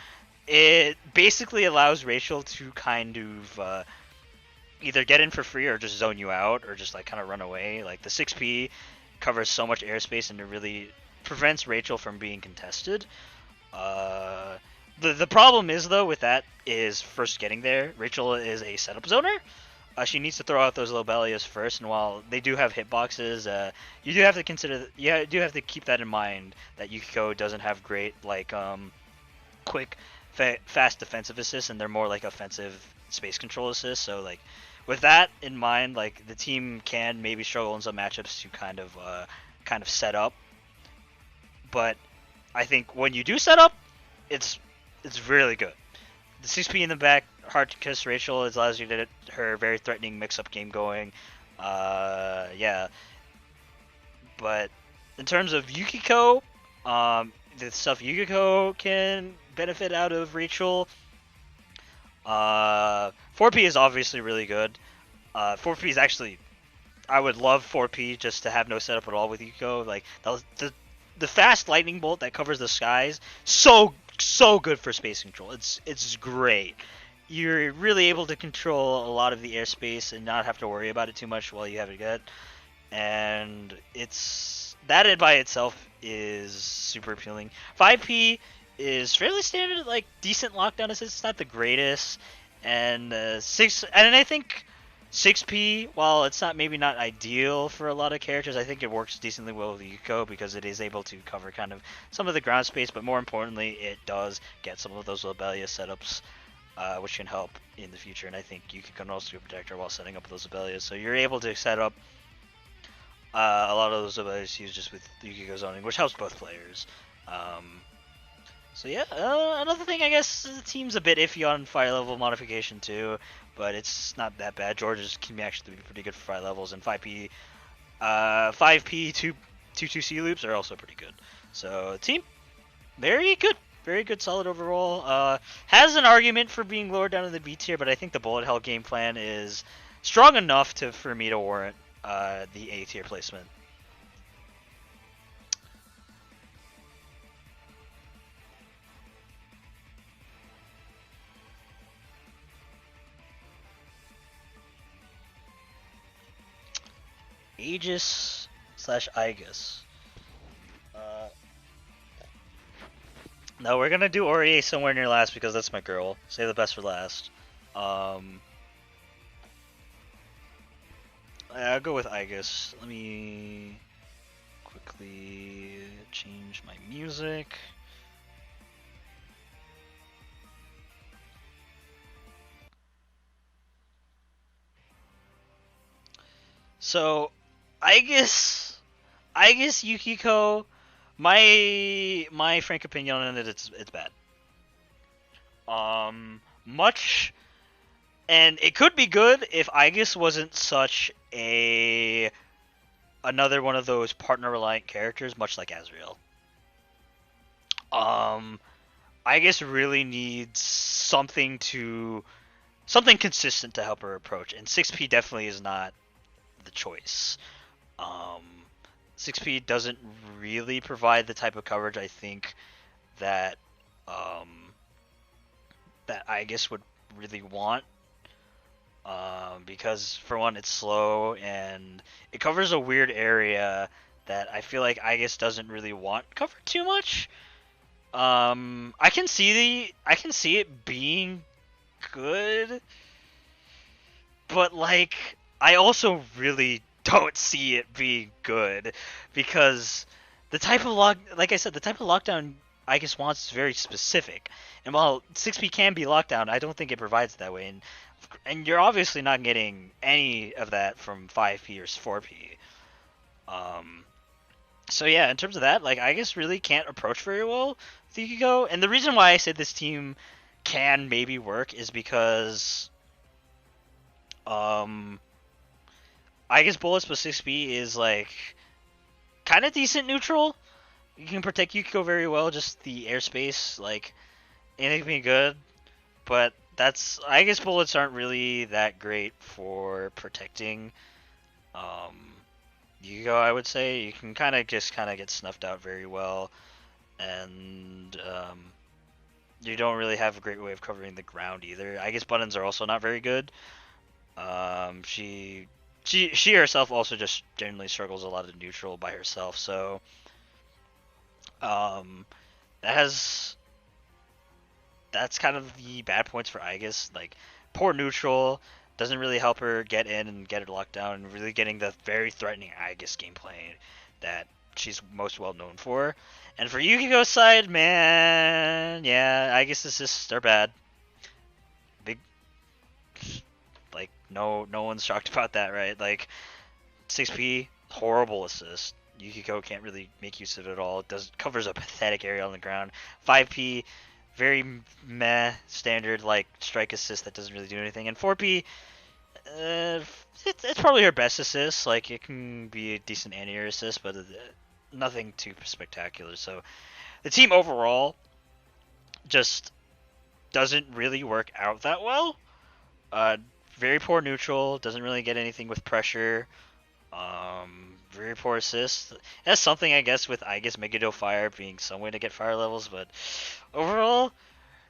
A: it basically allows Rachel to kind of either get in for free or just zone you out or just, like, kind of run away. Like, the 6P covers so much airspace and it really prevents Rachel from being contested. The problem is, though, with that is first getting there. Rachel is a setup zoner. She needs to throw out those Lobelias first, and while they do have hitboxes, you do have to keep that in mind that Yukiko doesn't have great, like, quick, fast defensive assists, and they're more like offensive space control assists. So, like, with that in mind, like, the team can maybe struggle in some matchups to kind of set up. But I think when you do set up, it's really good. The 6P in the back, hard to kiss Rachel, it allows you to get her very threatening mix-up game going. Yeah. But in terms of Yukiko, the stuff Yukiko can benefit out of Rachel, 4P is obviously really good. 4P is actually, I would love 4P just to have no setup at all with Yukiko. Like, the fast lightning bolt that covers the skies, so good for space control. It's great. You're really able to control a lot of the airspace and not have to worry about it too much while you have it good. And it's that by itself is super appealing. 5P is fairly standard, like decent lockdown assist. It's not the greatest, and I think 6P, while it's maybe not ideal for a lot of characters, I think it works decently well with Yukiko because it is able to cover kind of some of the ground space, but more importantly, it does get some of those Lobelia setups, which can help in the future, and I think Yukiko can also protect her while setting up those Lobelias, so you're able to set up a lot of those Lobelias used just with Yukiko zoning, which helps both players. So yeah, another thing, I guess, the team's a bit iffy on fire level modification too, but it's not that bad. George's can actually be pretty good for fire levels, and 5P, 2-2C loops are also pretty good. So team, very good, solid overall. Has an argument for being lower down in the B tier, but I think the bullet hell game plan is strong enough for me to warrant the A tier placement. Aegis slash Aigis. No, we're gonna do Ori somewhere near last because that's my girl. Save the best for last. Um, I'll go with Aegis. Let me quickly change my music. So, Aegis, Yukiko. My frank opinion on it, it's bad. Much, and it could be good if Aegis wasn't such a another one of those partner reliant characters, much like Azrael. Aegis really needs something consistent to help her approach, and 6P definitely is not the choice. Um, 6P doesn't really provide the type of coverage I think that that Aegis would really want. Because for one, it's slow and it covers a weird area that I feel like Aegis doesn't really want covered too much. I can see it being good, but like I also really don't see it being good because like I said, the type of lockdown Aegis wants is very specific. And while 6P can be lockdown, I don't think it provides that way. And you're obviously not getting any of that from 5P or 4P. So yeah, in terms of that, like Aegis really can't approach very well with Yukiko. And the reason why I said this team can maybe work is because Aegis bullets with 6P is like kind of decent neutral. You can protect Yukiko very well, just the airspace, like anything being good. But that's Aegis bullets aren't really that great for protecting Yukiko, I would say. You can kind of get snuffed out very well, and you don't really have a great way of covering the ground either. Aegis buttons are also not very good. She herself also just generally struggles a lot of neutral by herself, so um, that's kind of the bad points for Aegis. Like poor neutral doesn't really help her get in and get her locked down, and really getting the very threatening Aegis gameplay that she's most well known for. And for Yukiko's side, man, yeah, Aegis assists are bad. Big, like no one's shocked about that, right? Like 6P, horrible assist. Yukiko can't really make use of it at all. It covers a pathetic area on the ground. 5P, very meh standard like strike assist that doesn't really do anything. And 4P, it's probably her best assist. Like it can be a decent anti-air assist, but nothing too spectacular. So the team overall just doesn't really work out that well. Very poor neutral. Doesn't really get anything with pressure. Very poor assist. That's something I guess with Aegis Megiddo Fire being some way to get fire levels, but overall,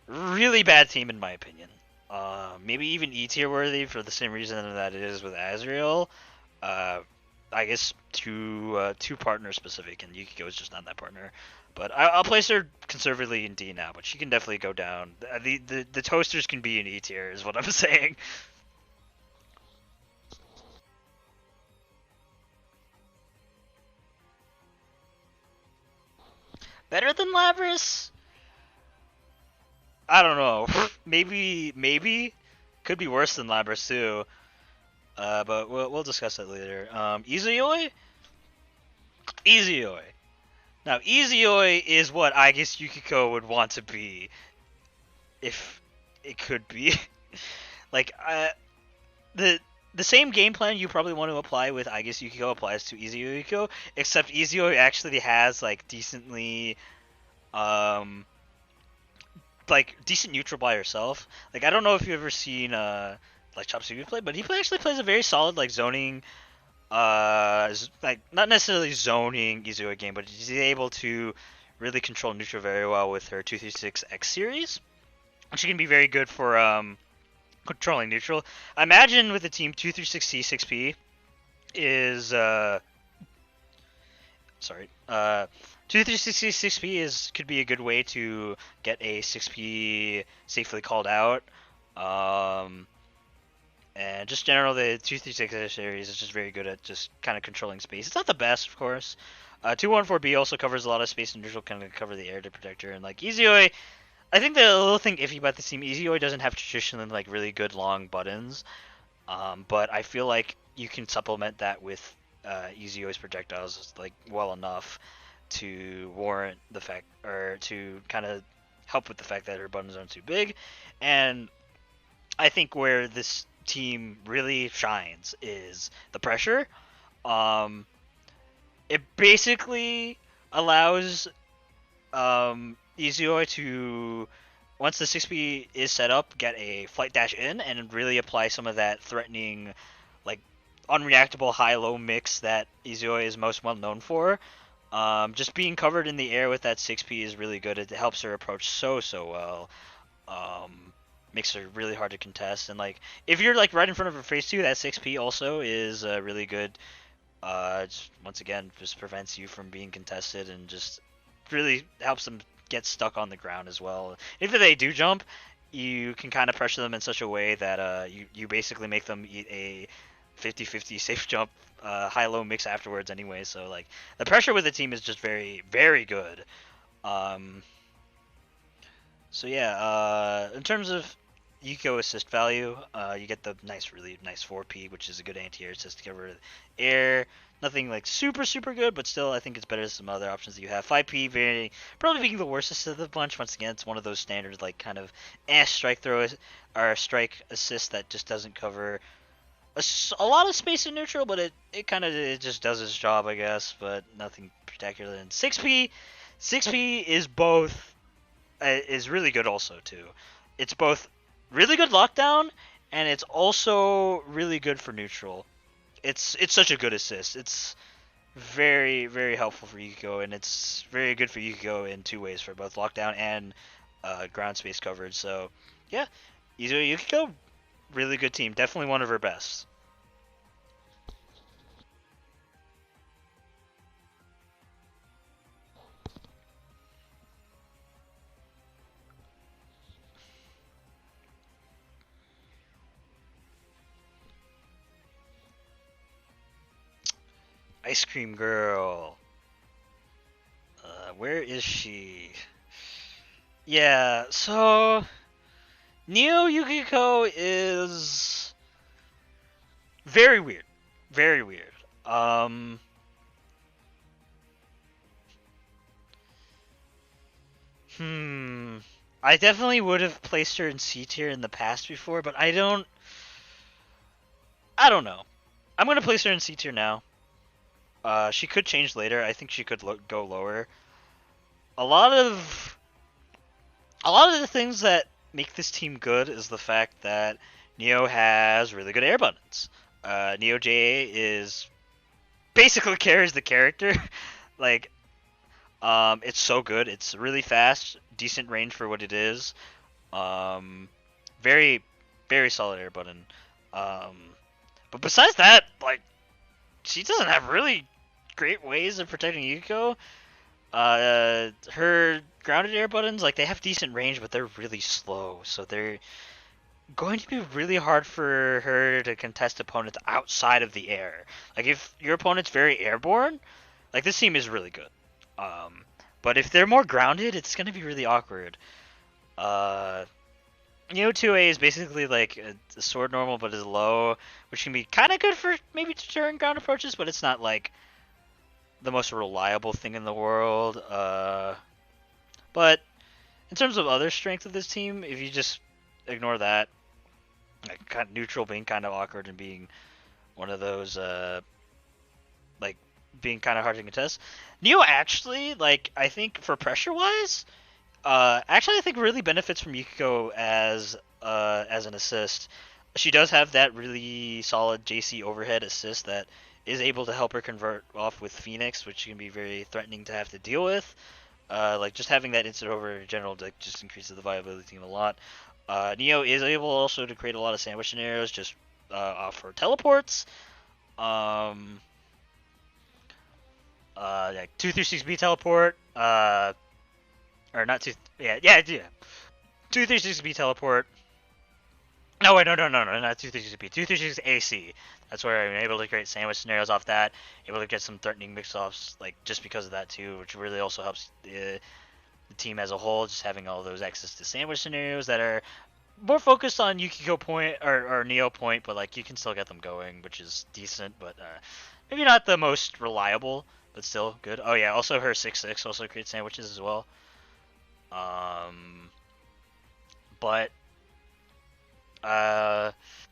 A: really bad team in my opinion. Maybe even E tier worthy for the same reason that it is with Azrael. I guess too partner specific, and Yukiko is just not that partner. But I'll place her conservatively in D now, but she can definitely go down. The toasters can be in E tier, is what I'm saying. Better than Labyrs? I don't know. maybe could be worse than Labyrs too. But we'll discuss that later. Izayoi. Now Izayoi is what I guess Yukiko would want to be, if it could be. like the same game plan you probably want to apply with I guess Yukiko applies to Izayoi, except Izayoi actually has like decently like decent neutral by herself. Like I don't know if you've ever seen like Chop Suey play, but he actually plays a very solid like zoning like not necessarily zoning Izuyoi game, but he's able to really control neutral very well with her 236 X series, which can be very good for controlling neutral. I imagine with the team 236C 6P, is sorry. 2360 6P could be a good way to get a 6P safely called out. Um, and just general the 236 series is just very good at just kind of controlling space. It's not the best, of course. 214B also covers a lot of space and neutral, kind of cover the air to protector. And like Izayoi, I think the little thing iffy about this team, Izayoi doesn't have traditionally like really good long buttons. But I feel like you can supplement that with Izuyo's projectiles like well enough to warrant the fact, or to kind of help with the fact that her buttons aren't too big. And I think where this team really shines is the pressure. Um, it basically allows Izuyoi to, once the 6B is set up, get a flight dash in and really apply some of that threatening, like, unreactable high-low mix that Izuyoi is most well known for. Just being covered in the air with that 6P is really good. It helps her approach so well. Makes her really hard to contest. And, like, if you're, like, right in front of her phase 2, that 6P also is really good. Once again, just prevents you from being contested and just really helps them get stuck on the ground as well. If they do jump, you can kind of pressure them in such a way that you basically make them eat a 50-50 safe jump high-low mix afterwards anyway. So like the pressure with the team is just very, very good. Um, so yeah, in terms of Yukiko assist value, you get the really nice 4P, which is a good anti-air assist to cover air. Nothing like super good, but still I think it's better than some other options that you have. 5P, probably being the worst assist of the bunch. Once again, it's one of those standard like kind of strike throw or strike assist that just doesn't cover a lot of space in neutral, but it kind of it just does its job, I guess, but nothing spectacular. And 6P is both is really good also too. It's both really good lockdown and it's also really good for neutral. It's such a good assist. It's very helpful for Yukiko, and it's very good for Yukiko in two ways, for both lockdown and ground space coverage. So yeah, Yukiko, really good team. Definitely one of her best. Ice Cream Girl. Where is she? Yeah, so Neo Yukiko is very weird. Very weird. I definitely would have placed her in C tier in the past before, but I don't know. I'm gonna place her in C tier now. She could change later. I think she could go lower. A lot of the things that make this team good is the fact that Neo has really good air buttons. Neo J is basically carries the character. Like, it's so good. It's really fast, decent range for what it is. Very, very solid air button. But besides that, like, she doesn't have really great ways of protecting Yukiko. Her grounded air buttons, like, they have decent range, but they're really slow, so they're going to be really hard for her to contest opponents outside of the air. Like, if your opponent's very airborne, like, this team is really good. But if they're more grounded, it's going to be really awkward. Neo 2A is basically like a sword normal, but is low, which can be kind of good for maybe deterring ground approaches, but it's not like the most reliable thing in the world. But in terms of other strength of this team, if you just ignore that, like kind of neutral being kind of awkward and being one of those like being kind of hard to contest, Neo actually, like, I think for pressure wise, actually I think really benefits from Yukiko as an assist. She does have that really solid JC overhead assist that is able to help her convert off with Phoenix, which can be very threatening to have to deal with. Like, just having that instant over in general just increases the viability of the team a lot. Neo is able also to create a lot of sandwich scenarios just off her teleports. Um, like 236B teleport. Or not two. Yeah. 236B teleport. No, wait, no, not 236B. 236 AC. That's where I'm able to create sandwich scenarios off that. Able to get some threatening mix-offs, like just because of that too, which really also helps the team as a whole. Just having all those access to sandwich scenarios that are more focused on Yukiko point or Neo point, but like you can still get them going, which is decent, but maybe not the most reliable, but still good. Oh yeah, also her 6-6 also creates sandwiches as well. But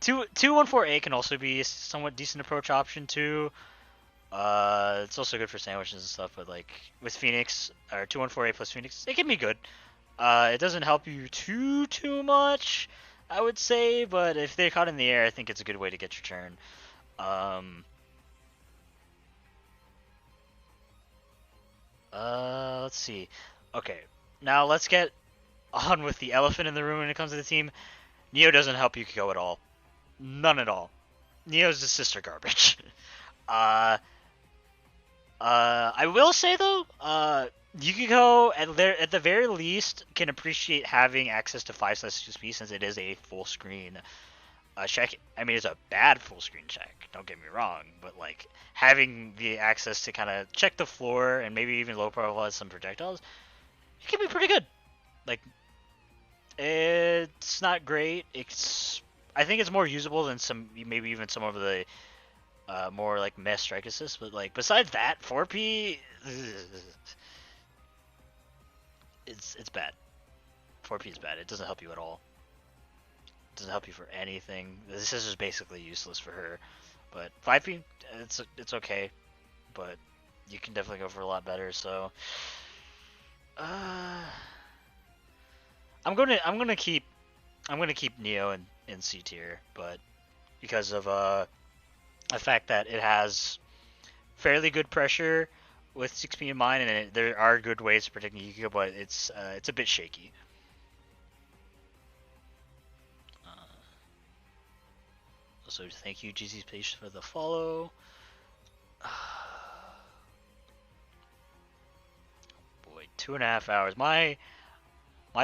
A: 214A can also be a somewhat decent approach option too. It's also good for sandwiches and stuff, but like with Phoenix or 214A plus Phoenix, it can be good. It doesn't help you too much, I would say, but if they're caught in the air, I think it's a good way to get your turn. Let's see. Okay, now let's get on with the elephant in the room when it comes to the team. Neo doesn't help Yukiko at all. None at all. Neo's just sister garbage. I will say though, Yukiko at the very least can appreciate having access to 5/2 since it is a full screen check. I mean, it's a bad full screen check. Don't get me wrong, but like having the access to kind of check the floor and maybe even low profile some projectiles, it can be pretty good. Like, it's not great. I think it's more usable than maybe even some of the more like mess strike assist, but like besides that, 4P, it's bad. 4P is bad. It doesn't help you at all. It doesn't help you for anything. This is just basically useless for her. But 5P, it's okay, but you can definitely go for a lot better. So, I'm gonna keep Neo in C tier, but because of the fact that it has fairly good pressure with 6P in mind, and there are good ways to protect Yukiko, but it's a bit shaky. Also, thank you, GZ's Page, for the follow. Boy, 2.5 hours. My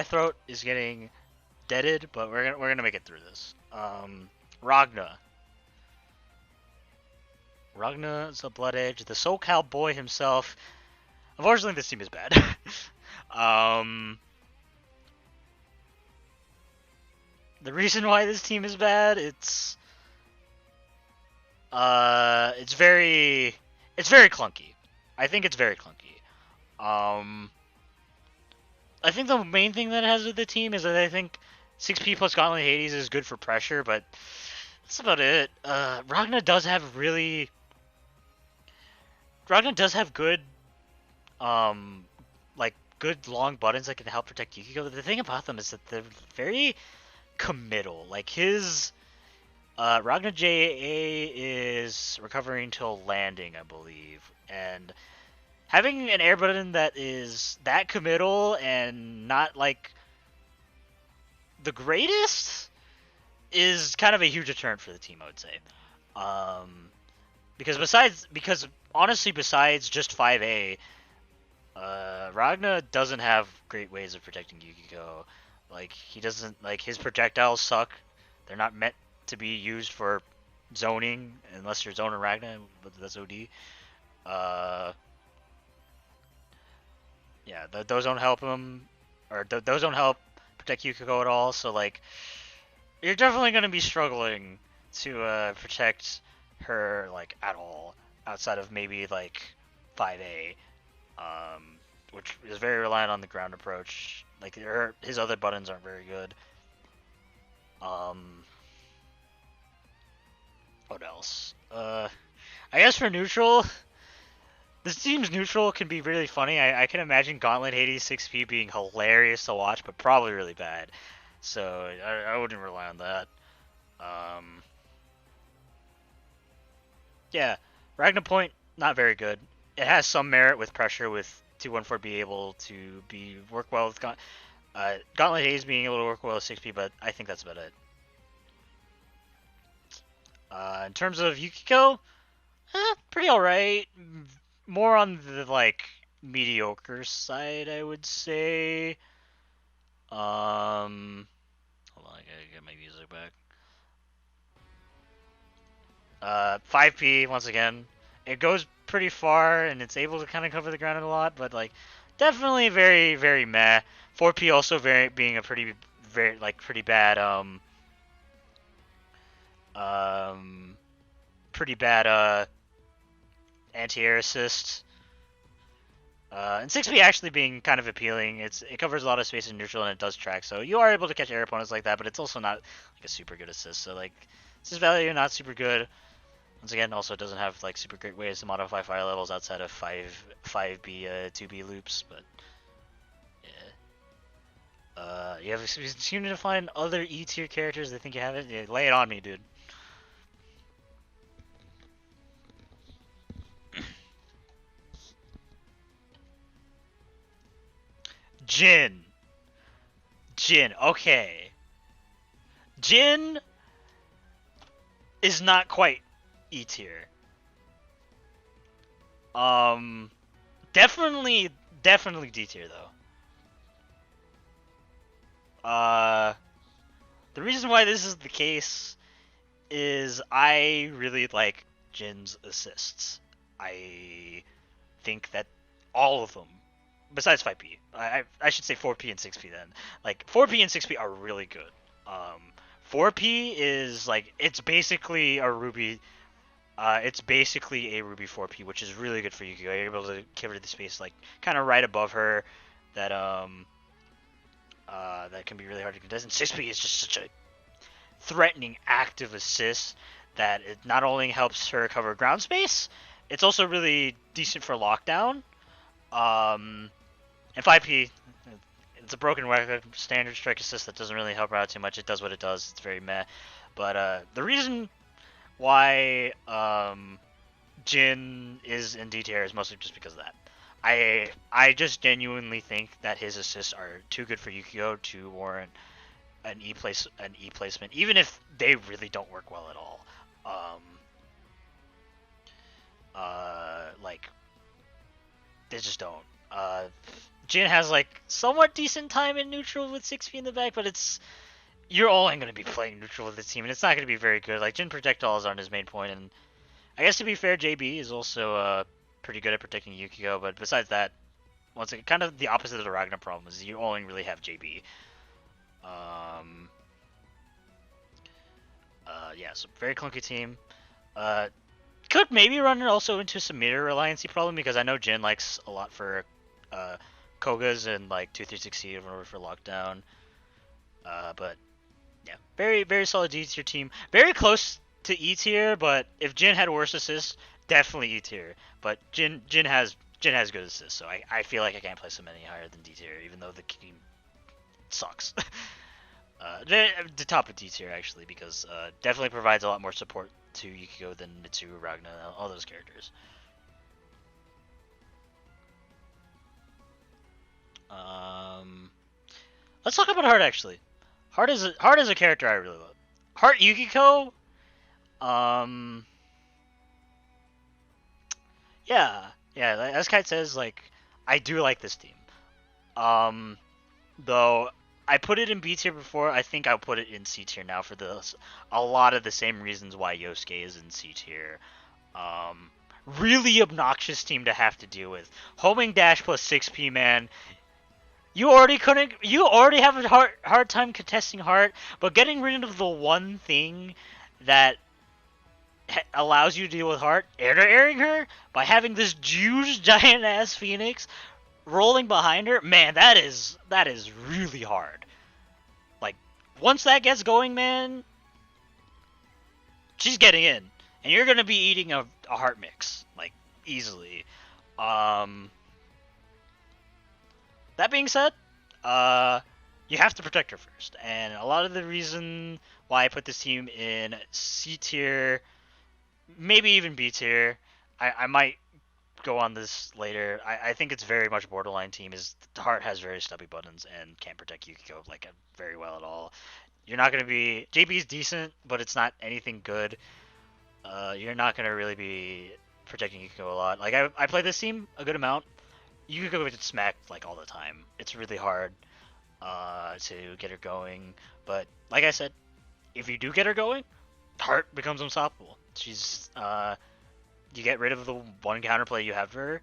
A: throat is getting deaded, but we're gonna make it through this. Ragna. Ragna is a Blood Edge, the SoCal boy himself. Unfortunately, this team is bad. The reason why this team is bad, it's very clunky. I think it's very clunky. I think the main thing that it has with the team is that I think 6P plus Gauntlet Hades is good for pressure, but that's about it. Ragna does have good, like good long buttons that can help protect Yukiko. The thing about them is that they're very committal. Like his Ragna JA is recovering till landing, I believe, and having an air button that is that committal and not like the greatest is kind of a huge deterrent for the team, I would say. Because honestly, besides just 5A, Ragna doesn't have great ways of protecting Yukiko. Like he doesn't like his projectiles suck. They're not meant to be used for zoning unless you're zoning Ragna, but that's OD. Yeah, those don't help him, or those don't help protect Yukiko at all. So like, you're definitely gonna be struggling to protect her like at all, outside of maybe like 5A, which is very reliant on the ground approach. Like his other buttons aren't very good. What else? I guess for neutral, this team's neutral can be really funny. I can imagine Gauntlet Hades 6P being hilarious to watch, but probably really bad. So I wouldn't rely on that. Yeah, Ragna Point, not very good. It has some merit with pressure with 214 being able to work well with Gauntlet Hades being able to work well with 6P, but I think that's about it. In terms of Yukiko, Pretty alright. More on the like mediocre side, I would say. Hold on, I gotta get my music back. 5P once again. It goes pretty far and it's able to kind of cover the ground a lot, but like definitely very very meh. 4P also very being a pretty bad um pretty bad anti-air assist. And 6P actually being kind of appealing. It covers a lot of space in neutral and it does track, so you are able to catch air opponents like that, but it's also not like a super good assist. So like assist value not super good. Once again, also doesn't have like super great ways to modify fire levels outside of 5B 2B loops, but yeah. You seem to find other E tier characters that think you have it. Yeah, lay it on me, dude. Jin. Okay. Jin is not quite E tier. Definitely D tier though. The reason why this is the case is I really like Jin's assists. I think that all of them, besides 5P, I should say 4P and 6P then. Like 4P and 6P are really good. 4P is like it's basically a Ruby. It's basically a Ruby 4P, which is really good for Yukiko. You're able to cover the space like kind of right above her. That can be really hard to contest. And 6P is just such a threatening active assist that it not only helps her cover ground space, it's also really decent for lockdown. And 5P, it's a broken record, standard strike assist that doesn't really help her out too much. It does what it does. It's very meh. But the reason why Jin is in D tier is mostly just because of that. I just genuinely think that his assists are too good for Yukiko to warrant an E placement, even if they really don't work well at all. Like they just don't. Jin has like somewhat decent time in neutral with 6P in the back, but you're only going to be playing neutral with the team, and it's not going to be very good. Like Jin projectiles aren't his main point, and I guess to be fair, JB is also pretty good at protecting Yukiko, but besides that, once again, kind of the opposite of the Ragna problem is you only really have JB. Yeah, so very clunky team. Could maybe run it also into some meter reliancy problem because I know Jin likes a lot for Kogas and like 2-3-6 in order for lockdown. But yeah, very very solid D tier team. Very close to E tier, but if Jin had worse assists, definitely E tier. But Jin has good assists, so I feel like I can't place him any higher than D tier, even though the team sucks. The top of D tier actually, because definitely provides a lot more support to Yukiko than Mitsuru, Ragna, all those characters. Let's talk about Heart actually. Heart is a character I really love. Heart Yukiko, yeah, as Kite says, like I do like this team. Though I put it in B tier before, I think I'll put it in C tier now for a lot of the same reasons why Yosuke is in C tier. Really obnoxious team to have to deal with. Homing dash plus 6P, man. You already have a hard time contesting Heart, but getting rid of the one thing that allows you to deal with Heart, air-to-airing her, by having this huge giant-ass Phoenix rolling behind her, man, that is really hard. Like, once that gets going, man, she's getting in. And you're going to be eating a Heart mix, like, easily. That being said, you have to protect her first. And a lot of the reason why I put this team in C tier, maybe even B tier, I might go on this later. I think it's very much borderline team. Is Heart has very stubby buttons and can't protect Yukiko like very well at all. You're not gonna be JB's decent, but it's not anything good. You're not gonna really be protecting Yukiko a lot. Like I play this team a good amount. Yukiko gets smacked like all the time. It's really hard to get her going. But like I said, if you do get her going, Heart becomes unstoppable. She's you get rid of the one counterplay you have for her.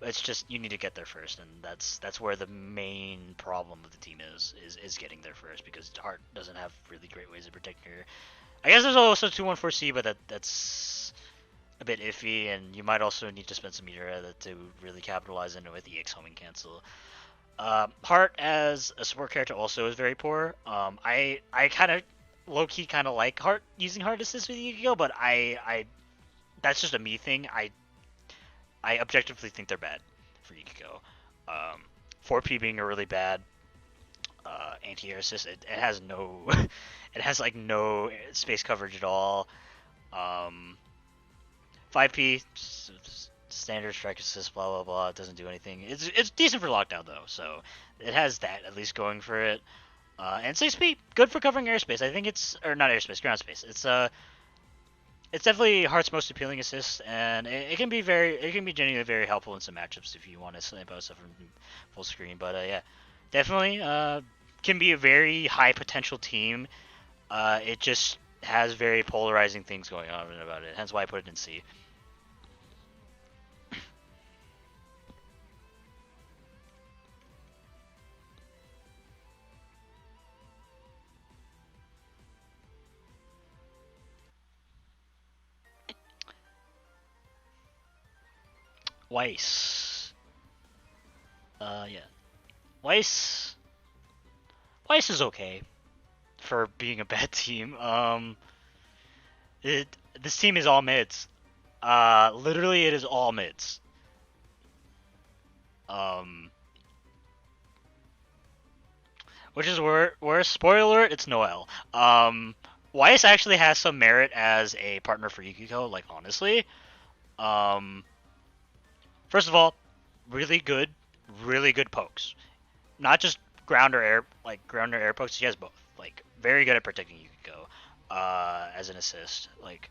A: It's just you need to get there first, and that's where the main problem of the team is getting there first, because Heart doesn't have really great ways of protecting her. I guess there's also 2-1-4C, but that's a bit iffy, and you might also need to spend some meter to really capitalize into with EX homing cancel. Heart as a support character also is very poor. I kind of low key kind of like Heart using Heart assist with Yukiko, but I that's just a me thing. I objectively think they're bad for Yukiko. 4P being a really bad anti-air assist. It has no, it has like no space coverage at all. 5P standard strike assist, blah blah blah. It doesn't do anything. It's decent for lockdown though, so it has that at least going for it. And 6P, good for covering airspace. I think it's, or not airspace, ground space. It's definitely Heart's most appealing assist, and it can be genuinely very helpful in some matchups if you want to snipe out stuff from full screen. But yeah, definitely can be a very high potential team. It just has very polarizing things going on about it. Hence why I put it in C. Weiss. Yeah. Weiss. Weiss is okay for being a bad team. This team is all mids. Literally, it is all mids. Which is where spoiler alert, it's Noel. Weiss actually has some merit as a partner for Yukiko. Like honestly, first of all, really good pokes. Not just ground or air pokes. She has both. Like very good at protecting Yukiko as an assist. Like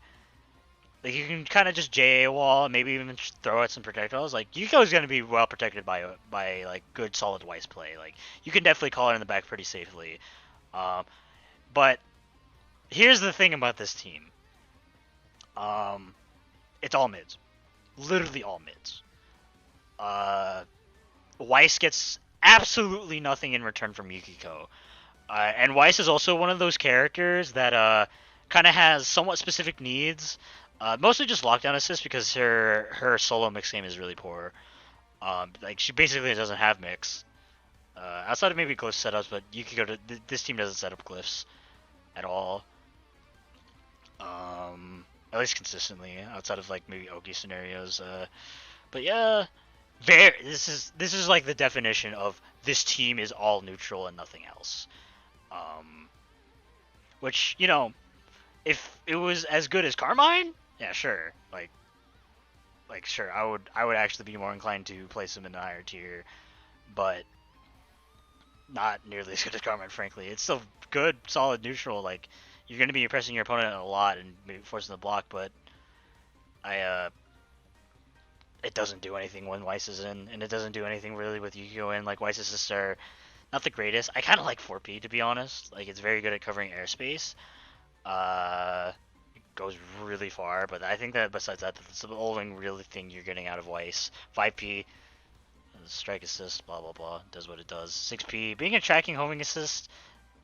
A: you can kind of just JA wall, maybe even throw out some projectiles. Like Yukiko is going to be well protected by like good solid Weiss play. Like you can definitely call her in the back pretty safely. But here's the thing about this team. It's all mids, literally all mids. Weiss gets absolutely nothing in return from Yukiko. And Weiss is also one of those characters that kind of has somewhat specific needs. Mostly just lockdown assist because her solo mix game is really poor. Like she basically doesn't have mix. Outside of maybe glyph setups, but Yukiko, this team doesn't set up glyphs at all. At least consistently, outside of like maybe Oki scenarios. But yeah, this is like the definition of this team is all neutral and nothing else. Which, you know, if it was as good as Carmine, yeah, sure. Like sure, I would actually be more inclined to place him in the higher tier, but not nearly as good as Carmine, frankly. It's still good, solid neutral. Like you're gonna be pressing your opponent a lot and maybe forcing the block, but it doesn't do anything when Weiss is in, and it doesn't do anything really with Yukiko in. Like Weiss's sister, not the greatest. I kind of like 4P to be honest. Like it's very good at covering airspace. It goes really far, but I think that besides that, that's the only really thing you're getting out of Weiss. 5P, strike assist, blah blah blah, does what it does. 6P, being a tracking homing assist,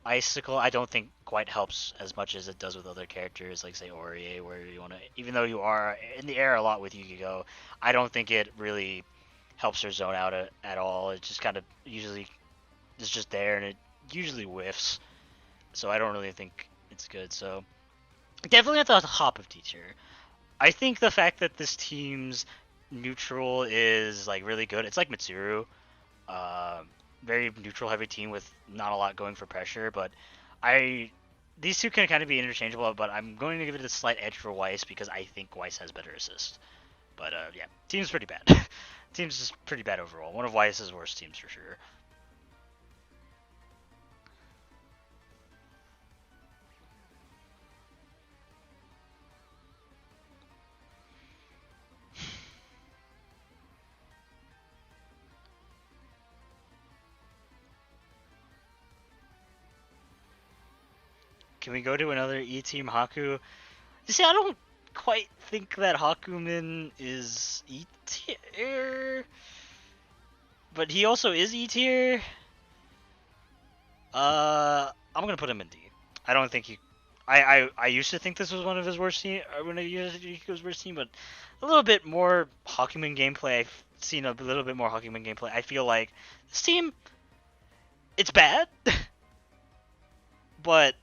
A: Icicle, I don't think quite helps as much as it does with other characters, like say Orie, where you want to, even though you are in the air a lot with Yukiko, I don't think it really helps her zone out at all. It just kind of usually is just there, and it usually whiffs. So I don't really think it's good. So definitely at the top of D tier. I think the fact that this team's neutral is like really good. It's like Mitsuru. Very neutral heavy team with not a lot going for pressure, but these two can kind of be interchangeable, but I'm going to give it a slight edge for Weiss because I think Weiss has better assist. But yeah, team's pretty bad. Team's just pretty bad overall. One of Weiss's worst teams for sure. Can we go to another E-Team Haku? You see, I don't quite think that Hakumen is E-tier, but he also is E-tier. I'm gonna put him in D. I don't think he. I used to think this was one of his worst team, one of Yukiko's worst team, but a little bit more Hakumen gameplay. I've seen a little bit more Hakumen gameplay. I feel like this team, it's bad, but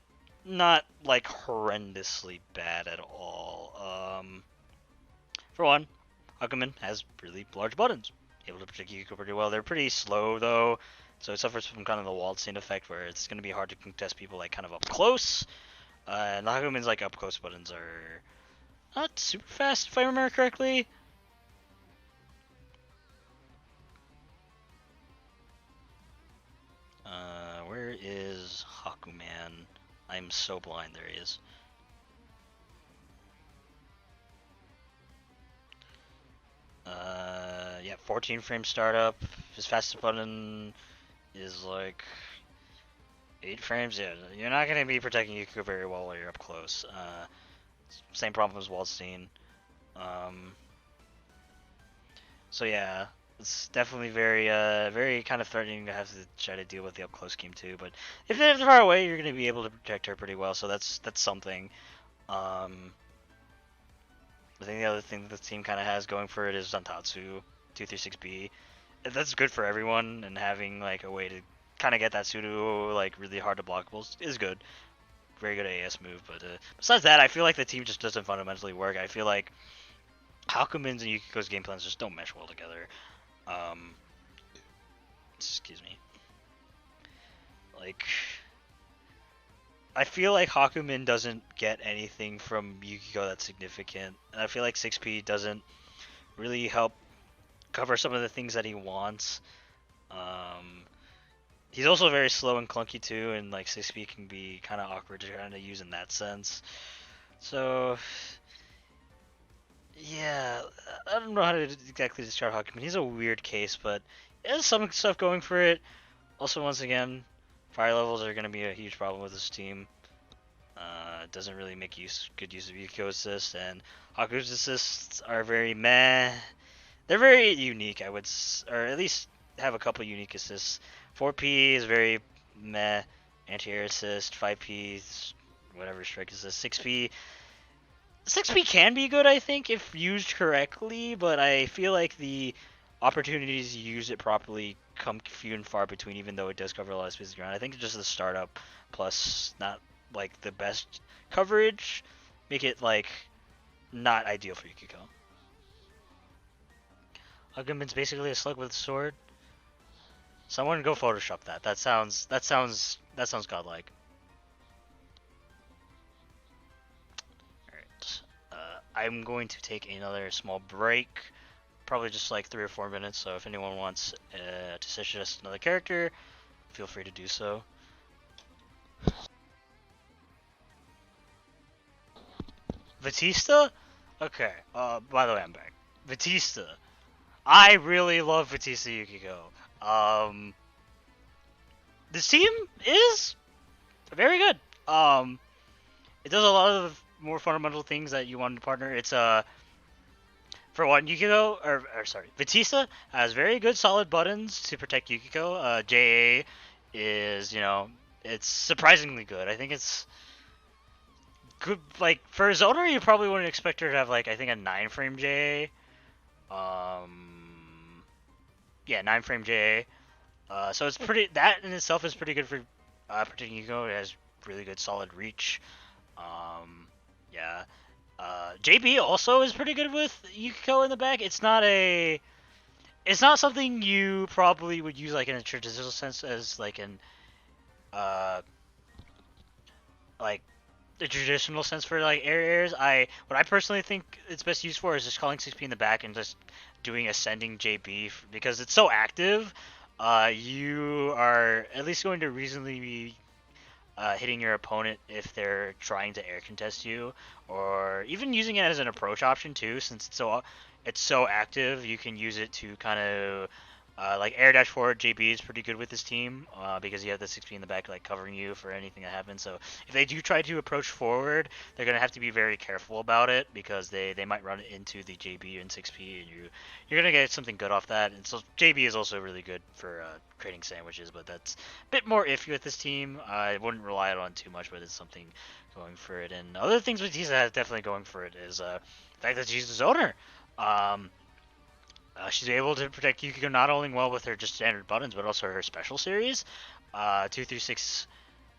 A: not like horrendously bad at all. For one, Hakumen has really large buttons, able to protect Yukiko pretty well. They're pretty slow though, so it suffers from kind of the Waldstein effect where it's going to be hard to contest people like kind of up close. And Hakumen's like up close buttons are not super fast if I remember correctly. Where is Hakuman? I'm so blind. There he is. Yeah, 14 frame startup. His fastest button is like 8 frames. Yeah, you're not gonna be protecting Yukiko very well while you're up close. Same problem as Waldstein. So yeah, it's definitely very kind of threatening to have to try to deal with the up close game too. But if they're far away, you're gonna be able to protect her pretty well. So that's something. I think the other thing that the team kind of has going for it is Zantatsu 236B. That's good for everyone, and having like a way to kind of get that pseudo like really hard to blockables is good. Very good AS move, but besides that, I feel like the team just doesn't fundamentally work. I feel like Hakumen's and Yukiko's game plans just don't mesh well together. Excuse me. Like, I feel like Hakumen doesn't get anything from Yukiko that's significant, and I feel like 6P doesn't really help cover some of the things that he wants. He's also very slow and clunky too, and like 6P can be kind of awkward to kind of use in that sense. So, yeah, I don't know how to exactly describe Hakumen. He's a weird case, but he has some stuff going for it. Also, once again, fire levels are going to be a huge problem with this team. Doesn't really make good use of Yukiko assist, and Haku's assists are very meh. They're very unique, or at least have a couple unique assists. 4P is very meh, anti-air assist. 5P is whatever strike assist. 6P can be good, I think, if used correctly, but I feel like the opportunities to use it properly come few and far between, even though it does cover a lot of space of ground. I think just the startup plus not like the best coverage make it like not ideal for Yukiko. Hakumen's basically a slug with a sword. Someone go Photoshop that. That sounds godlike. Alright. I'm going to take another small break. Probably just like 3 or 4 minutes, so if anyone wants to suggest another character, feel free to do so. Batista? Okay, by the way, I'm back. Batista. I really love Batista Yukiko. This team is very good. It does a lot of more fundamental things that you want in a partner. It's for one, Yukiko, or sorry, Batista has very good solid buttons to protect Yukiko. JA is, it's surprisingly good. I think it's good. Like, for a zoner, you probably wouldn't expect her to have, like, I think a 9-frame JA. Yeah, 9-frame JA. So it's pretty, that in itself is pretty good for protecting Yukiko. It has really good solid reach. Yeah. JB also is pretty good with Yukiko in the back. It's not something you probably would use like in a traditional sense as like like the traditional sense for like airs. What I personally think it's best used for is just calling 6P in the back and just doing ascending JB because it's so active. You are at least going to reasonably be hitting your opponent if they're trying to air contest you, or even using it as an approach option too, since it's so active. You can use it to kind of Like air dash forward, JB is pretty good with his team because you have the 6P in the back like covering you for anything that happens. So if they do try to approach forward, they're gonna have to be very careful about it because they might run into the JB and 6P, and you're gonna get something good off that. And so JB is also really good for creating sandwiches, but that's a bit more iffy with this team. I wouldn't rely on too much, but it's something going for it. And other things Batista has definitely going for it is the fact that she's his owner. Um, she's able to protect Yukiko not only well with her just standard buttons, but also her special series. 236,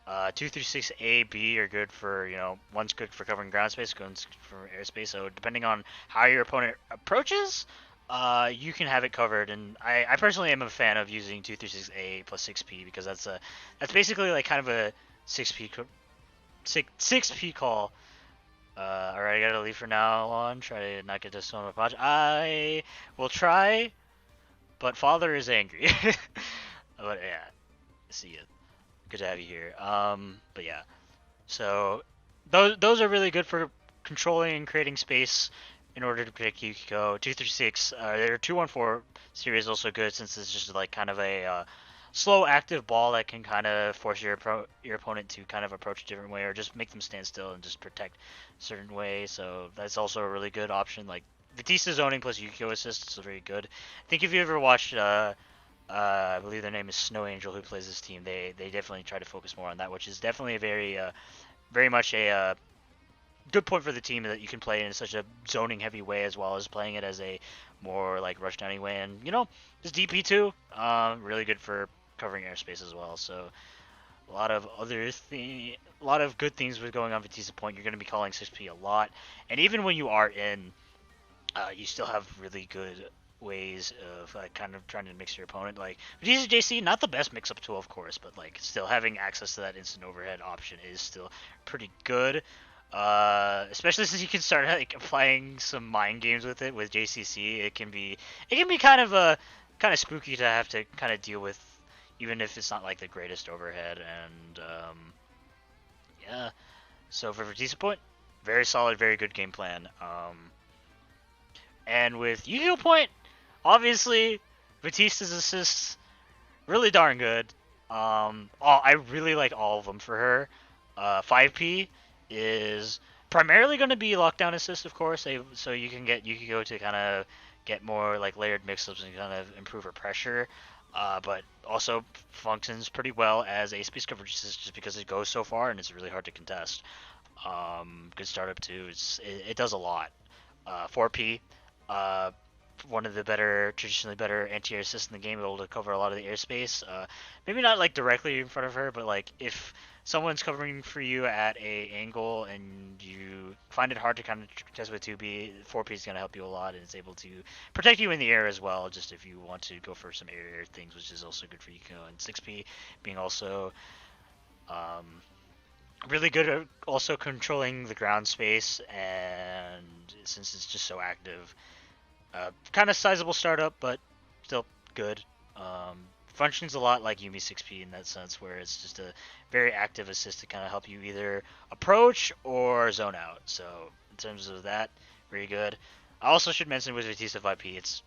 A: 236 A, B are good for, one's good for covering ground space, one's for airspace. So depending on how your opponent approaches, you can have it covered. And I personally am a fan of using 236 A plus 6P because that's basically like kind of a 6P 6P call. Alright, I gotta leave for now on. Try to not get this on my pod. I will try, but father is angry. But yeah, see you. Good to have you here. But yeah, so those are really good for controlling and creating space in order to protect Yukiko. 236, their 214 series is also good since it's just like kind of a slow active ball that can kind of force your opponent to kind of approach a different way or just make them stand still and just protect a certain way. So that's also a really good option. Like Batista zoning plus Yukiko assist is very good. I think if you ever watched I believe their name is Snow Angel who plays this team, they definitely try to focus more on that, which is definitely a very much a good point for the team that you can play in such a zoning heavy way as well as playing it as a more like rush downing way. And this DP2 really good for covering airspace as well. So a lot of a lot of good things with going on Batista Point. You're going to be calling 6P a lot, and even when you are in, you still have really good ways of kind of trying to mix your opponent. Like Batista JC, not the best mix-up tool, of course, but like still having access to that instant overhead option is still pretty good. Especially since you can start like applying some mind games with it with JCC, it can be kind of spooky to have to kind of deal with, even if it's not like the greatest overhead. And yeah, so for Batista Point, very solid, very good game plan. And with Yu-Gi-Oh Point, obviously Batista's assists really darn good. I really like all of them for her. 5P is primarily going to be lockdown assist, of course, so you can get Yukiko to kind of get more like layered mix-ups and kind of improve her pressure. But also functions pretty well as a space coverage assist just because it goes so far and it's really hard to contest. Good startup too. It does a lot. 4P, uh, one of the traditionally better anti-air assists in the game, able to cover a lot of the airspace. Maybe not like directly in front of her, but like if someone's covering for you at a angle and you find it hard to kind of test with 2B, 4P is going to help you a lot, and it's able to protect you in the air as well, just if you want to go for some air things, which is also good for Yukiko. And 6P being also um, really good at also controlling the ground space, and since it's just so active, kind of sizable startup, but still good. Functions a lot like Yumi 6P in that sense, where it's just a very active assist to kind of help you either approach or zone out. So in terms of that, very good. I also should mention with Batista 5P, it's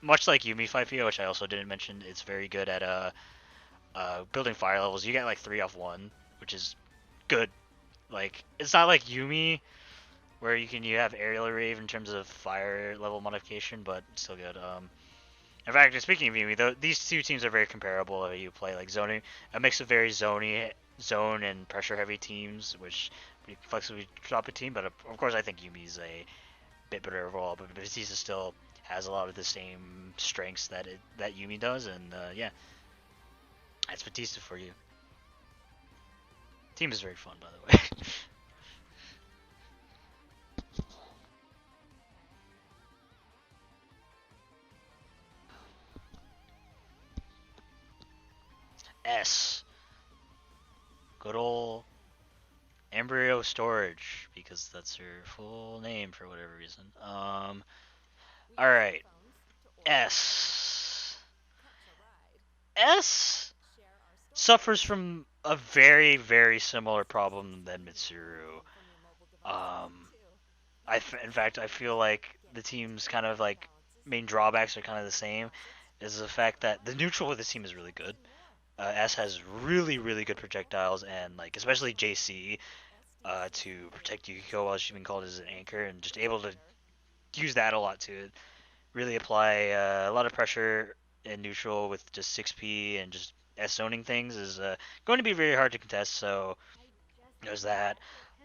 A: much like Yumi 5P, which I also didn't mention. It's very good at building fire levels. You get like 3 off 1, which is good. Like it's not like Yumi where you have aerial rave in terms of fire level modification, but still good. In fact, speaking of Yumi, these two teams are very comparable. You play like zoning, a mix of very zone and pressure heavy teams, which flexibly drop a team. But of course, I think Yumi's a bit better overall. But Batista still has a lot of the same strengths that Yumi does, and yeah, that's Batista for you. Team is very fun, by the way. S. Good old embryo storage, because that's her full name for whatever reason. Alright. S. S suffers from a very, very similar problem than Mitsuru. In fact, I feel like the team's kind of like main drawbacks are kind of the same. is the fact that the neutral with this team is really good. S has really, really good projectiles, and like especially JC to protect Yukiko while she's being called as an anchor, and just able to use that a lot to really apply a lot of pressure in neutral with just 6P and just S zoning things is going to be very hard to contest. So there's that.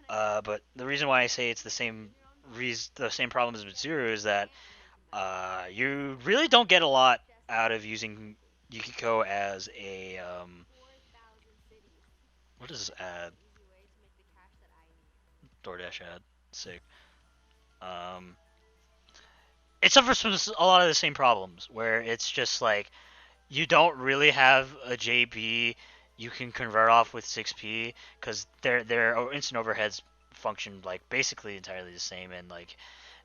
A: But the reason why I say it's the same problem as Mitsuru is that you really don't get a lot out of using Yukiko as a what does this ad? DoorDash ad. Sick. Um, it suffers from a lot of the same problems where it's just like you don't really have a JB you can convert off with 6P because their instant overheads function like basically entirely the same, and like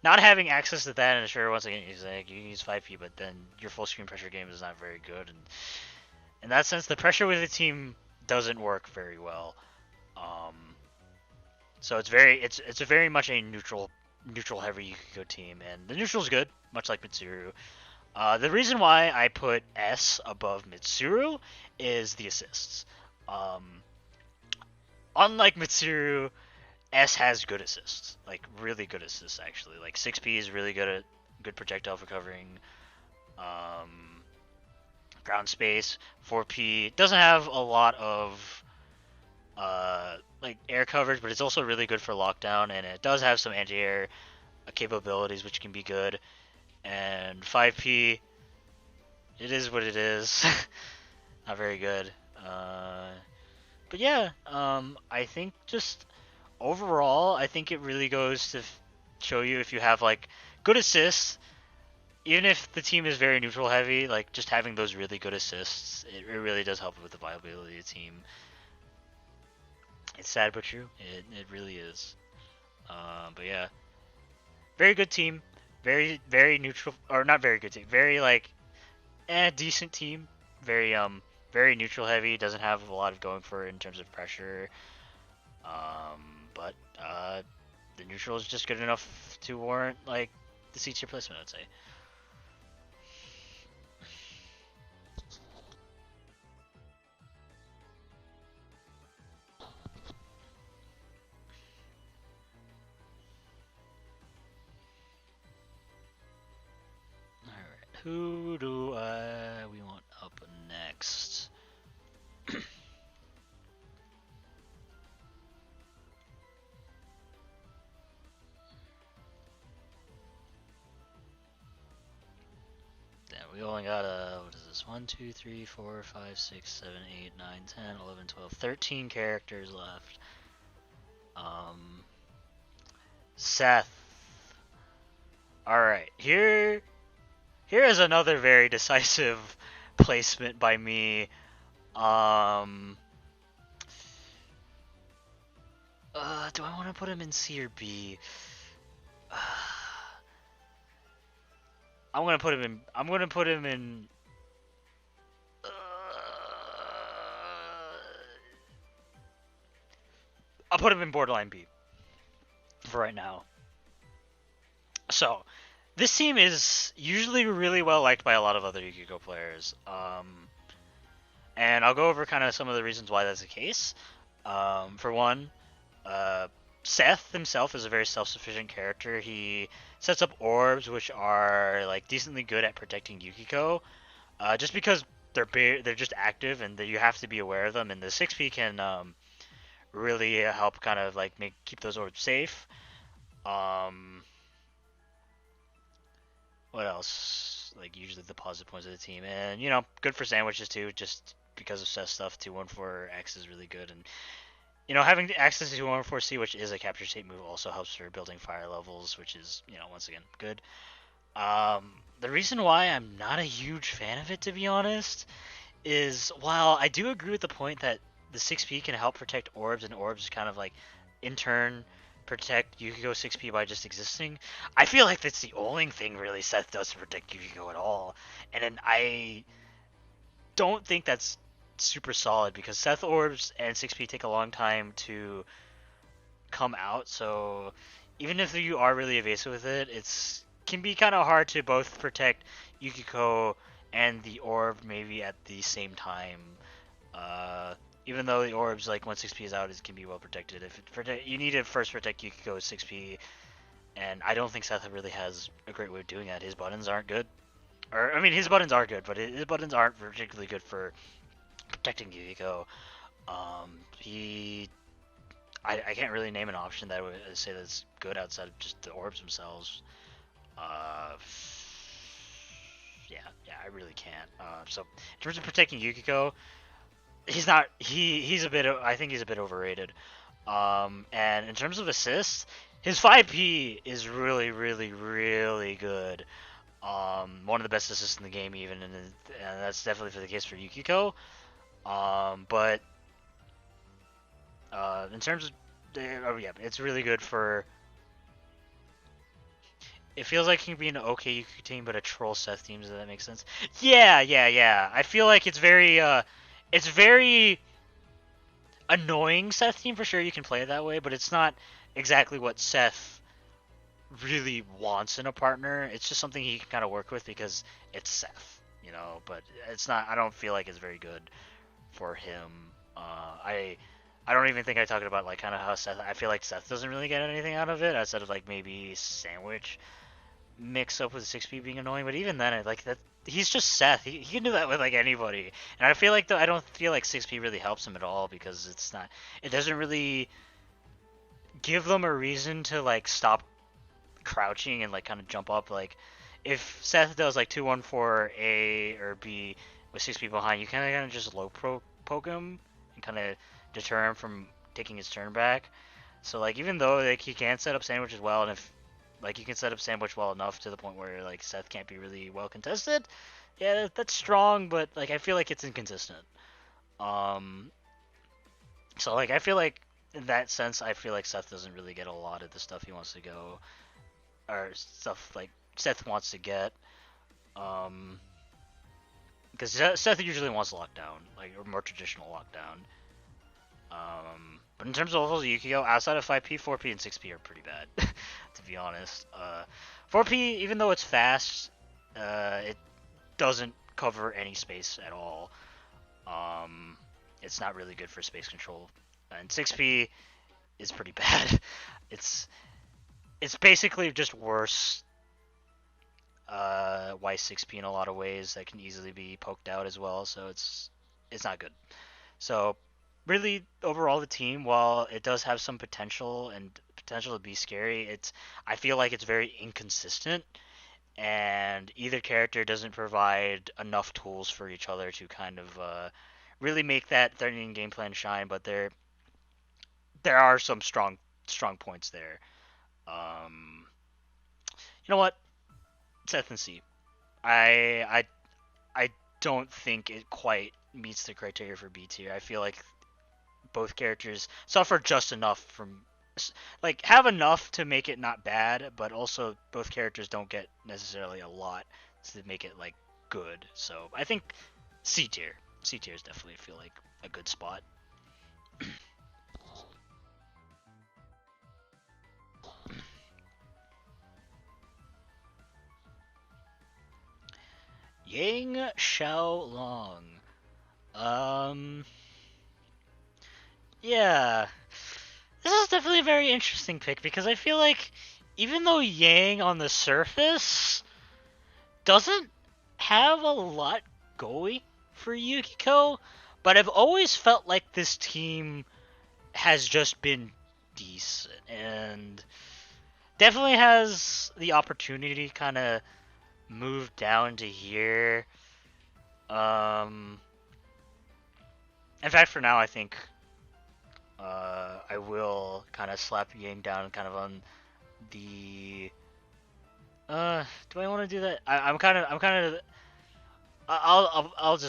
A: not having access to that, and sure once again like you can use 5P, but then your full screen pressure game is not very good, and in that sense the pressure with the team doesn't work very well. Um, so it's a very much a neutral heavy Yukiko team, and the neutral's good, much like Mitsuru. The reason why I put S above Mitsuru is the assists. Um, Unlike Mitsuru, S has good assists, like really good assists actually. Like 6P is really good at good projectile for covering um, ground space. 4P doesn't have a lot of like air coverage, but it's also really good for lockdown, and it does have some anti-air capabilities which can be good. And 5P, it is what it is. Not very good. But yeah, I think just overall, I think it really goes to show you if you have like good assists, even if the team is very neutral heavy, like just having those really good assists, it really does help with the viability of the team. It's sad but true. It really is. But yeah, very good team. Very neutral, or not very good team. Very like decent team. Very neutral heavy. Doesn't have a lot of going for it in terms of pressure. But the neutral is just good enough to warrant like the C tier placement, I'd say. Alright, who do we want up next? Yeah, we only got what is this? 1, 2, 3, 4, 5, 6, 7, 8, 9, 10, 11, 12, 13 characters left. Seth. Alright, here is another very decisive placement by me. Do I want to put him in C or B? I'm gonna put him in. I'll put him in borderline B for right now. So, this team is usually really well liked by a lot of other Yukiko players. And I'll go over kind of some of the reasons why that's the case. For one, Seth himself is a very self-sufficient character. He sets up orbs which are like decently good at protecting Yukiko, just because they're just active and you have to be aware of them. And the 6P can really help kind of like keep those orbs safe. What else? Like usually the positive points of the team, and you know, good for sandwiches too, just because of Seth stuff. 214X is really good, and you know, having access to 214C, which is a capture state move, also helps for building fire levels, which is, you know, once again good. The reason why I'm not a huge fan of it, to be honest, is while I do agree with the point that the 6P can help protect orbs, and orbs kind of like in turn protect Yukiko 6P by just existing, I feel like that's the only thing really Seth does to protect Yukiko at all. And then I don't think that's super solid because Seth orbs and 6P take a long time to come out, so even if you are really evasive with it, it's can be kind of hard to both protect Yukiko and the orb maybe at the same time. Even though the orbs, like when 6P is out, it can be well protected. If you need to first protect Yukiko 6P, and I don't think Seth really has a great way of doing that. His buttons aren't good, or I mean, his buttons are good, but his buttons aren't particularly good for protecting Yukiko. I can't really name an option that I would say that's good outside of just the orbs themselves. Uh, yeah, I really can't. So in terms of protecting Yukiko, he's not. He's a bit. I think he's a bit overrated. And in terms of assists, his 5P is really, really, really good. One of the best assists in the game, even, and that's definitely for the case for Yukiko. But in terms of, oh yeah, it's really good for. It feels like he can be an okay Yukiko team, but a troll Seth team. Does that make sense? Yeah. I feel like it's very annoying Seth team for sure. You can play it that way, but it's not exactly what Seth really wants in a partner. It's just something he can kind of work with because it's Seth, you know. But it's not. I don't feel like it's very good for him. I don't even think I talked about like kind of how Seth. I feel like Seth doesn't really get anything out of it outside of like maybe Sandwich mixed up with 6P being annoying. But even then, like that, he's just Seth. He can do that with like anybody. And I feel like I don't feel like 6P really helps him at all because it's not. It doesn't really give them a reason to like stop crouching and like kind of jump up. Like if Seth does like 2-1-4 A or B with 6P behind, you kind of just low poke him and kind of deter him from taking his turn back. So like even though like he can set up Sandwich as well, and if like you can set up Sandwich well enough to the point where like Seth can't be really well contested, yeah, that's strong, but like I feel like it's inconsistent. Um, so like I feel like in that sense, I feel like Seth doesn't really get a lot of the stuff he wants to go, or stuff like Seth wants to get. Because Seth usually wants lockdown, like or more traditional lockdown. But in terms of levels of Yukiko, outside of 5P, 4P, and 6P are pretty bad, to be honest. 4P, even though it's fast, it doesn't cover any space at all. It's not really good for space control. And 6P is pretty bad. It's basically just worse Y6P in a lot of ways that can easily be poked out as well, so it's not good. So really overall the team, while it does have some potential to be scary, I feel like it's very inconsistent, and either character doesn't provide enough tools for each other to kind of really make that threatening game plan shine. But there are some strong points there. You know what? Seth and C. I don't think it quite meets the criteria for B tier. I feel like both characters suffer just enough from, like, have enough to make it not bad, but also both characters don't get necessarily a lot to make it like good. So I think C tier. C tier is definitely feel like a good spot. Yang Xiaolong. Yeah. This is definitely a very interesting pick because I feel like even though Yang on the surface doesn't have a lot going for Yukiko, but I've always felt like this team has just been decent and definitely has the opportunity to kind of move down to here. In fact, for now, I think I will kind of slap Yang down kind of on the. Do I want to do that? I'm kind of. I'll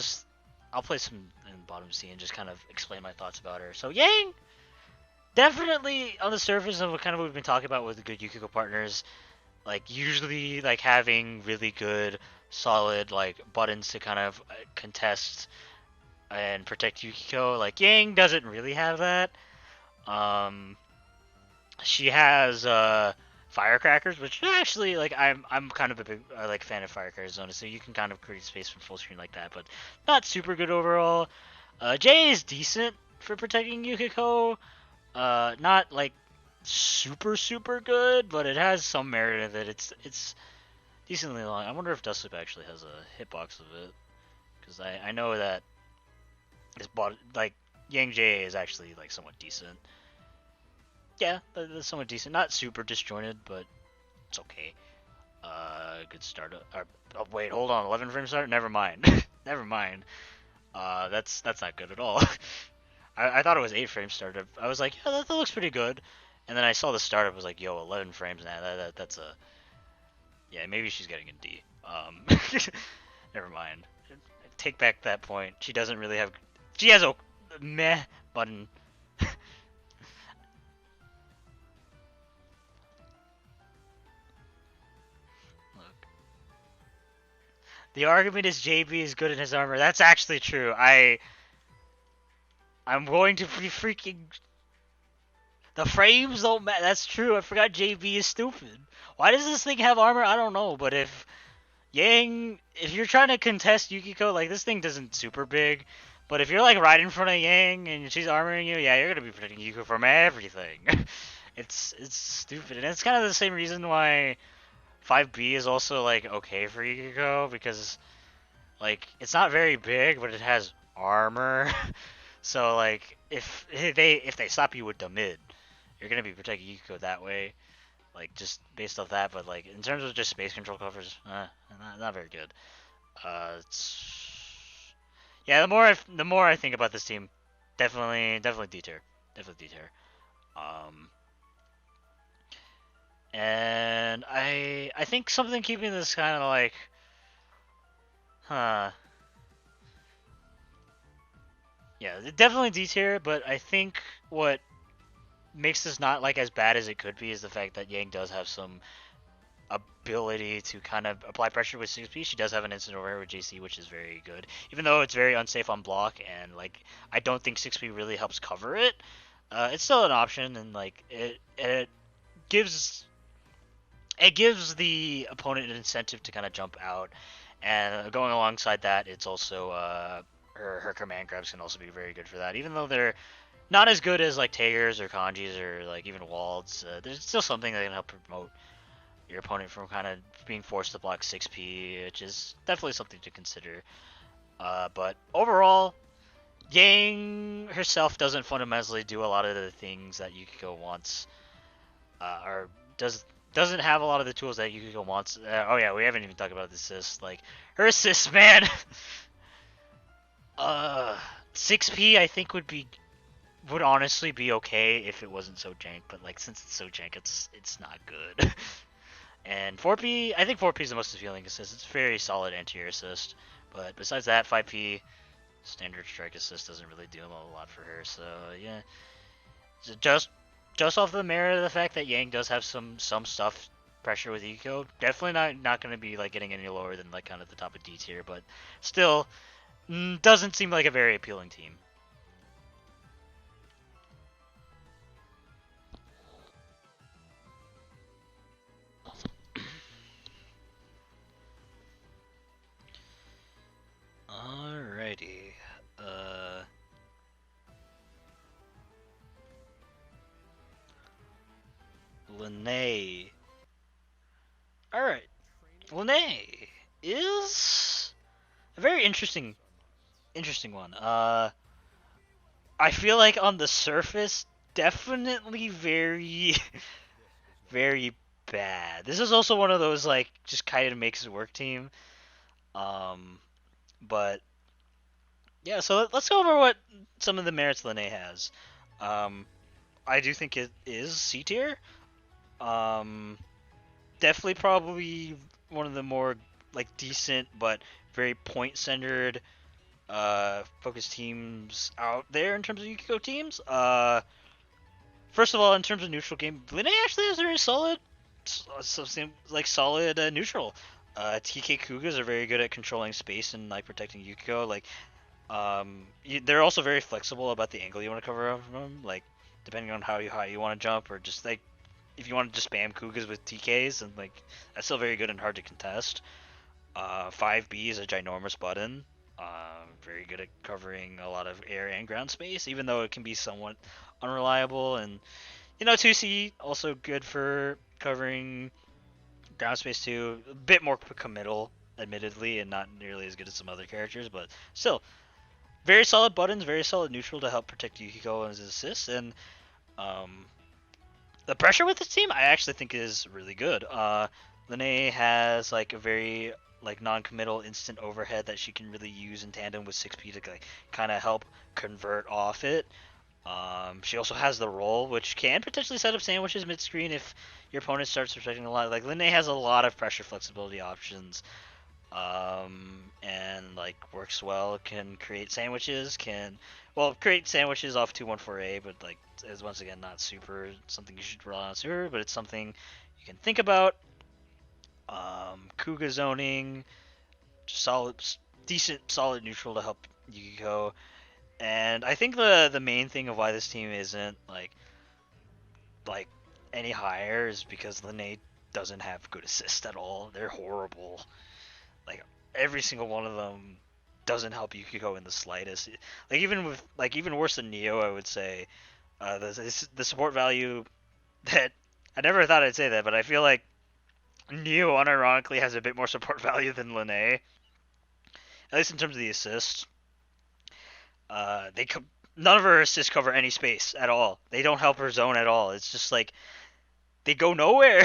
A: play some in bottom C and just kind of explain my thoughts about her. So Yang, definitely on the surface of what kind of we've been talking about with the good Yukiko partners, like usually like having really good, solid like buttons to kind of contest and protect Yukiko. Like Yang doesn't really have that. She has firecrackers, which actually like I'm kind of a big like fan of firecrackers zone, so you can kind of create space from full screen like that, but not super good overall. J is decent for protecting Yukiko. Not like super good, but it has some merit in it. It's decently long. I wonder if Dustlip actually has a hitbox of it, because I know that it's bought like Yang J is actually like somewhat decent. Yeah, that's somewhat decent. Not super disjointed, but it's okay. Good start. Oh wait, hold on. 11 frame start. Never mind. Never mind. That's not good at all. I thought it was 8 frame start. I was like, yeah, that looks pretty good. And then I saw the startup. Was like, yo, 11 frames now. That's a yeah. Maybe she's getting a D. Never mind. Take back that point. She doesn't really have. She has a meh button. The argument is JB is good in his armor. That's actually true. I'm going to be freaking. The frames don't matter. That's true. I forgot JB is stupid. Why does this thing have armor? I don't know. But if you're trying to contest Yukiko, like this thing isn't super big. But if you're like right in front of Yang and she's armoring you, yeah, you're gonna be protecting Yukiko from everything. it's stupid, and it's kind of the same reason why 5B is also like okay for Yukiko, because like it's not very big, but it has armor. So like if they slap you with the mid, you're gonna be protecting Yukiko that way, like just based off that. But like in terms of just space control covers, not very good. Yeah, the more I think about this team, definitely D tier, definitely D tier. And I think something keeping this kind of like, yeah, definitely D tier. But I think what makes this not like as bad as it could be is the fact that Yang does have some ability to kind of apply pressure with 6P. She does have an instant overhead with JC, which is very good, even though it's very unsafe on block, and like I don't think 6P really helps cover it. It's still an option, and like it gives the opponent an incentive to kind of jump out, and going alongside that, it's also her command grabs can also be very good for that, even though they're not as good as like Tigers or Kanjis or like even Walds. There's still something that can help promote your opponent from kind of being forced to block 6P, which is definitely something to consider. But overall, Yang herself doesn't fundamentally do a lot of the things that Yukiko wants, or doesn't have a lot of the tools that Yukiko wants. Oh yeah, we haven't even talked about the assist. Like her assist, man. 6P I think would honestly be okay if it wasn't so jank, but like since it's so jank, it's not good. And 4P, I think 4P is the most appealing assist. It's very solid anti-air assist, but besides that, 5P standard strike assist doesn't really do a lot for her. So yeah, just off the merit of the fact that Yang does have some stuff pressure with Eco, definitely not going to be like getting any lower than like kind of the top of D tier, but still doesn't seem like a very appealing team. Alrighty. Lene. Alright. Lene is a very interesting one. I feel like on the surface, definitely very, very bad. This is also one of those like just kind of makes it work team. But yeah, so let's go over what some of the merits Lene has. I do think it is C tier. Definitely probably one of the more like decent but very point centered focused teams out there in terms of Yukiko teams. First of all, in terms of neutral game, Lene actually has a very solid, solid neutral. TK Kugas are very good at controlling space and like protecting Yukiko. Like, they're also very flexible about the angle you want to cover from them. Like, depending on how high you want to jump, or just like if you want to just spam Kugas with TKs, and like that's still very good and hard to contest. 5B is a ginormous button. Very good at covering a lot of air and ground space, even though it can be somewhat unreliable. And 2C also good for covering ground space too. A bit more committal, admittedly, and not nearly as good as some other characters, but still very solid buttons, very solid neutral to help protect Yukiko and his assists. And um, the pressure with this team, I actually think is really good. Lene has like a very like non-committal instant overhead that she can really use in tandem with 6P to like, kind of help convert off it. She also has the roll, which can potentially set up sandwiches mid-screen if your opponent starts protecting a lot. Like Lene has a lot of pressure flexibility options, and like works well. Can create sandwiches. Create sandwiches off 214A, but like is once again not super something you should rely on super, but it's something you can think about. Kuga zoning, solid, decent, solid neutral to help Yukiko. And I think the main thing of why this team isn't like any higher is because Lene doesn't have good assist at all. They're horrible. Like every single one of them doesn't help Yukiko in the slightest. Like even worse than Neo, I would say. The support value that I never thought I'd say that, but I feel like Neo unironically has a bit more support value than Lene, at least in terms of the assists. None of her assists cover any space at all. They don't help her zone at all. It's just like they go nowhere.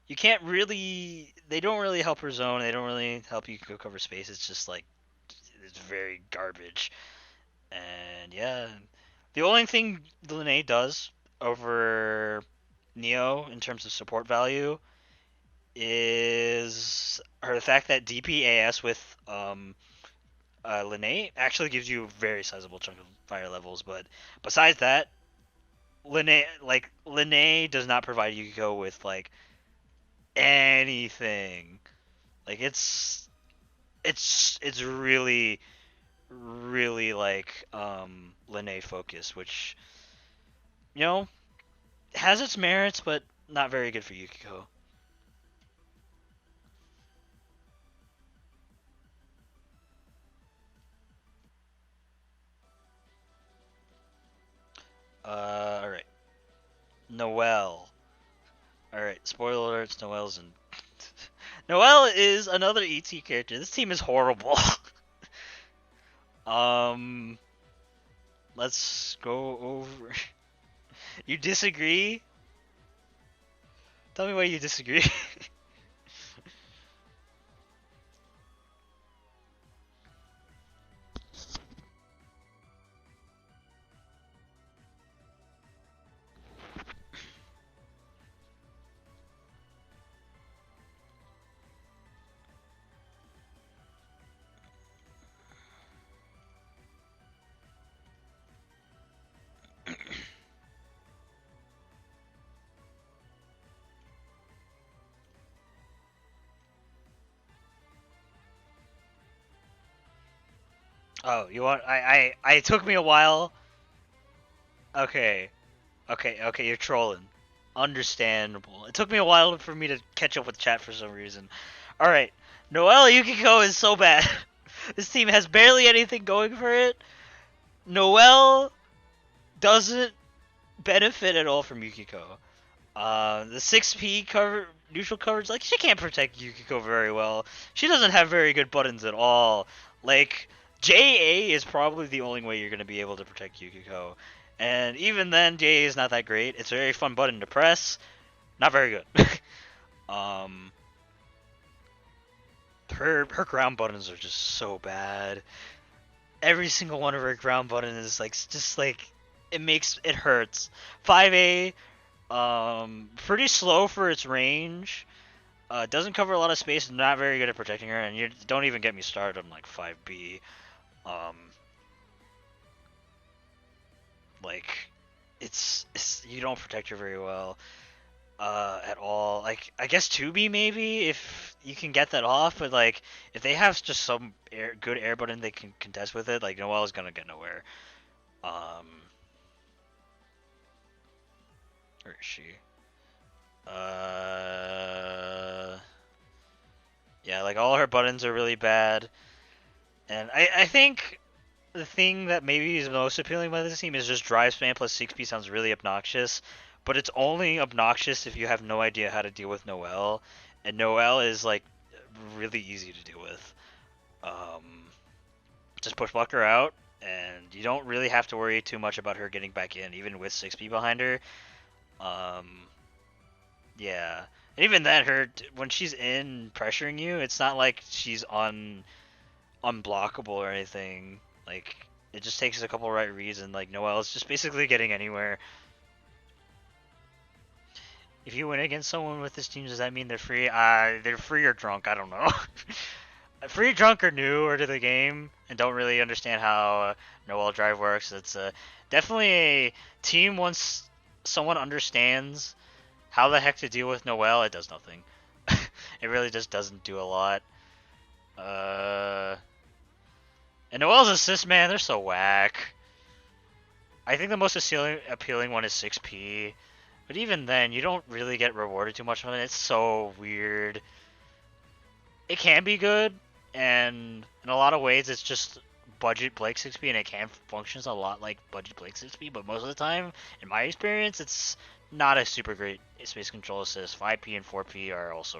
A: You can't really. They don't really help her zone. They don't really help you go cover space. It's just like it's very garbage. And yeah, the only thing Lene does over Neo in terms of support value is the fact that DPAS with Lene actually gives you a very sizable chunk of fire levels. But besides that, Lene does not provide Yukiko with like anything. Like it's really really like Lene focused, which you know has its merits, but not very good for Yukiko. All right, Noelle. All right, spoiler alerts. Noelle's in. Noelle is another ET character. This team is horrible. um, let's go over. You disagree? Tell me why you disagree. Oh, you want? It took me a while. Okay, okay. You're trolling. Understandable. It took me a while for me to catch up with chat for some reason. All right, Noelle Yukiko is so bad. This team has barely anything going for it. Noelle doesn't benefit at all from Yukiko. The 6P cover neutral coverage, like she can't protect Yukiko very well. She doesn't have very good buttons at all. Like JA is probably the only way you're gonna be able to protect Yukiko, and even then, JA is not that great. It's a very fun button to press, not very good. um, her ground buttons are just so bad. Every single one of her ground buttons is like just like it hurts. 5A, pretty slow for its range. Doesn't cover a lot of space. Not very good at protecting her, and you don't even get me started on like 5B. Um, like it's you don't protect her very well. At all. Like I guess 2B maybe if you can get that off, but like if they have just some good air button they can contest with it, like Noelle is gonna get nowhere. Um, Where is she? Yeah, like all her buttons are really bad. And I think the thing that maybe is most appealing by this team is just drive spam plus 6p sounds really obnoxious, but it's only obnoxious if you have no idea how to deal with Noelle, and Noelle is like really easy to deal with. Just push block her out, and you don't really have to worry too much about her getting back in, even with 6p behind her. Yeah, and even then, when she's in pressuring you, it's not like she's unblockable or anything. Like, it just takes a couple right reads, and like Noelle's just basically getting anywhere. If you win against someone with this team, does that mean they're free? They're free or drunk. I don't know. Free, drunk, or new or to the game, and don't really understand how Noelle Drive works. It's definitely a team once someone understands how the heck to deal with Noelle. It does nothing. It really just doesn't do a lot. And Noelle's assists, man, they're so whack. I think the most appealing one is 6p. But even then, you don't really get rewarded too much on it. It's so weird. It can be good, and in a lot of ways, it's just budget Blake 6p, and it can functions a lot like budget Blake 6p, but most of the time, in my experience, it's not a super great space control assist. 5p and 4p are also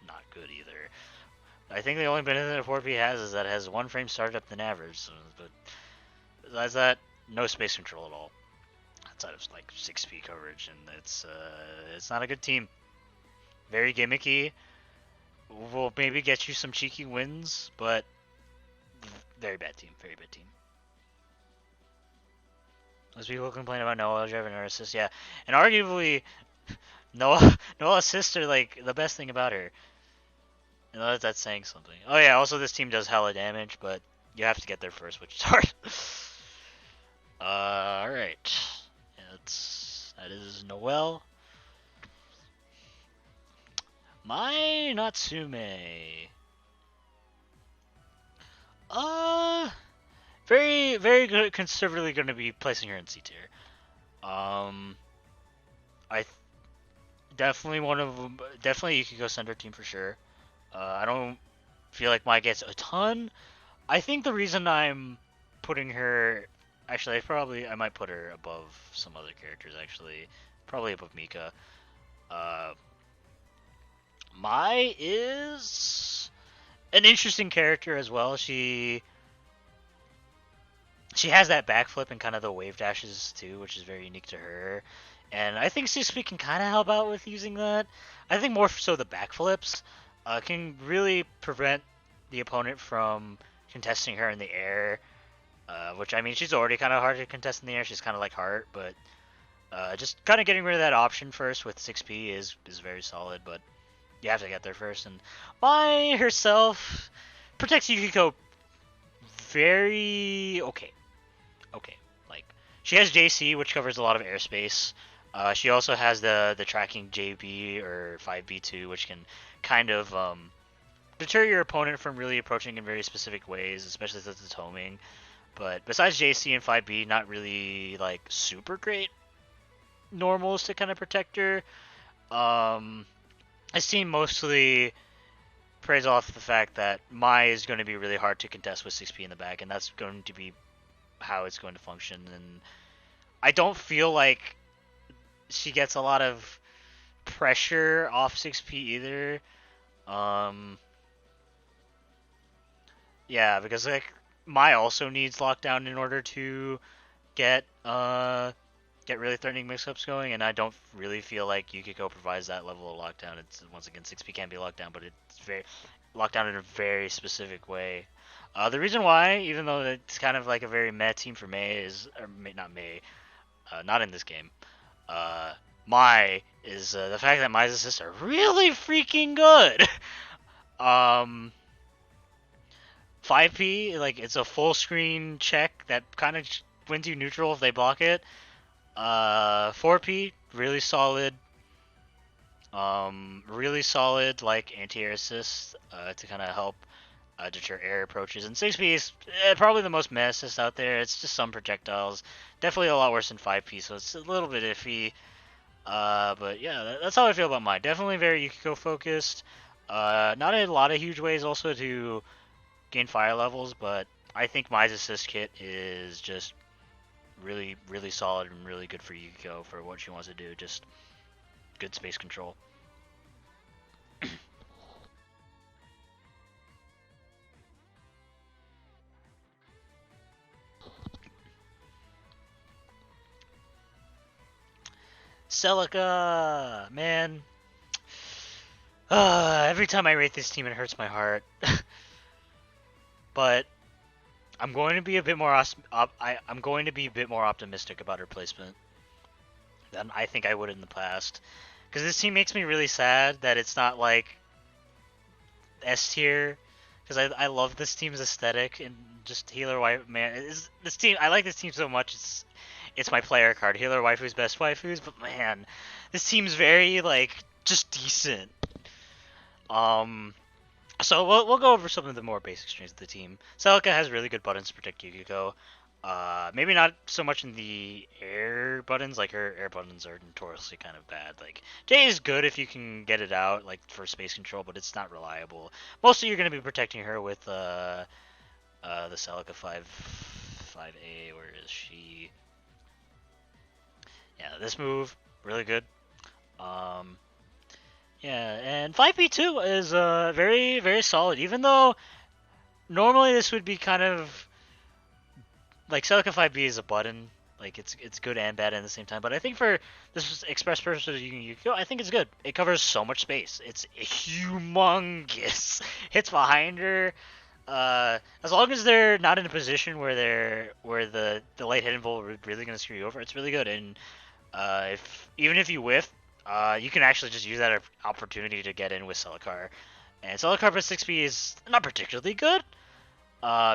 A: not good either. I think the only benefit that 4p has is that it has one frame startup than average, so, but besides that, no space control at all. Outside of like 6p coverage, and it's not a good team. Very gimmicky. Will maybe get you some cheeky wins, but very bad team. Very bad team. Most people complain about Noelle driving her assist, yeah, and arguably Noelle assists are like the best thing about her. You know, that's saying something. Oh yeah, also this team does hella damage, but you have to get there first, which is hard. Alright. That is Noelle. My Natsume. Very, very good. Conservatively going to be placing her in C tier. Definitely one of them. Definitely Yukiko center team for sure. I don't feel like Mai gets a ton. I think the reason I'm putting her, actually, I might put her above some other characters. Actually, probably above Mika. Mai is an interesting character as well. She has that backflip and kind of the wave dashes too, which is very unique to her. And I think CSP can kind of help out with using that. I think more so the backflips can really prevent the opponent from contesting her in the air. Which, I mean, she's already kind of hard to contest in the air. She's kind of like Heart, but just kind of getting rid of that option first with 6p is very solid, but you have to get there first. And Mai herself protects Yukiko very okay. Like, she has JC, which covers a lot of airspace. She also has the tracking JB or 5B2, which can kind of deter your opponent from really approaching in very specific ways, especially since it's homing. But besides JC and 5B, not really like super great normals to kind of protect her. This team mostly praise off the fact that Mai is going to be really hard to contest with 6p in the back, and that's going to be how it's going to function. And I don't feel like she gets a lot of pressure off 6p either. Yeah, because like Mai also needs lockdown in order to get really threatening mix-ups going, and I don't really feel like Yukiko provides that level of lockdown. It's once again 6p can be locked down, but it's very locked down in a very specific way. The reason why, even though it's kind of like a very meh team for Mei, is or not Mei, not in this game. Mai is the fact that Mai's assists are really freaking good. 5p, like, it's a full screen check that kind of wins you neutral if they block it. 4p, really solid. Really solid, like, anti-air assist to kind of help deter air approaches. And 6p is probably the most meh assist out there. It's just some projectiles. Definitely a lot worse than 5p, so it's a little bit iffy. But yeah, that's how I feel about mine. Definitely very Yukiko focused. Not in a lot of huge ways also to gain fire levels, but I think Mai's assist kit is just really solid and really good for Yukiko for what she wants to do. Just good space control. Celica, man. Every time I rate this team, it hurts my heart. But I'm going to be a bit more I'm going to be a bit more optimistic about her placement than I think I would in the past. Because this team makes me really sad that it's not like S tier. Because I love this team's aesthetic and just healer wife. Man, this team, I like this team so much. It's my player card. Healer waifus, best waifus. But man, this team's very like just decent. So we'll go over some of the more basic strengths of the team. Celica has really good buttons to protect Yukiko. Maybe not so much in the air buttons. Like her air buttons are notoriously kind of bad. Like J is good if you can get it out, like for space control, but it's not reliable. Mostly you're gonna be protecting her with the Celica 5A. Where is she? Yeah, this move really good. Um, yeah, and 5P2 is very solid. Even though normally this would be kind of like Celica 5B is a button. Like it's good and bad at the same time. But I think for this express purpose of Yukiko, I think it's good. It covers so much space. It's humongous. Hits behind her. As long as they're not in a position where the light hidden volt really gonna screw you over, it's really good. And if even if you whiff, you can actually just use that opportunity to get in with Celicar. And Celicar plus 6B is not particularly good,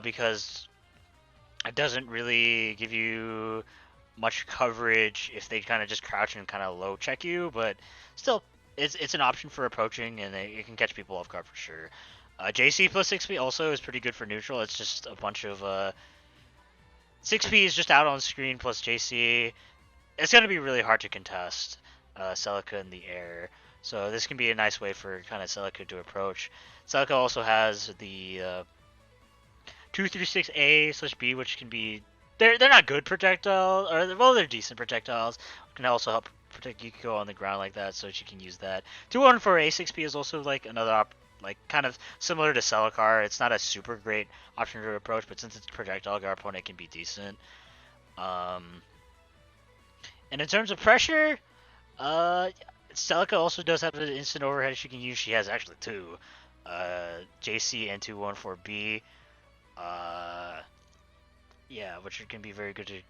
A: because it doesn't really give you much coverage if they kind of just crouch and kind of low check you, but still, it's an option for approaching, and it can catch people off guard for sure. JC plus 6P also is pretty good for neutral. It's just a bunch of 6P is just out on screen plus JC. It's gonna be really hard to contest Celica in the air, so this can be a nice way for kind of Celica to approach. Celica also has the 236A/B, which can be they're not good projectiles, or well they're decent projectiles. Can also help protect Yukiko on the ground like that, so she can use that. 214A6B is also like another like kind of similar to Celicar. It's not a super great option to approach, but since it's projectile guard opponent, it can be decent. And in terms of pressure, Celica also does have an instant overhead she can use. She has actually two, JC and 214B. Yeah, which can be very good to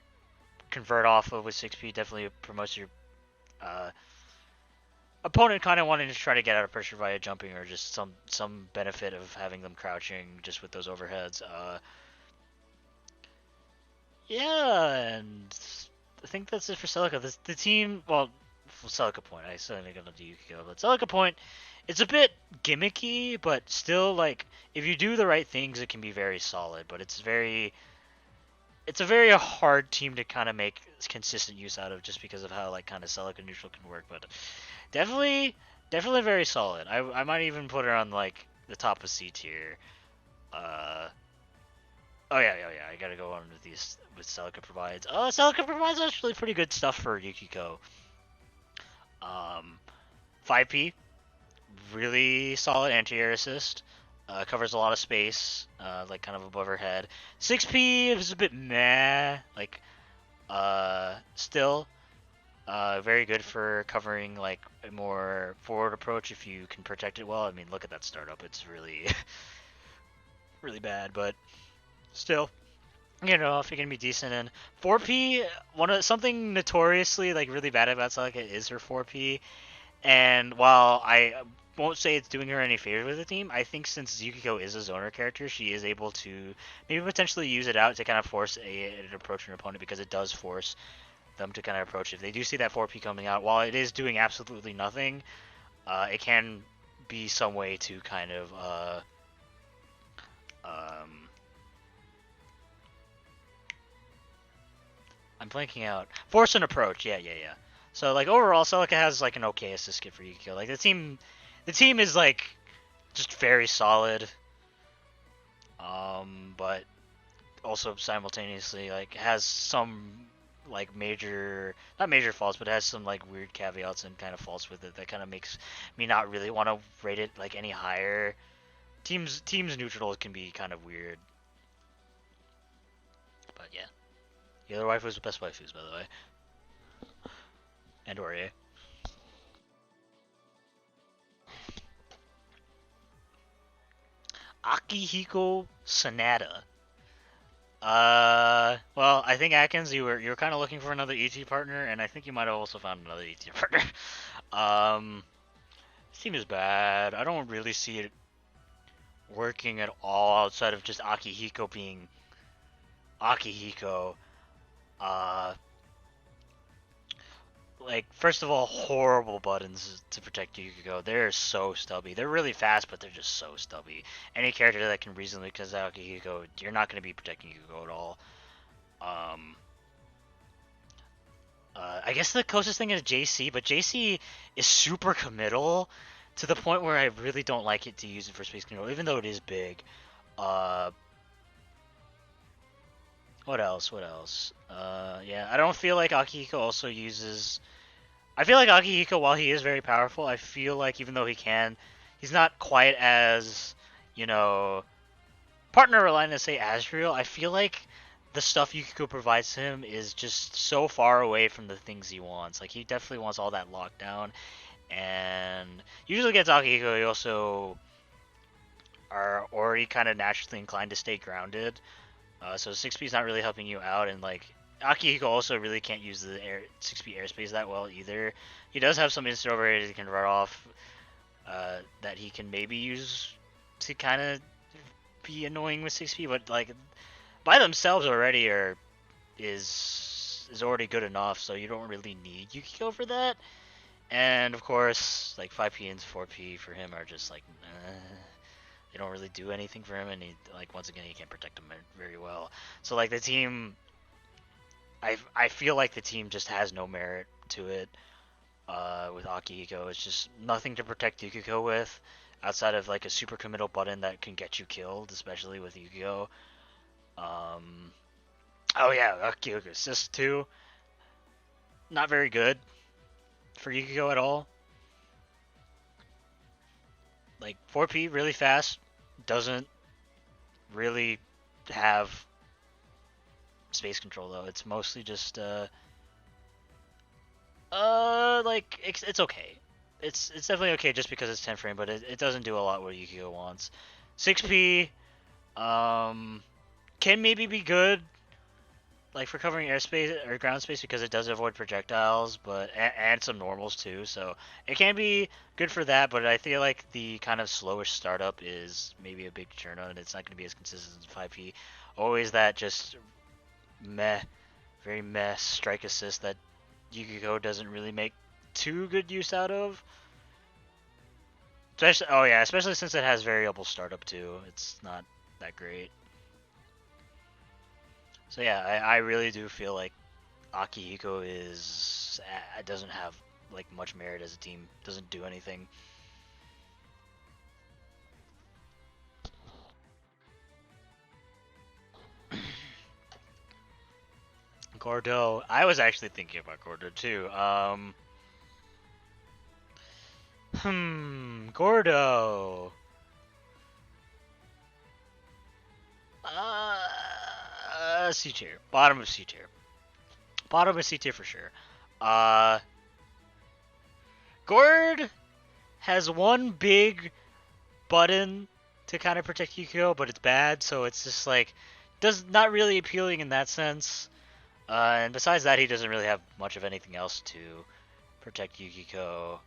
A: convert off of with 6P. Definitely promotes your opponent kind of wanting to try to get out of pressure via jumping, or just some benefit of having them crouching just with those overheads. Yeah, and I think that's it for Celica. The team, well, for Celica Point, I still ain't gonna do Yukiko, but Celica Point, it's a bit gimmicky, but still, like, if you do the right things, it can be very solid. But it's a very hard team to kind of make consistent use out of, just because of how like kind of Celica neutral can work. But definitely very solid. I might even put her on like the top of C tier. Oh yeah. I gotta go on with these with Celica provides. Celica provides actually pretty good stuff for Yukiko. 5P, really solid anti-air assist. Covers a lot of space, like kind of above her head. 6P is a bit meh, like, still, very good for covering like a more forward approach if you can protect it well. I mean, look at that startup; it's really, really bad, but still, you know, if you're gonna be decent. And 4P, something notoriously like really bad about Celica is her 4P. And while I won't say it's doing her any favors with the team, I think since Yukiko is a zoner character, she is able to maybe potentially use it out to kind of force an approach an opponent, because it does force them to kind of approach. If they do see that 4P coming out, while it is doing absolutely nothing, it can be some way to kind of I'm blanking out. Force an approach. Yeah. So like overall, Celica has like an okay assist kit for Yukiko. Like the team is like just very solid. But also simultaneously like has some like major, not major faults, but has some like weird caveats and kind of faults with it that kind of makes me not really want to rate it like any higher. Teams neutral can be kind of weird. But yeah, the other waifus are best waifus, by the way, and Orie. Akihiko Sanada. Well, I think Atkins, you were kind of looking for another ET partner, and I think you might have also found another ET partner. This team is bad. I don't really see it working at all outside of just Akihiko being Akihiko. Uh, like first of all, horrible buttons to protect Yukiko. They're so stubby. They're really fast, but they're just so stubby. Any character that can reasonably cause out Yukiko, you're not going to be protecting Yukiko at all. Um, I guess the closest thing is JC, but JC is super committal to the point where I really don't like it to use it for space control, even though it is big. Uh, what else? What else? Yeah, I don't feel like Akihiko also uses. I feel like Akihiko, while he is very powerful, I feel like even though he's not quite as, you know, partner reliant as say Azrael. I feel like the stuff Yukiko provides to him is just so far away from the things he wants. Like he definitely wants all that lockdown, and usually gets Akihiko. You also are already kind of naturally inclined to stay grounded. So 6P is not really helping you out, and like Akihiko also really can't use the 6P airspace that well either. He does have some instant overhead he can run off that he can maybe use to kind of be annoying with 6P, but like by themselves already is already good enough, so you don't really need Yukiko for that. And of course, like 5P and 4P for him are just like they don't really do anything for him, and he like once again he can't protect him very well. So like the team, I feel like the team just has no merit to it. With Akihiko, it's just nothing to protect Yukiko with, outside of like a super committal button that can get you killed, especially with Yukiko. Oh yeah, Akihiko assist too. Not very good for Yukiko at all. Like 4P really fast, doesn't really have space control though. It's mostly just like it's okay. It's definitely okay just because it's 10 frame, but it doesn't do a lot what Yukiko wants. 6P can maybe be good like for covering airspace or ground space because it does avoid projectiles, but and some normals too. So it can be good for that, but I feel like the kind of slowish startup is maybe a big deterrent, and it's not going to be as consistent as 5P. Always that just meh, very meh strike assist that Yukiko doesn't really make too good use out of. Especially, oh yeah, especially since it has variable startup too. It's not that great. So yeah, I really do feel like Akihiko doesn't have like much merit as a team. Doesn't do anything. Gordo, I was actually thinking about Gordo too. Gordo. C tier, bottom of C tier, bottom of C tier for sure. Uh, Gord has one big button to kind of protect Yukiko, but it's bad, so it's just like does not really appealing in that sense. And besides that, he doesn't really have much of anything else to protect Yukiko.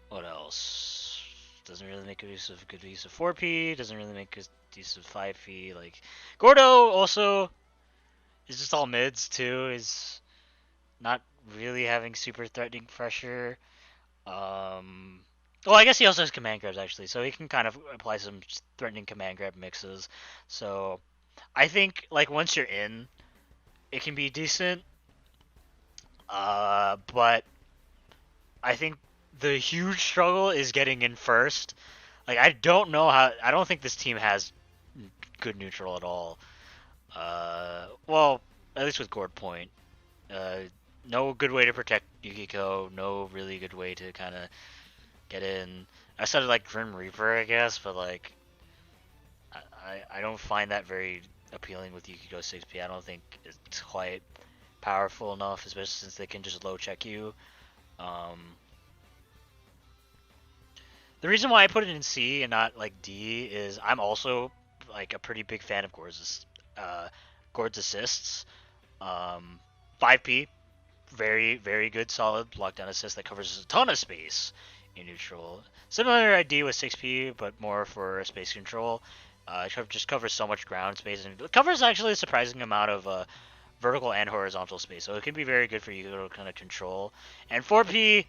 A: What else? Doesn't really make good use of 4P. Doesn't really make good use of 5P. Like Gordo also is just all mids too. Is not really having super threatening pressure. Well, I guess he also has command grabs actually, so he can kind of apply some threatening command grab mixes. So I think like once you're in, it can be decent, but I think the huge struggle is getting in first. Like I don't know how. I don't think this team has good neutral at all. Well, at least with Gord Point. Uh, no good way to protect Yukiko. No really good way to kind of get in. I said like Grim Reaper, I guess, but like I don't find that very appealing with Yukiko 6P. I don't think it's quite powerful enough, especially since they can just low check you. Um, the reason why I put it in C and not like D is I'm also like a pretty big fan of Gord's assists. 5P, very good, solid lockdown assist that covers a ton of space in neutral. Similar idea with 6P, but more for space control. It just covers so much ground space, and it covers actually a surprising amount of vertical and horizontal space. So it can be very good for you to kind of control. And 4P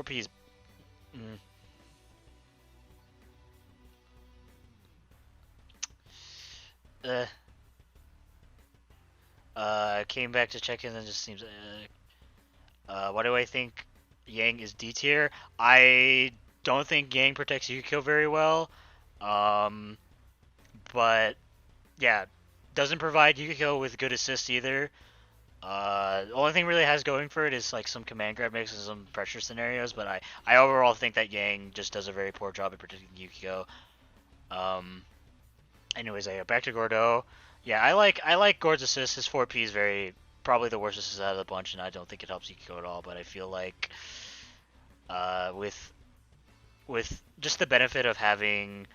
A: is. Mm, uh, came back to check in and just seems. Why do I think Yang is D tier? I don't think Yang protects Yukiko very well. Um, but yeah, doesn't provide Yukiko with good assists either. The only thing really has going for it is like some command grab mix and some pressure scenarios, but I overall think that Yang just does a very poor job at protecting Yukiko. Um, anyways, back to Gordo. Yeah, I like Gord's assist. His 4P is probably the worst assist out of the bunch, and I don't think it helps Yukiko at all. But I feel like with just the benefit of having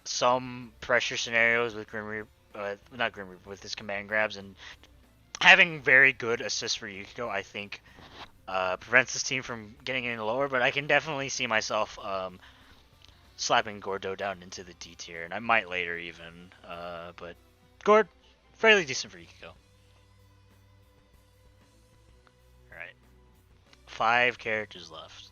A: some pressure scenarios with not Grim Reaper, with his command grabs and having very good assists for Yukiko, I think prevents this team from getting any lower. But I can definitely see myself slapping Gordo down into the D tier, and I might later even. But Gord, fairly decent for Yukiko. All right, 5 characters left.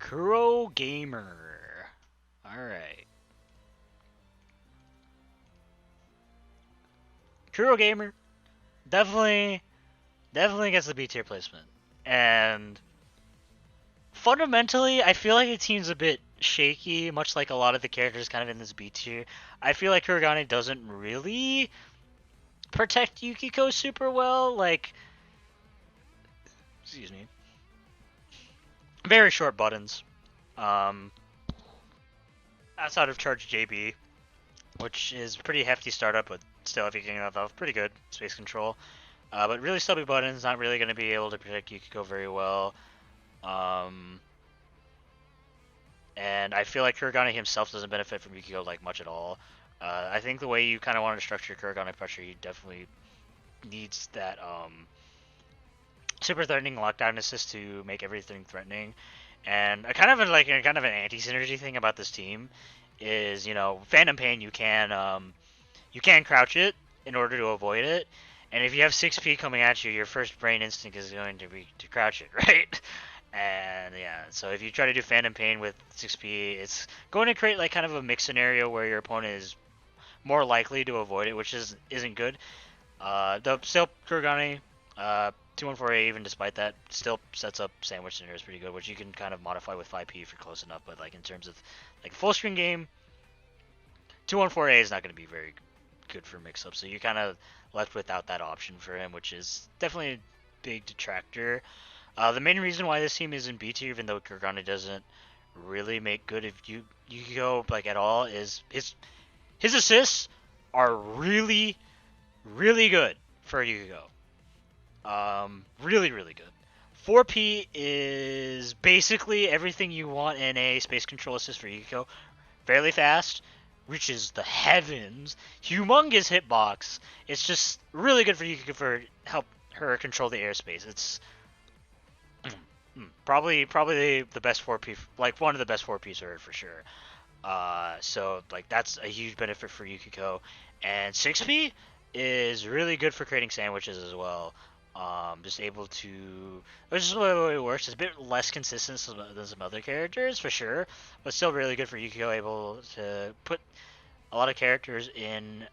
A: Kuro Gamer. Alright. Kuro Gamer definitely gets the B tier placement. And fundamentally, I feel like the team's a bit shaky, much like a lot of the characters kind of in this B tier. I feel like Kurogane doesn't really protect Yukiko super well. Like, excuse me. Very short buttons. Outside of Charge JB, which is pretty hefty startup, but still, if you can get that off, pretty good space control. But really stubby buttons, not really going to be able to protect Yukiko very well. And I feel like Kurogane himself doesn't benefit from Yukiko like much at all. I think the way you kind of want to structure Kurogane pressure, he definitely needs that super threatening lockdown assist to make everything threatening. And a kind of an anti-synergy thing about this team is, Phantom Pain, you can crouch it in order to avoid it. And if you have 6P coming at you, your first brain instinct is going to be to crouch it, right? And yeah, so if you try to do Phantom Pain with 6P, it's going to create like kind of a mixed scenario where your opponent is more likely to avoid it, which isn't good. The still Kurogane, 214A, even despite that, still sets up sandwich scenarios pretty good, which you can kind of modify with 5P if you're close enough. But like in terms of like full screen game, 214A is not going to be very good for mix-up, so you're kind of left without that option for him, which is definitely a big detractor. The main reason why this team is in B tier, even though Kurogane doesn't really make good if you go like at all, is his assists are really good for Yukiko. Really good. 4P is basically everything you want in a space control assist for Yukiko. Fairly fast, reaches the heavens, humongous hitbox. It's just really good for Yukiko for help her control the airspace. It's probably the best 4P, like one of the best 4Ps heard for sure. So like that's a huge benefit for Yukiko. And 6P, is really good for creating sandwiches as well. Just able to, which is the way it works. It's a bit less consistent than some other characters for sure, but still really good for Yukiko. Able to put a lot of characters in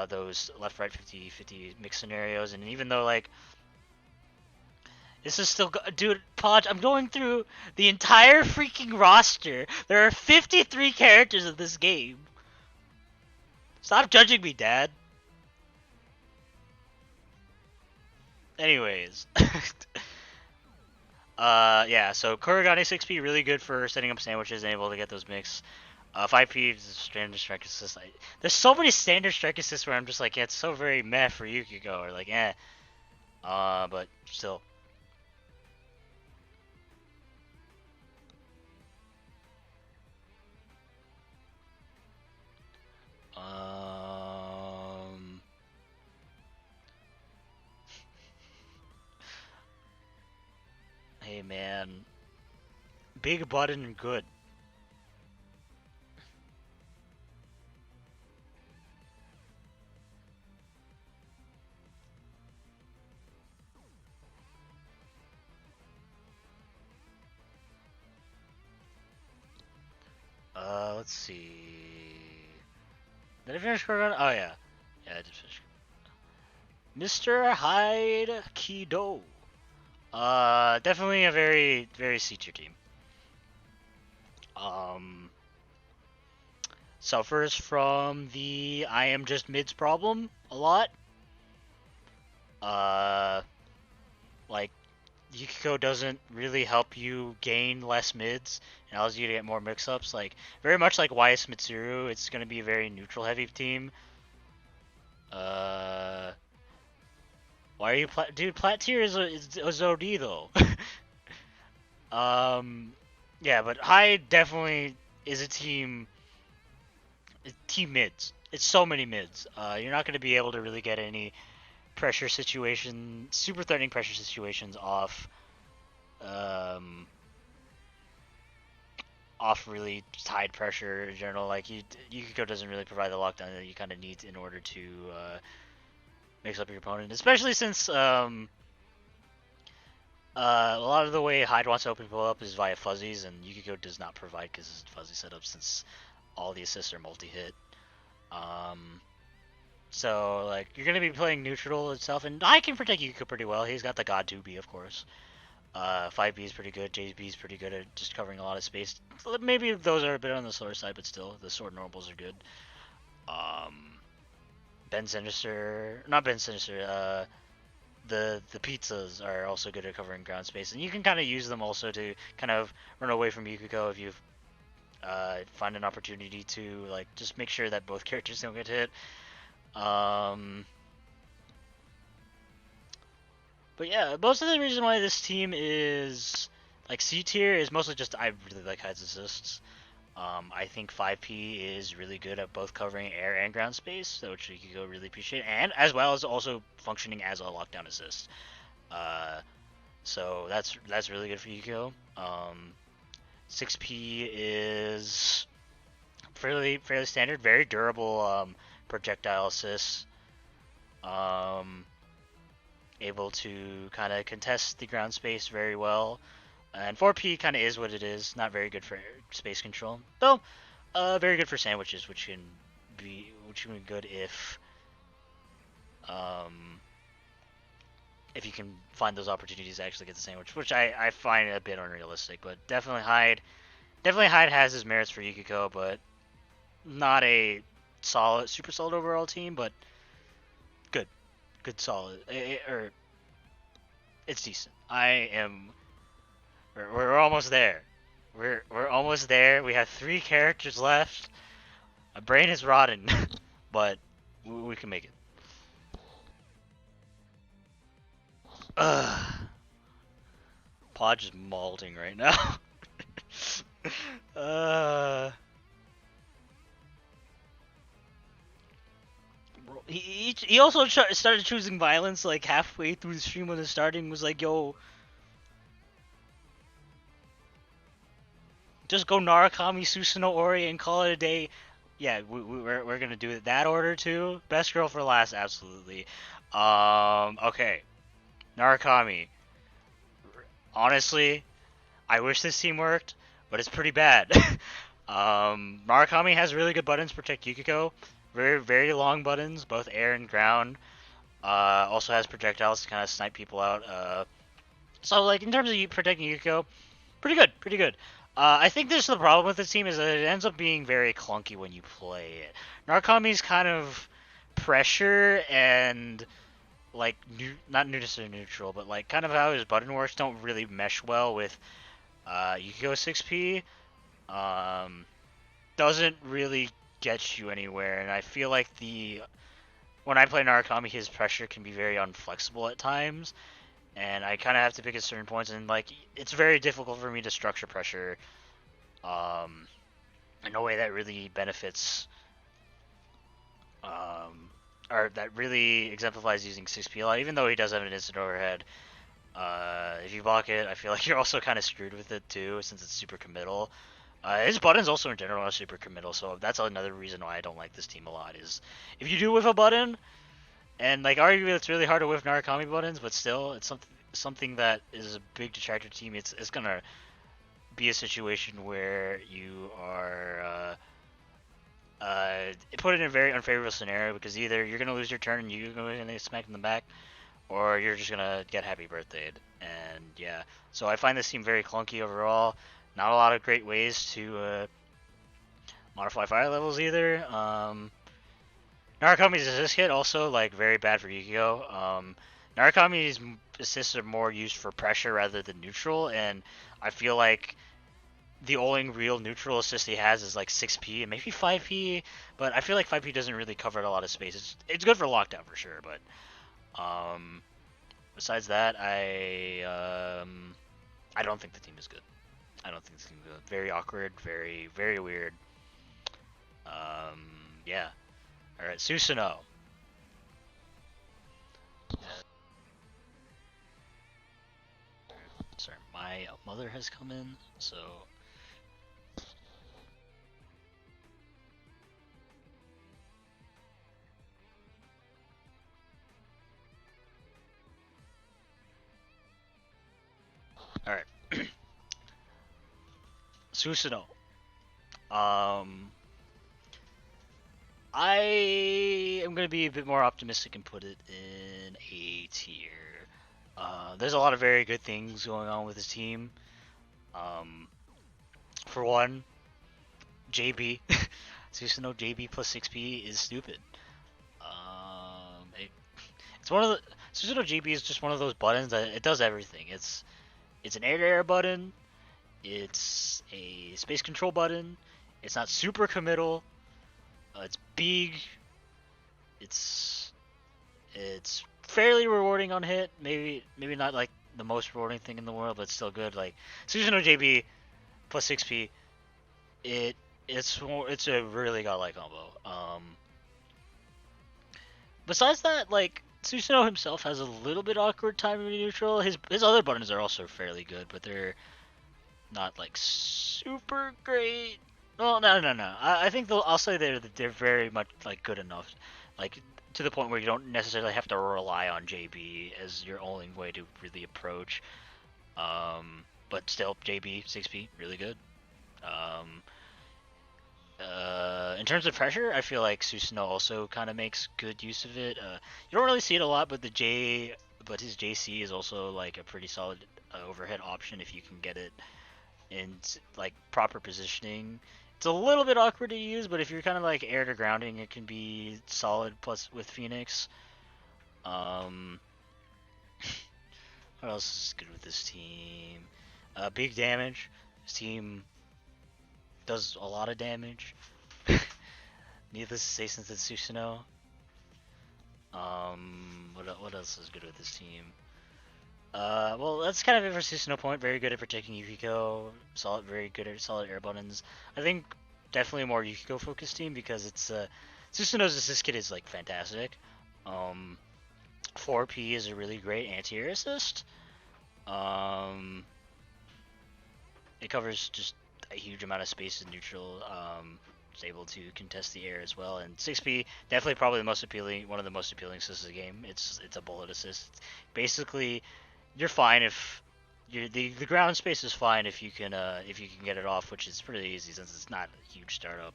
A: those left, right, 50-50 mix scenarios, and even though like this is still, dude, Podge, I'm going through the entire freaking roster. There are 53 characters in this game. Stop judging me, Dad. Anyways. Yeah, so Kurogane 6P really good for setting up sandwiches and able to get those mixed. 5P is standard strike assist. There's so many standard strike assists where I'm just like, yeah, it's so very meh for Yukiko, or like, eh. But still. Hey man, big button and good. Let's see. Did I finish Kurogane? Oh yeah, yeah, I did finish. Mr. Hyde Kido. Definitely a very, very C-tier team. Suffers from the I am just mids problem a lot. Like, Yukiko doesn't really help you gain less mids and allows you to get more mix-ups. Like, very much like YS Mitsuru, it's going to be a very neutral-heavy team. Why are you dude? Plat tier is OD though. Yeah, but High definitely is a team mids. It's so many mids. You're not going to be able to really get any pressure super threatening pressure situations off really tied pressure in general. Like, Yukiko doesn't really provide the lockdown that you kind of need in order to mix up your opponent, especially since a lot of the way Hyde wants to open people up is via fuzzies, and Yukiko does not provide because it's fuzzy setup since all the assists are multi-hit. So, like, you're going to be playing neutral itself, and I can protect Yukiko pretty well. He's got the God 2B, of course. 5B is pretty good, JB is pretty good at just covering a lot of space. Maybe those are a bit on the slower side, but still, the sword normals are good. Ben Sinister, not Ben Sinister, the pizzas are also good at covering ground space, and you can kind of use them also to kind of run away from Yukiko if you find an opportunity to, like, just make sure that both characters don't get hit. But yeah, most of the reason why this team is like C tier is mostly just I really like Hyde's assists. I think 5P is really good at both covering air and ground space, which Yukiko really appreciate, and as well as also functioning as a lockdown assist. So that's really good for Yukiko. 6P is fairly standard, very durable projectile assists. Able to kind of contest the ground space very well. And 4P kind of is what it is. Not very good for space control, though. Very good for sandwiches, which can be good if you can find those opportunities to actually get the sandwich, which I find a bit unrealistic. But definitely Hyde has his merits for Yukiko, but not a super solid overall team, but good solid. It's decent. We're almost there. We're almost there. We have 3 characters left. My brain is rotten, but we can make it. Podge is malding right now. He also started choosing violence like halfway through the stream when it starting. Was like, yo, just go Narukami Susano'o and call it a day. yeah, we're gonna do it that order too. Best girl for last, absolutely. Okay, Narukami. Honestly, I wish this team worked, but it's pretty bad. Narukami has really good buttons, protect Yukiko. Very long buttons, both air and ground. Also has projectiles to kind of snipe people out. So like in terms of protecting Yukiko, pretty good, pretty good. I think this is the problem with this team is that it ends up being very clunky when you play it. Narukami's kind of pressure and like not necessarily neutral, but like kind of how his button works don't really mesh well with Yukiko 6P. Um, doesn't really get you anywhere, and I feel like the when I play Narukami, his pressure can be very unflexible at times, and I kind of have to pick at certain points, and like it's very difficult for me to structure pressure um, in a way that really benefits or that really exemplifies using 6P a lot, even though he does have an instant overhead. If you block it, I feel like you're also kind of screwed with it too, since it's super committal. His buttons also in general are super committal, so that's another reason why I don't like this team a lot. Is if you do whiff a button, and like arguably it's really hard to whiff Narukami buttons, but still it's something that is a big detractor team. It's gonna be a situation where you are put in a very unfavorable scenario because either you're gonna lose your turn and you're gonna smack in the back, or you're just gonna get happy birthdayed. And yeah, so I find this team very clunky overall. Not a lot of great ways to modify fire levels either. Narukami's assist hit also like very bad for Yukiko. Narukami's assists are more used for pressure rather than neutral, and I feel like the only real neutral assist he has is like 6P and maybe 5P, but I feel like 5P doesn't really cover a lot of space. It's good for lockdown for sure, but besides that, I don't think the team is good. I don't think the team is good. Very awkward, very weird. Yeah. All right, Susano. Sorry, my mother has come in, so. All right, Susano. I am gonna be a bit more optimistic and put it in A tier. There's a lot of very good things going on with his team. Um, for one, JB, Susano JB plus 6P is stupid. It's one of the Susano JB is just one of those buttons that it does everything. It's an air button. It's a space control button. It's not super committal. It's big. It's fairly rewarding on hit. Maybe not like the most rewarding thing in the world, but still good. Like Susano JB plus 6P. It's a really godlike combo. Besides that, like Susano himself has a little bit awkward timing neutral. His other buttons are also fairly good, but they're not like super great. Well, no. I think I'll say they're very much like good enough, like to the point where you don't necessarily have to rely on JB as your only way to really approach. But still, JB 6P really good. Um, in terms of pressure, I feel like Susano also kind of makes good use of it. You don't really see it a lot, but but his JC is also like a pretty solid overhead option if you can get it in like proper positioning. It's a little bit awkward to use, but if you're kind of like air to grounding, it can be solid. Plus with Phoenix, um, what else is good with this team? Big damage. This team does a lot of damage. Needless to say, since it's Susano. What else is good with this team? Well, that's kind of it for Susano Point. Very good at protecting Yukiko. Very good at solid air buttons. I think definitely a more Yukiko focused team because it's Susano's assist kit is like fantastic. 4P is a really great anti-air assist. It covers just a huge amount of space in neutral. is able to contest the air as well. And 6P definitely probably the most appealing, one of the most appealing assists of the game. It's a bullet assist. Basically, you're fine if the ground space is fine if you can get it off, which is pretty easy since it's not a huge startup.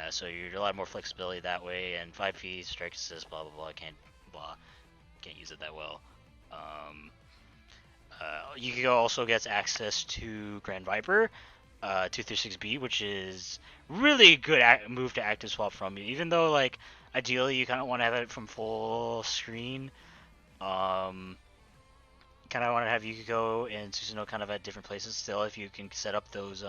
A: So you're a lot more flexibility that way. And 5P strike assist, blah blah blah. Can't use it that well. Yukiko also gets access to Grand Viper, 236B, which is really good move to active swap from you. Even though like ideally you kind of want to have it from full screen. Kind of want to have Yukiko and Susano'o kind of at different places still. If you can set up those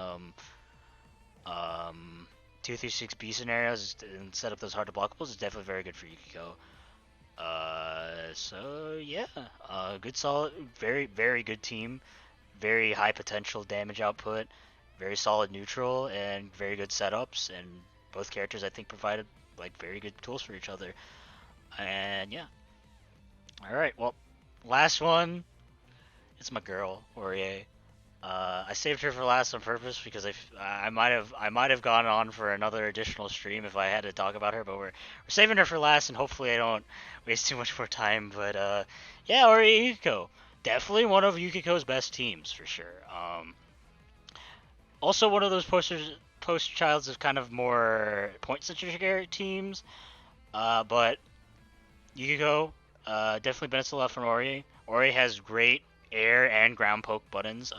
A: 236B scenarios and set up those hard to blockables, it's definitely very good for Yukiko. So yeah, good solid, very very good team, very high potential damage output, very solid neutral, and very good setups. And both characters I think provided like very good tools for each other. And yeah, all right, well, last one. It's my girl, Orie. I saved her for last on purpose because I might have gone on for another additional stream if I had to talk about her, but we're saving her for last, and hopefully I don't waste too much more time. But yeah, Ori Yukiko, definitely one of Yukiko's best teams for sure. Also one of those poster childs of kind of more point centric teams, but Yukiko definitely benefits a lot from Ori. Ori has great air and ground poke buttons.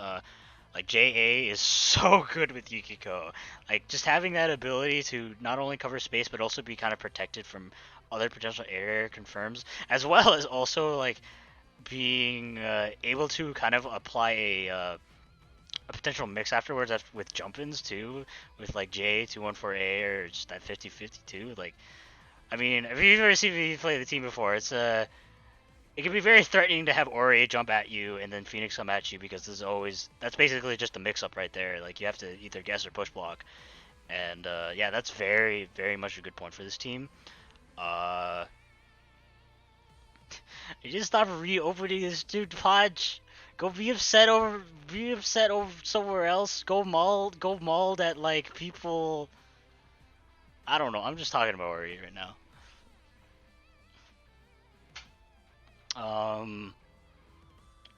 A: Like JA is so good with Yukiko. Like just having that ability to not only cover space but also be kind of protected from other potential air confirms, as well as also like being able to kind of apply a potential mix afterwards with jump-ins too, with like J214A or just that 50-50 too. Like, I mean, if you've ever seen me play the team before, it can be very threatening to have Ori jump at you and then Phoenix come at you because that's basically just a mix-up right there. Like you have to either guess or push block, and yeah, that's very very much a good point for this team. You just stop reopening this dude Podge. Go be upset over somewhere else. Go mauled at like people. I don't know. I'm just talking about Ori right now.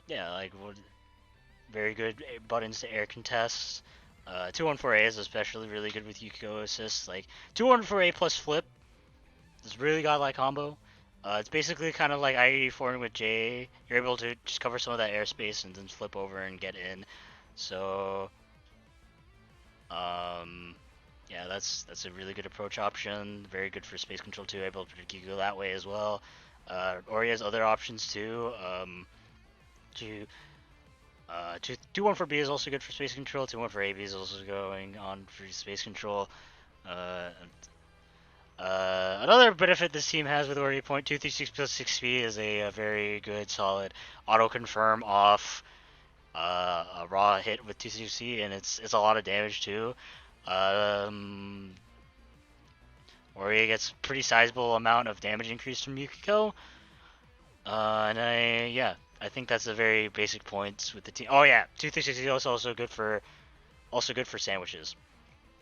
A: Yeah, like very good buttons to air contests. 214A is especially really good with Yukiko assists. Like 214A plus flip is really godlike combo. It's basically kind of like I-84 with J. You're able to just cover some of that airspace and then flip over and get in. So, yeah, that's a really good approach option. Very good for space control too. Able to predict Yukiko that way as well. Ori has other options too. 214B is also good for space control. 214AB is also going on for space control. Another benefit this team has with Ori point 236 plus 6P is a very good solid auto confirm off a raw hit with 260, and it's a lot of damage too. Ori gets pretty sizable amount of damage increase from Yukiko. And I think that's a very basic points with the team. Oh yeah, 236 is also good for sandwiches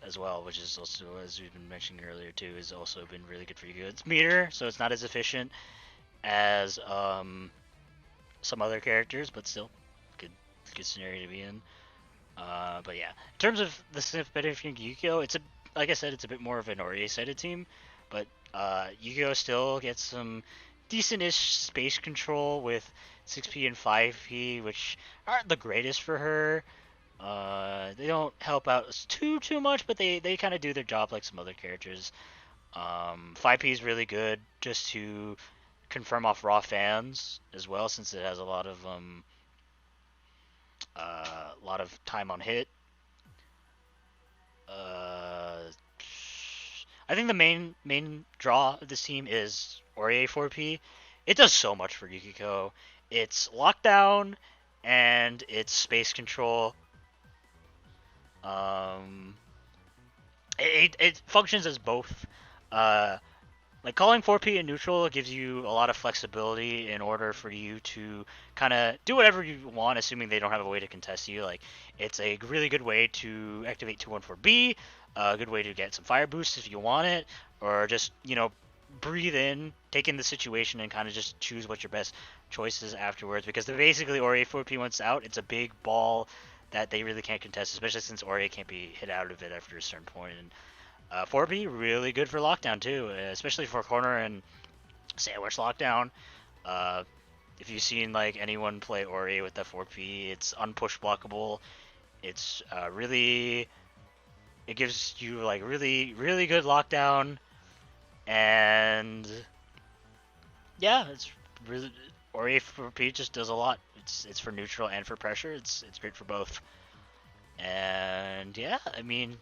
A: as well, which is also, as we've been mentioning earlier too, has also been really good for Yukiko. It's meter, so it's not as efficient as some other characters, but still good scenario to be in. But yeah, in terms of the sniff benefiting Yukiko, like I said, it's a bit more of an Ori-sided team, but Yukiko still gets some decent-ish space control with 6P and 5P, which aren't the greatest for her. They don't help out too much, but they kind of do their job like some other characters. 5P is really good just to confirm off raw fans as well, since it has a lot of time on hit. I think the main draw of this team is Ori 4P. It does so much for Yukiko. It's lockdown and it's space control. It functions as both like calling 4P in neutral gives you a lot of flexibility in order for you to kind of do whatever you want, assuming they don't have a way to contest you. Like, it's a really good way to activate 214B, a good way to get some fire boosts if you want it, or just, breathe in, take in the situation, and kind of just choose what your best choice is afterwards. Because they're basically Ori 4P once out, it's a big ball that they really can't contest, especially since Ori can't be hit out of it after a certain point. And 4B really good for lockdown too, especially for corner and sandwich lockdown. Uh, if you've seen like anyone play Ori with the 4P, it's unpush blockable. It's really, it gives you like really good lockdown, and yeah, it's really Ori 4P just does a lot. It's for neutral and for pressure. It's great for both. And yeah, I mean,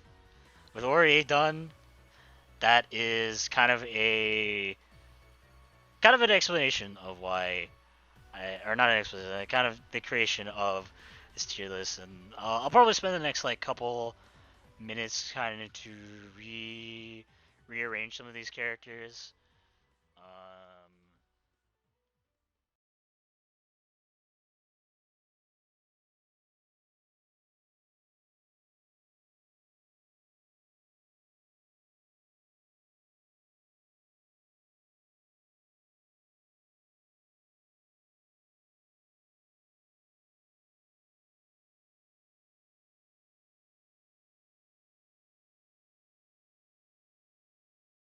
A: with Ori done, that is kind of an explanation of why or not an explanation, kind of the creation of this tier list. And I'll probably spend the next like couple minutes kind of to rearrange some of these characters